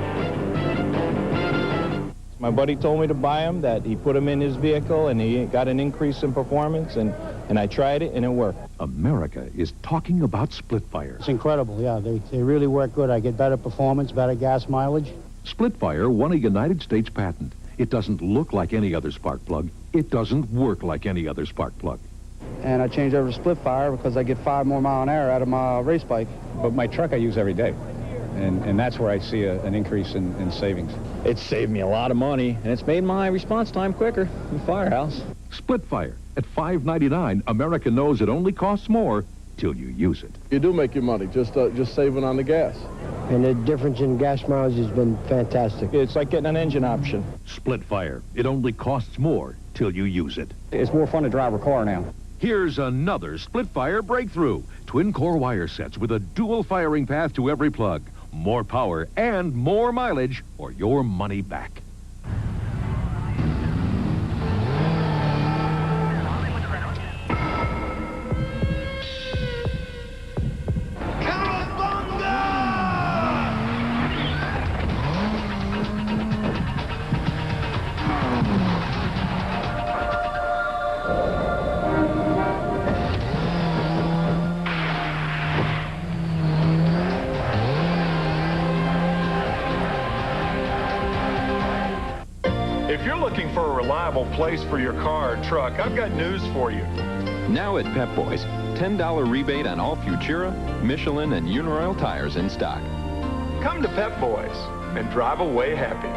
My buddy told me to buy him, that he put him in his vehicle and he got an increase in performance, and I tried it and it worked. America is talking about split fire. It's incredible, yeah. They really work good. I get better performance, better gas mileage. Split fire won a United States patent. It doesn't look like any other spark plug. It doesn't work like any other spark plug. And I changed over to split fire because I get 5 more mile an hour out of my race bike. But my truck I use every day. And that's where I see an increase in savings. It's saved me a lot of money, and it's made my response time quicker in the firehouse. Split fire at $5.99. America knows it only costs more till you use it. You do make your money, just saving on the gas. And the difference in gas mileage has been fantastic. It's like getting an engine option. Split fire. It only costs more till you use it. It's more fun to drive a car now. Here's another split fire breakthrough. Twin core wire sets with a dual firing path to every plug. More power and more mileage or your money back. If you're looking for a reliable place for your car or truck, I've got news for you. Now at Pep Boys, $10 rebate on all Futura, Michelin, and Uniroyal tires in stock. Come to Pep Boys and drive away happy.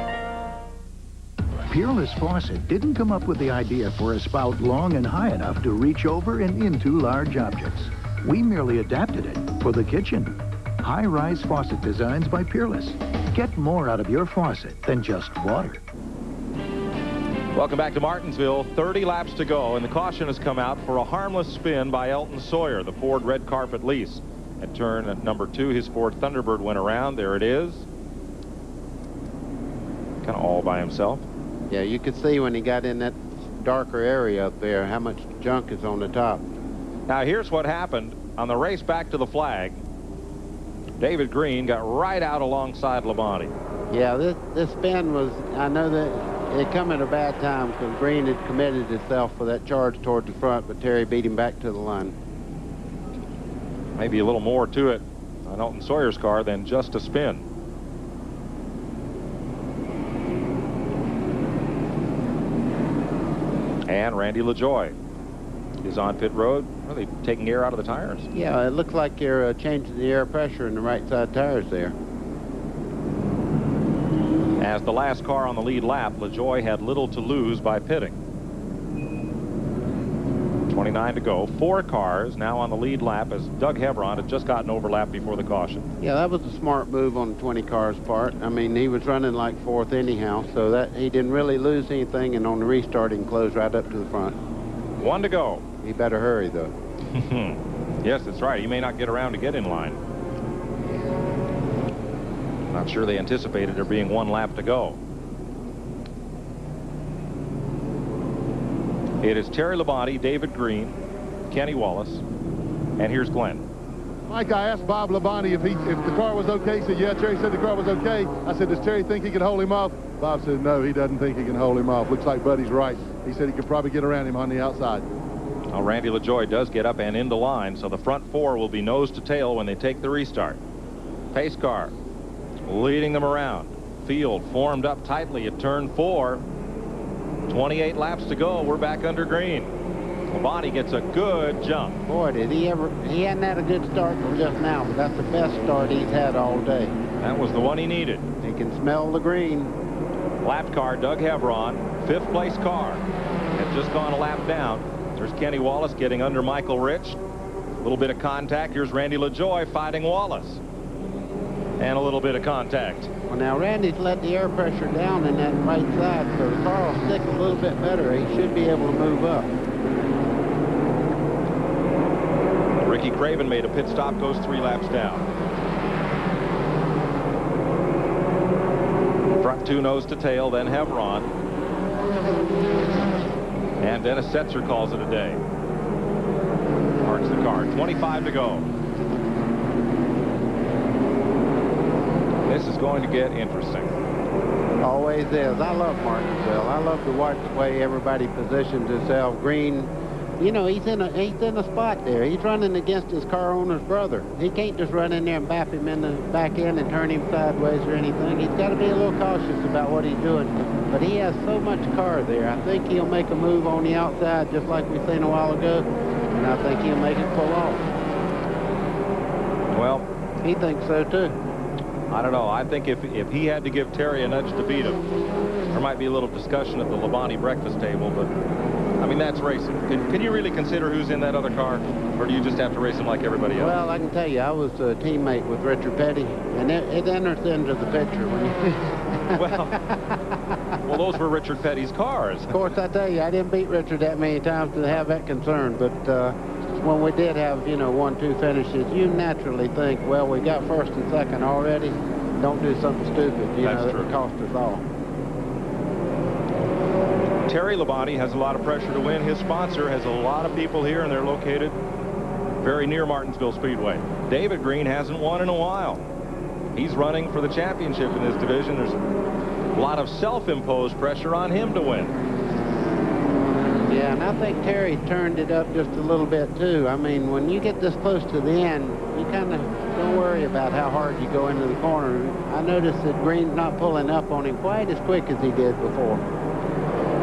Peerless Faucet didn't come up with the idea for a spout long and high enough to reach over and into large objects. We merely adapted it for the kitchen. High-rise faucet designs by Peerless. Get more out of your faucet than just water. Welcome back to Martinsville. 30 laps to go, and the caution has come out for a harmless spin by Elton Sawyer, the Ford red carpet lease. At turn at number 2, his Ford Thunderbird went around. There it is. Kind of all by himself. Yeah, you could see when he got in that darker area up there how much junk is on the top. Now here's what happened on the race back to the flag. David Green got right out alongside Labonte. Yeah, this spin was, I know that it come at a bad time because Green had committed himself for that charge toward the front, but Terry beat him back to the line. Maybe a little more to it on Elton Sawyer's car than just a spin. And Randy LaJoie is on pit road, really taking air out of the tires. Yeah, it looks like you're changing the air pressure in the right side tires there. As the last car on the lead lap, LaJoie had little to lose by pitting. 29 to go. 4 cars now on the lead lap as Doug Hebron had just gotten overlapped before the caution. Yeah, that was a smart move on the 20 cars part. I mean, he was running like 4th anyhow, so that he didn't really lose anything, and on the restart, he can close right up to the front. 1 to go. He better hurry, though. Yes, that's right. He may not get around to get in line. Not sure they anticipated there being 1 lap to go. It is Terry Labonte, David Green, Kenny Wallace, and here's Glenn. Mike, I asked Bob Labonte if the car was okay. He said, yeah. Terry said the car was okay. I said, does Terry think he can hold him off? Bob said, no, he doesn't think he can hold him off. Looks like Buddy's right. He said he could probably get around him on the outside. Well, Randy LaJoie does get up and into line, so the front 4 will be nose to tail when they take the restart. Pace car leading them around. Field formed up tightly at turn 4. 28 laps to go. We're back under green. Labonte gets a good jump. Boy, did he ever. He hadn't had a good start till just now, but that's the best start he's had all day. That was the one he needed. He can smell the green. Lap car, Doug Hebron, 5th place car. Had just gone a lap down. There's Kenny Wallace getting under Michael Rich. A little bit of contact. Here's Randy LaJoie fighting Wallace. And a little bit of contact. Well, now Randy's let the air pressure down in that right side, so the car will stick a little bit better. He should be able to move up. Ricky Craven made a pit stop, goes 3 laps down. Front 2 nose to tail, then Hebron. And Dennis Setzer calls it a day. Parks the car. 25 to go. This is going to get interesting. Always is. I love Martinsville. I love to watch the way everybody positions himself. Green, you know, he's in a spot there. He's running against his car owner's brother. He can't just run in there and bap him in the back end and turn him sideways or anything. He's got to be a little cautious about what he's doing. But he has so much car there. I think he'll make a move on the outside just like we seen a while ago. And I think he'll make it pull off. Well, he thinks so too. I don't know. I think if he had to give Terry a nudge to beat him, there might be a little discussion at the Labonte breakfast table, but I mean, that's racing. Can you really consider who's in that other car, or do you just have to race him like everybody else? Well, I can tell you, I was a teammate with Richard Petty, and it enters into the picture when you... well, those were Richard Petty's cars. Of course, I tell you, I didn't beat Richard that many times to have that concern, but when we did have, you know, 1-2 finishes, you naturally think, well, we got first and second already. Don't do something stupid, you know, that would cost us all. Terry Labonte has a lot of pressure to win. His sponsor has a lot of people here, and they're located very near Martinsville Speedway. David Green hasn't won in a while. He's running for the championship in this division. There's a lot of self-imposed pressure on him to win. Yeah, and I think Terry turned it up just a little bit, too. I mean, when you get this close to the end, you kind of don't worry about how hard you go into the corner. I noticed that Green's not pulling up on him quite as quick as he did before.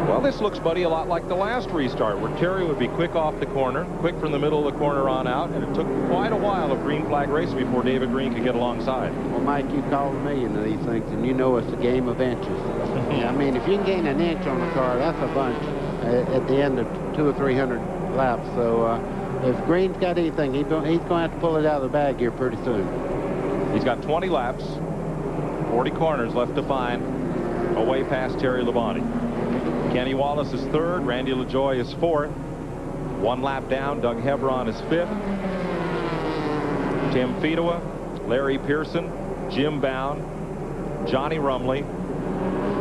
Well, this looks, buddy, a lot like the last restart, where Terry would be quick off the corner, quick from the middle of the corner on out, and it took quite a while of green flag racing before David Green could get alongside. Well, Mike, you called a million of these things, and you know it's a game of inches. I mean, if you can gain an inch on a car, that's a bunch at the end of 200 or 300 laps. So if Green's got anything, he's going to have to pull it out of the bag here pretty soon. He's got 20 laps, 40 corners left to find, away past Terry Labonte. Kenny Wallace is third. Randy LaJoie is fourth. 1 lap down. Doug Hebron is fifth. Tim Fedewa, Larry Pearson, Jim Bound, Johnny Rumley,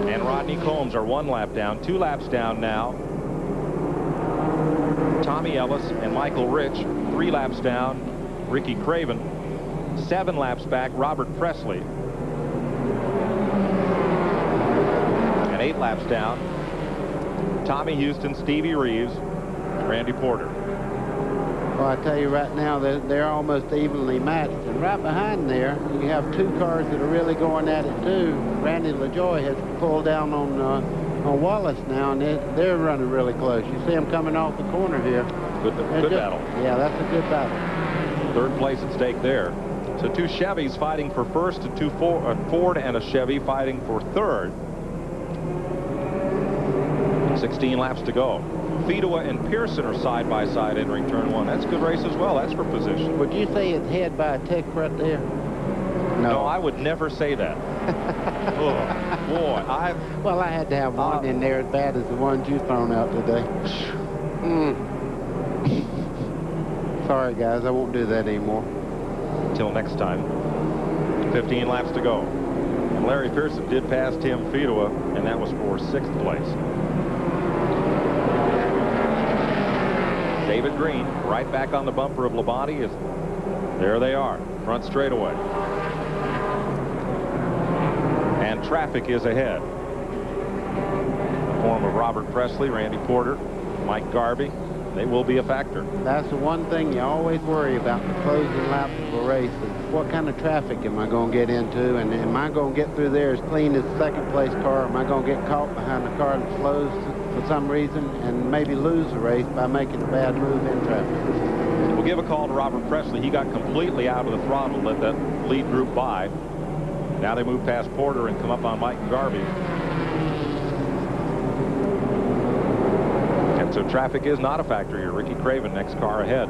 and Rodney Combs are 1 lap down. 2 laps down now. Tommy Ellis and Michael Rich, 3 laps down. Ricky Craven, 7 laps back. Robert Presley, and 8 laps down. Tommy Houston, Stevie Reeves, Randy Porter. Well, I tell you right now, they're almost evenly matched. And right behind there, you have 2 cars that are really going at it, too. Randy LaJoie has pulled down on Wallace now, and they're running really close. You see them coming off the corner here. Good battle. Yeah, that's a good battle. 3rd place at stake there. So 2 Chevys fighting for first, and 2 Ford and a Chevy fighting for third. 16 laps to go. Fedewa and Pearson are side by side entering turn 1. That's a good race as well. That's for position. Would you say it's head by a tick right there? No, I would never say that. Oh, boy, Well, I had to have one in there as bad as the ones you've thrown out today. Sorry, guys, I won't do that anymore. Till next time. 15 laps to go. And Larry Pearson did pass Tim Fedewa, and that was for 6th place. David Green right back on the bumper of Labonte. There they are, front straightaway. And traffic is ahead. In the form of Robert Presley, Randy Porter, Mike Garvey. They will be a factor. That's the one thing you always worry about in the closing laps of a race is what kind of traffic am I going to get into, and am I going to get through there as clean as the 2nd place car, or am I going to get caught behind a car that slows for some reason and maybe lose the race by making a bad move in traffic. We'll give a call to Robert Presley. He got completely out of the throttle, let that lead group by. Now they move past Porter and come up on Mike Garvey. And so traffic is not a factor here. Ricky Craven, next car ahead.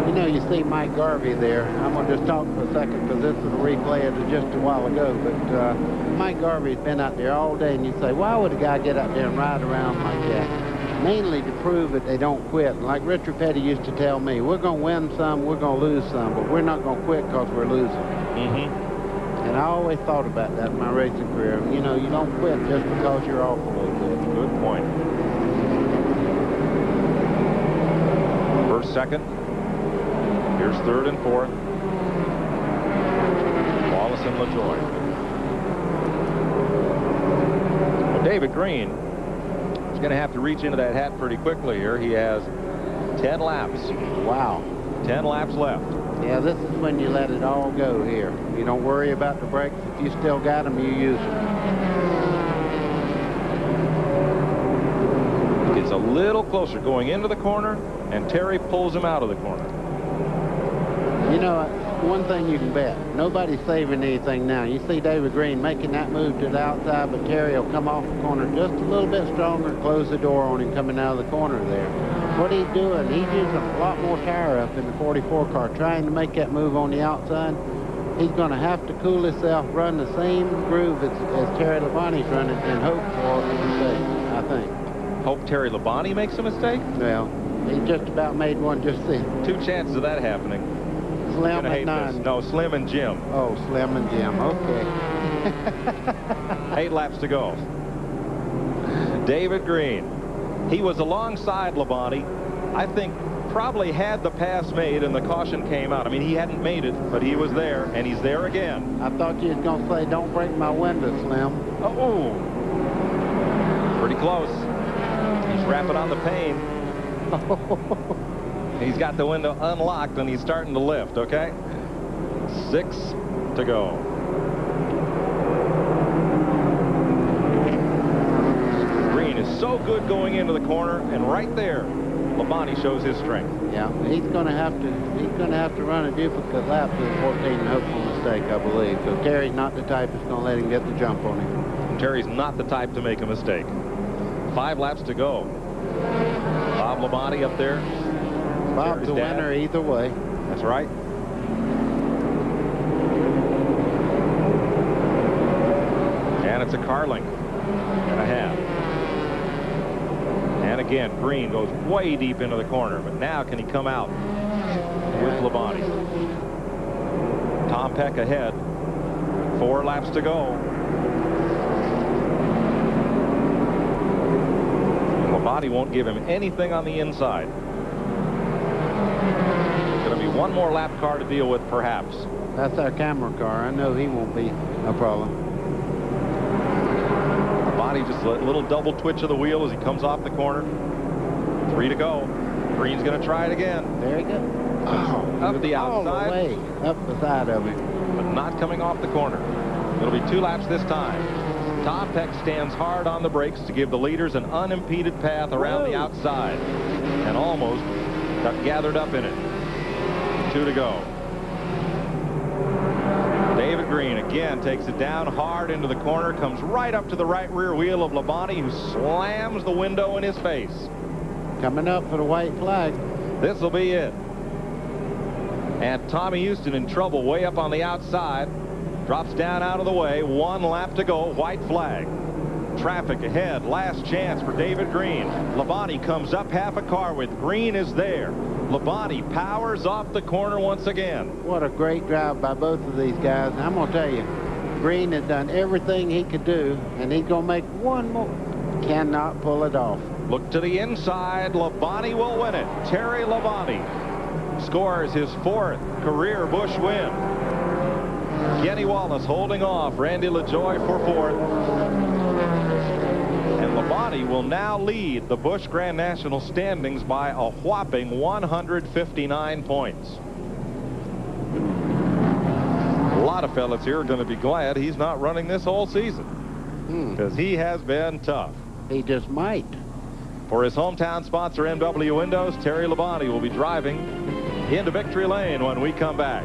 You know, you see Mike Garvey there. I'm going to just talk for a second because this is a replay of just a while ago. But Mike Garvey's been out there all day, and you say, why would a guy get out there and ride around like that? Mainly to prove that they don't quit. Like Richard Petty used to tell me, we're going to win some, we're going to lose some, but we're not going to quit because we're losing. And I always thought about that in my racing career. You know, you don't quit just because you're off a little bit. Good point. First, second. Here's third and fourth. Wallace and LaJoie. Well, David Green is going to have to reach into that hat pretty quickly here. He has 10 laps. Wow. 10 laps left. Yeah, this is when you let it all go here. You don't worry about the brakes. If you still got them, you use them. It's a little closer going into the corner, and Terry pulls him out of the corner. You know, one thing you can bet, nobody's saving anything now. You see David Green making that move to the outside, but Terry will come off the corner just a little bit stronger and close the door on him coming out of the corner there. What he's doing, he's using a lot more tire up in the 44 car, trying to make that move on the outside. He's going to have to cool himself, run the same groove as Terry Labonte's running, and hope for a mistake, I think. Hope Terry Labonte makes a mistake? Well, he just about made one just then. 2 chances of that happening. Slim at 9. No, Slim and Jim. Oh, Slim and Jim. Okay. 8 laps to go. David Green. He was alongside Labonte. I think probably had the pass made and the caution came out. I mean, he hadn't made it, but he was there, and he's there again. I thought you was going to say, don't break my window, Slim. Oh, pretty close. He's rapping on the pane. He's got the window unlocked, and he's starting to lift, okay? 6 to go. Green is so good going into the corner, and right there, Labonte shows his strength. Yeah, he's going to have to run a duplicate lap to the 14 and hope for a mistake, I believe. So Terry's not the type that's going to let him get the jump on him. Terry's not the type to make a mistake. 5 laps to go. Bob Labonte up there. Bob's the winner either way. That's right. And it's a car length and a half. And again, Green goes way deep into the corner, but now can he come out with Labonte? Tom Peck ahead. 4 laps to go. Labonte won't give him anything on the inside. Going to be one more lap car to deal with, perhaps. That's our camera car. I know he won't be a problem. Labonte just a little double twitch of the wheel as he comes off the corner. 3 to go. Green's going to try it again. Very good. Oh, up the outside. All the way up the side of him. But not coming off the corner. It'll be 2 laps this time. Tom Peck stands hard on the brakes to give the leaders an unimpeded path around the outside, and almost got gathered up in it. 2 to go. David Green again takes it down hard into the corner, comes right up to the right rear wheel of Labonte, who slams the window in his face. Coming up for the white flag. This will be it. And Tommy Houston in trouble way up on the outside. Drops down out of the way. 1 lap to go. White flag. Traffic ahead. Last chance for David Green. Labonte comes up half a car with Green is there. Labonte powers off the corner once again. What a great drive by both of these guys. And I'm going to tell you, Green has done everything he could do, and he's going to make one more. Cannot pull it off. Look to the inside. Labonte will win it. Terry Labonte scores his 4th career Busch win. Kenny Wallace holding off Randy LaJoie for 4th. And Labonte will now lead the Busch Grand National standings by a whopping 159 points. A lot of fellas here are going to be glad he's not running this whole season, because he has been tough. He just might. For his hometown sponsor, MW Windows, Terry Labonte will be driving into victory lane when we come back.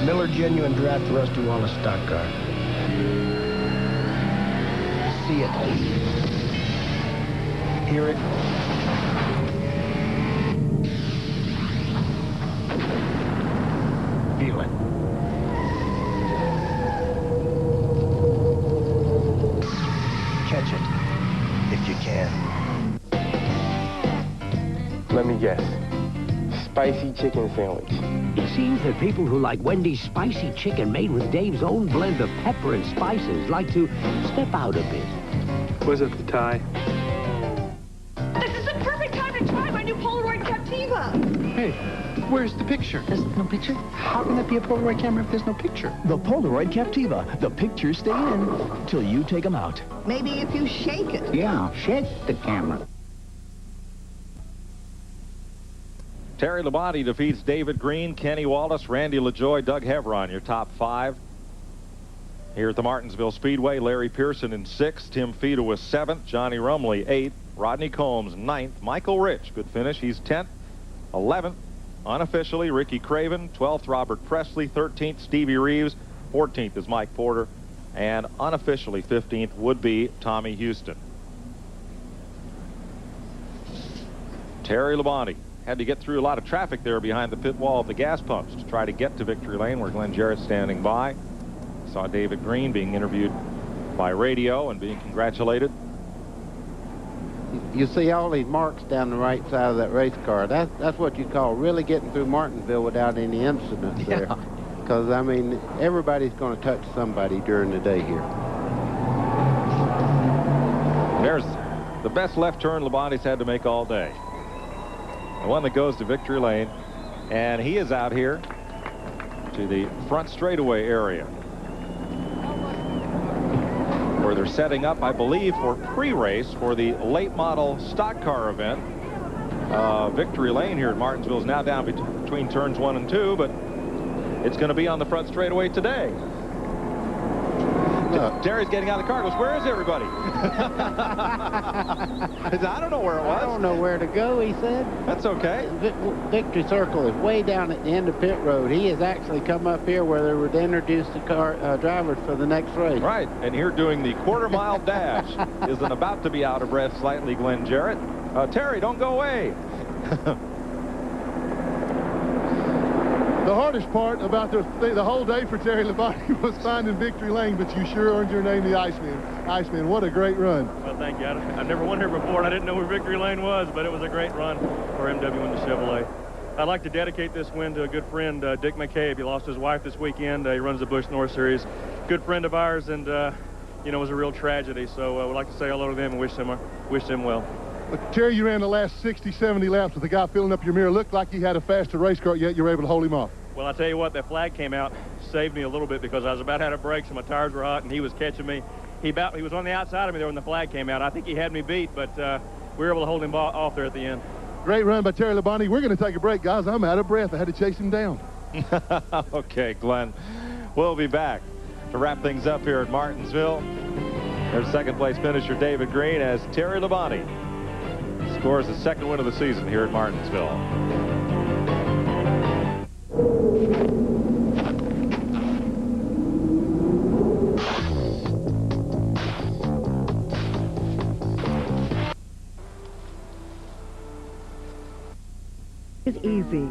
Miller Genuine Draft Rusty Wallace stock car. See it. Hear it. Feel it. Catch it if you can. spicy chicken sandwich. It seems that people who like Wendy's spicy chicken made with Dave's own blend of pepper and spices like to step out a bit. Was it the tie? This is the perfect time to try my new Polaroid Captiva. Hey, where's the picture? There's no picture? How can that be a Polaroid camera if there's no picture? The Polaroid Captiva. The pictures stay in till you take them out. Maybe if you shake it. Yeah, shake the camera. Terry Labonte defeats David Green, Kenny Wallace, Randy LaJoy, Doug Hevron, your top 5. Here at the Martinsville Speedway, Larry Pearson in 6th, Tim Fita was 7th, Johnny Rumley 8th, Rodney Combs 9th, Michael Rich, good finish, he's 10th, 11th, unofficially, Ricky Craven, 12th, Robert Presley, 13th, Stevie Reeves, 14th is Mike Porter, and unofficially 15th would be Tommy Houston. Terry Labonte had to get through a lot of traffic there behind the pit wall of the gas pumps to try to get to victory lane where Glenn Jarrett's standing by. Saw David Green being interviewed by radio and being congratulated. You see all these marks down the right side of that race car. That's what you call really getting through Martinsville without any incidents there. Because, I mean, everybody's going to touch somebody during the day here. There's the best left turn Labonte's had to make all day. The one that goes to victory lane, and he is out here to the front straightaway area where they're setting up, I believe, for pre-race for the late model stock car event. Victory lane here at Martinsville is now down between turns 1 and 2, but it's going to be on the front straightaway today. Terry's getting out of the car. Goes, where is everybody? I don't know where it was. I don't know where to go, he said. That's okay. Victory Circle is way down at the end of pit road. He has actually come up here where they would introduce the car drivers for the next race. Right, and here doing the quarter-mile dash is an about to be out of breath slightly Glenn Jarrett. Terry, don't go away. The hardest part about the whole day for Terry Labonte was finding victory lane, but you sure earned your name, the Iceman. Iceman, what a great run. Well, thank you. I've never won here before, and I didn't know where victory lane was, but it was a great run for MW and the Chevrolet. I'd like to dedicate this win to a good friend, Dick McCabe. He lost his wife this weekend. He runs the Busch North Series. Good friend of ours, and you know, it was a real tragedy. So we'd like to say hello to them and wish them well. Terry, you ran the last 60, 70 laps with the guy filling up your mirror. Looked like he had a faster race car, yet you were able to hold him off. Well, I tell you what, that flag came out, saved me a little bit because I was about out of brakes and my tires were hot, and he was catching me. He was on the outside of me there when the flag came out. I think he had me beat, but we were able to hold him off there at the end. Great run by Terry Labonte. We're going to take a break, guys. I'm out of breath. I had to chase him down. Okay, Glenn. We'll be back to wrap things up here at Martinsville. There's second place finisher David Green as Terry Labonte scores his second win of the season here at Martinsville. It's easy.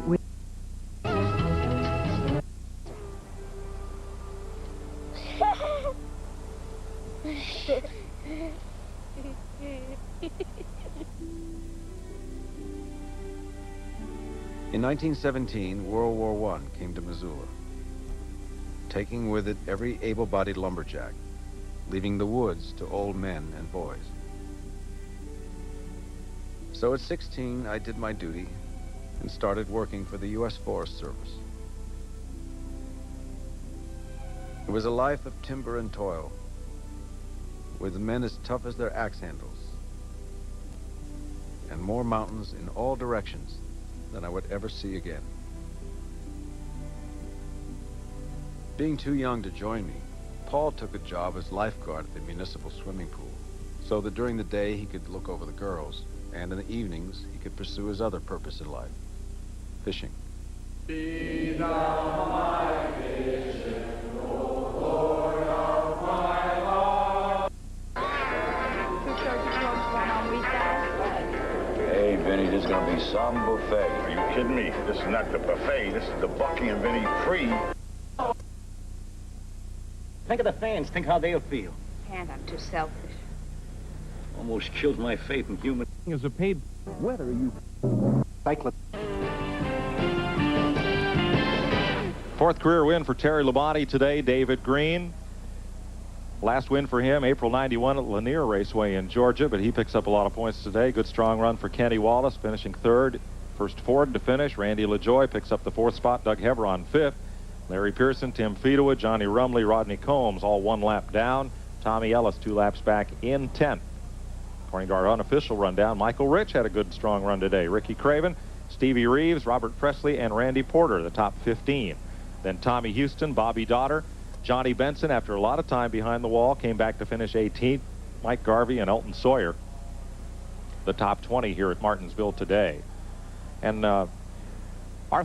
In 1917, World War I came to Missoula, taking with it every able-bodied lumberjack, leaving the woods to old men and boys. So at 16, I did my duty and started working for the U.S. Forest Service. It was a life of timber and toil, with men as tough as their axe handles, and more mountains in all directions than I would ever see again. Being too young to join me, Paul took a job as lifeguard at the municipal swimming pool, so that during the day he could look over the girls, and in the evenings he could pursue his other purpose in life, fishing. Be thou my vision, O Lord of my heart. Hey, Vinny, there's gonna be some buffet. Are you kidding me? This is not the buffet. This is the Bucky and Vinny free. Think of the fans. Think how they'll feel. Can't, I'm too selfish. Almost killed my faith in human. As a paid. Whether you cyclist. Fourth career win for Terry Labonte today. David Green. Last win for him, April '91 at Lanier Raceway in Georgia, but he picks up a lot of points today. Good strong run for Kenny Wallace, finishing third. First Ford to finish. Randy LaJoie picks up the fourth spot. Doug Heveron fifth. Larry Pearson, Tim Fedewa, Johnny Rumley, Rodney Combs all 1 lap down. Tommy Ellis 2 laps back in 10th. According to our unofficial rundown, Michael Rich had a good strong run today. Ricky Craven, Stevie Reeves, Robert Presley, and Randy Porter, the top 15. Then Tommy Houston, Bobby Dotter, Johnny Benson, after a lot of time behind the wall, came back to finish 18th. Mike Garvey and Elton Sawyer, the top 20 here at Martinsville today. And our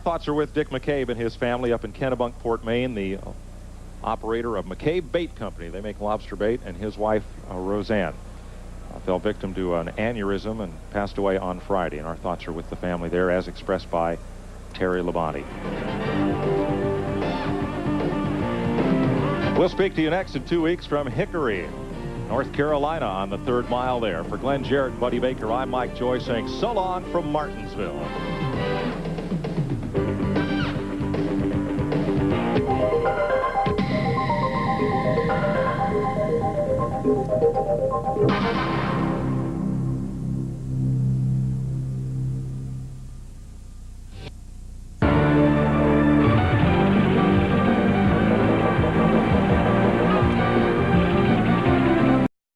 thoughts are with Dick McCabe and his family up in Kennebunkport, Maine, the operator of McCabe Bait Company. They make lobster bait, and his wife, Roseanne, fell victim to an aneurysm and passed away on Friday. And our thoughts are with the family there, as expressed by Terry Labonte. We'll speak to you next in 2 weeks from Hickory, North Carolina, on the 3rd mile there. For Glenn Jarrett and Buddy Baker, I'm Mike Joy saying so long from Martinsville.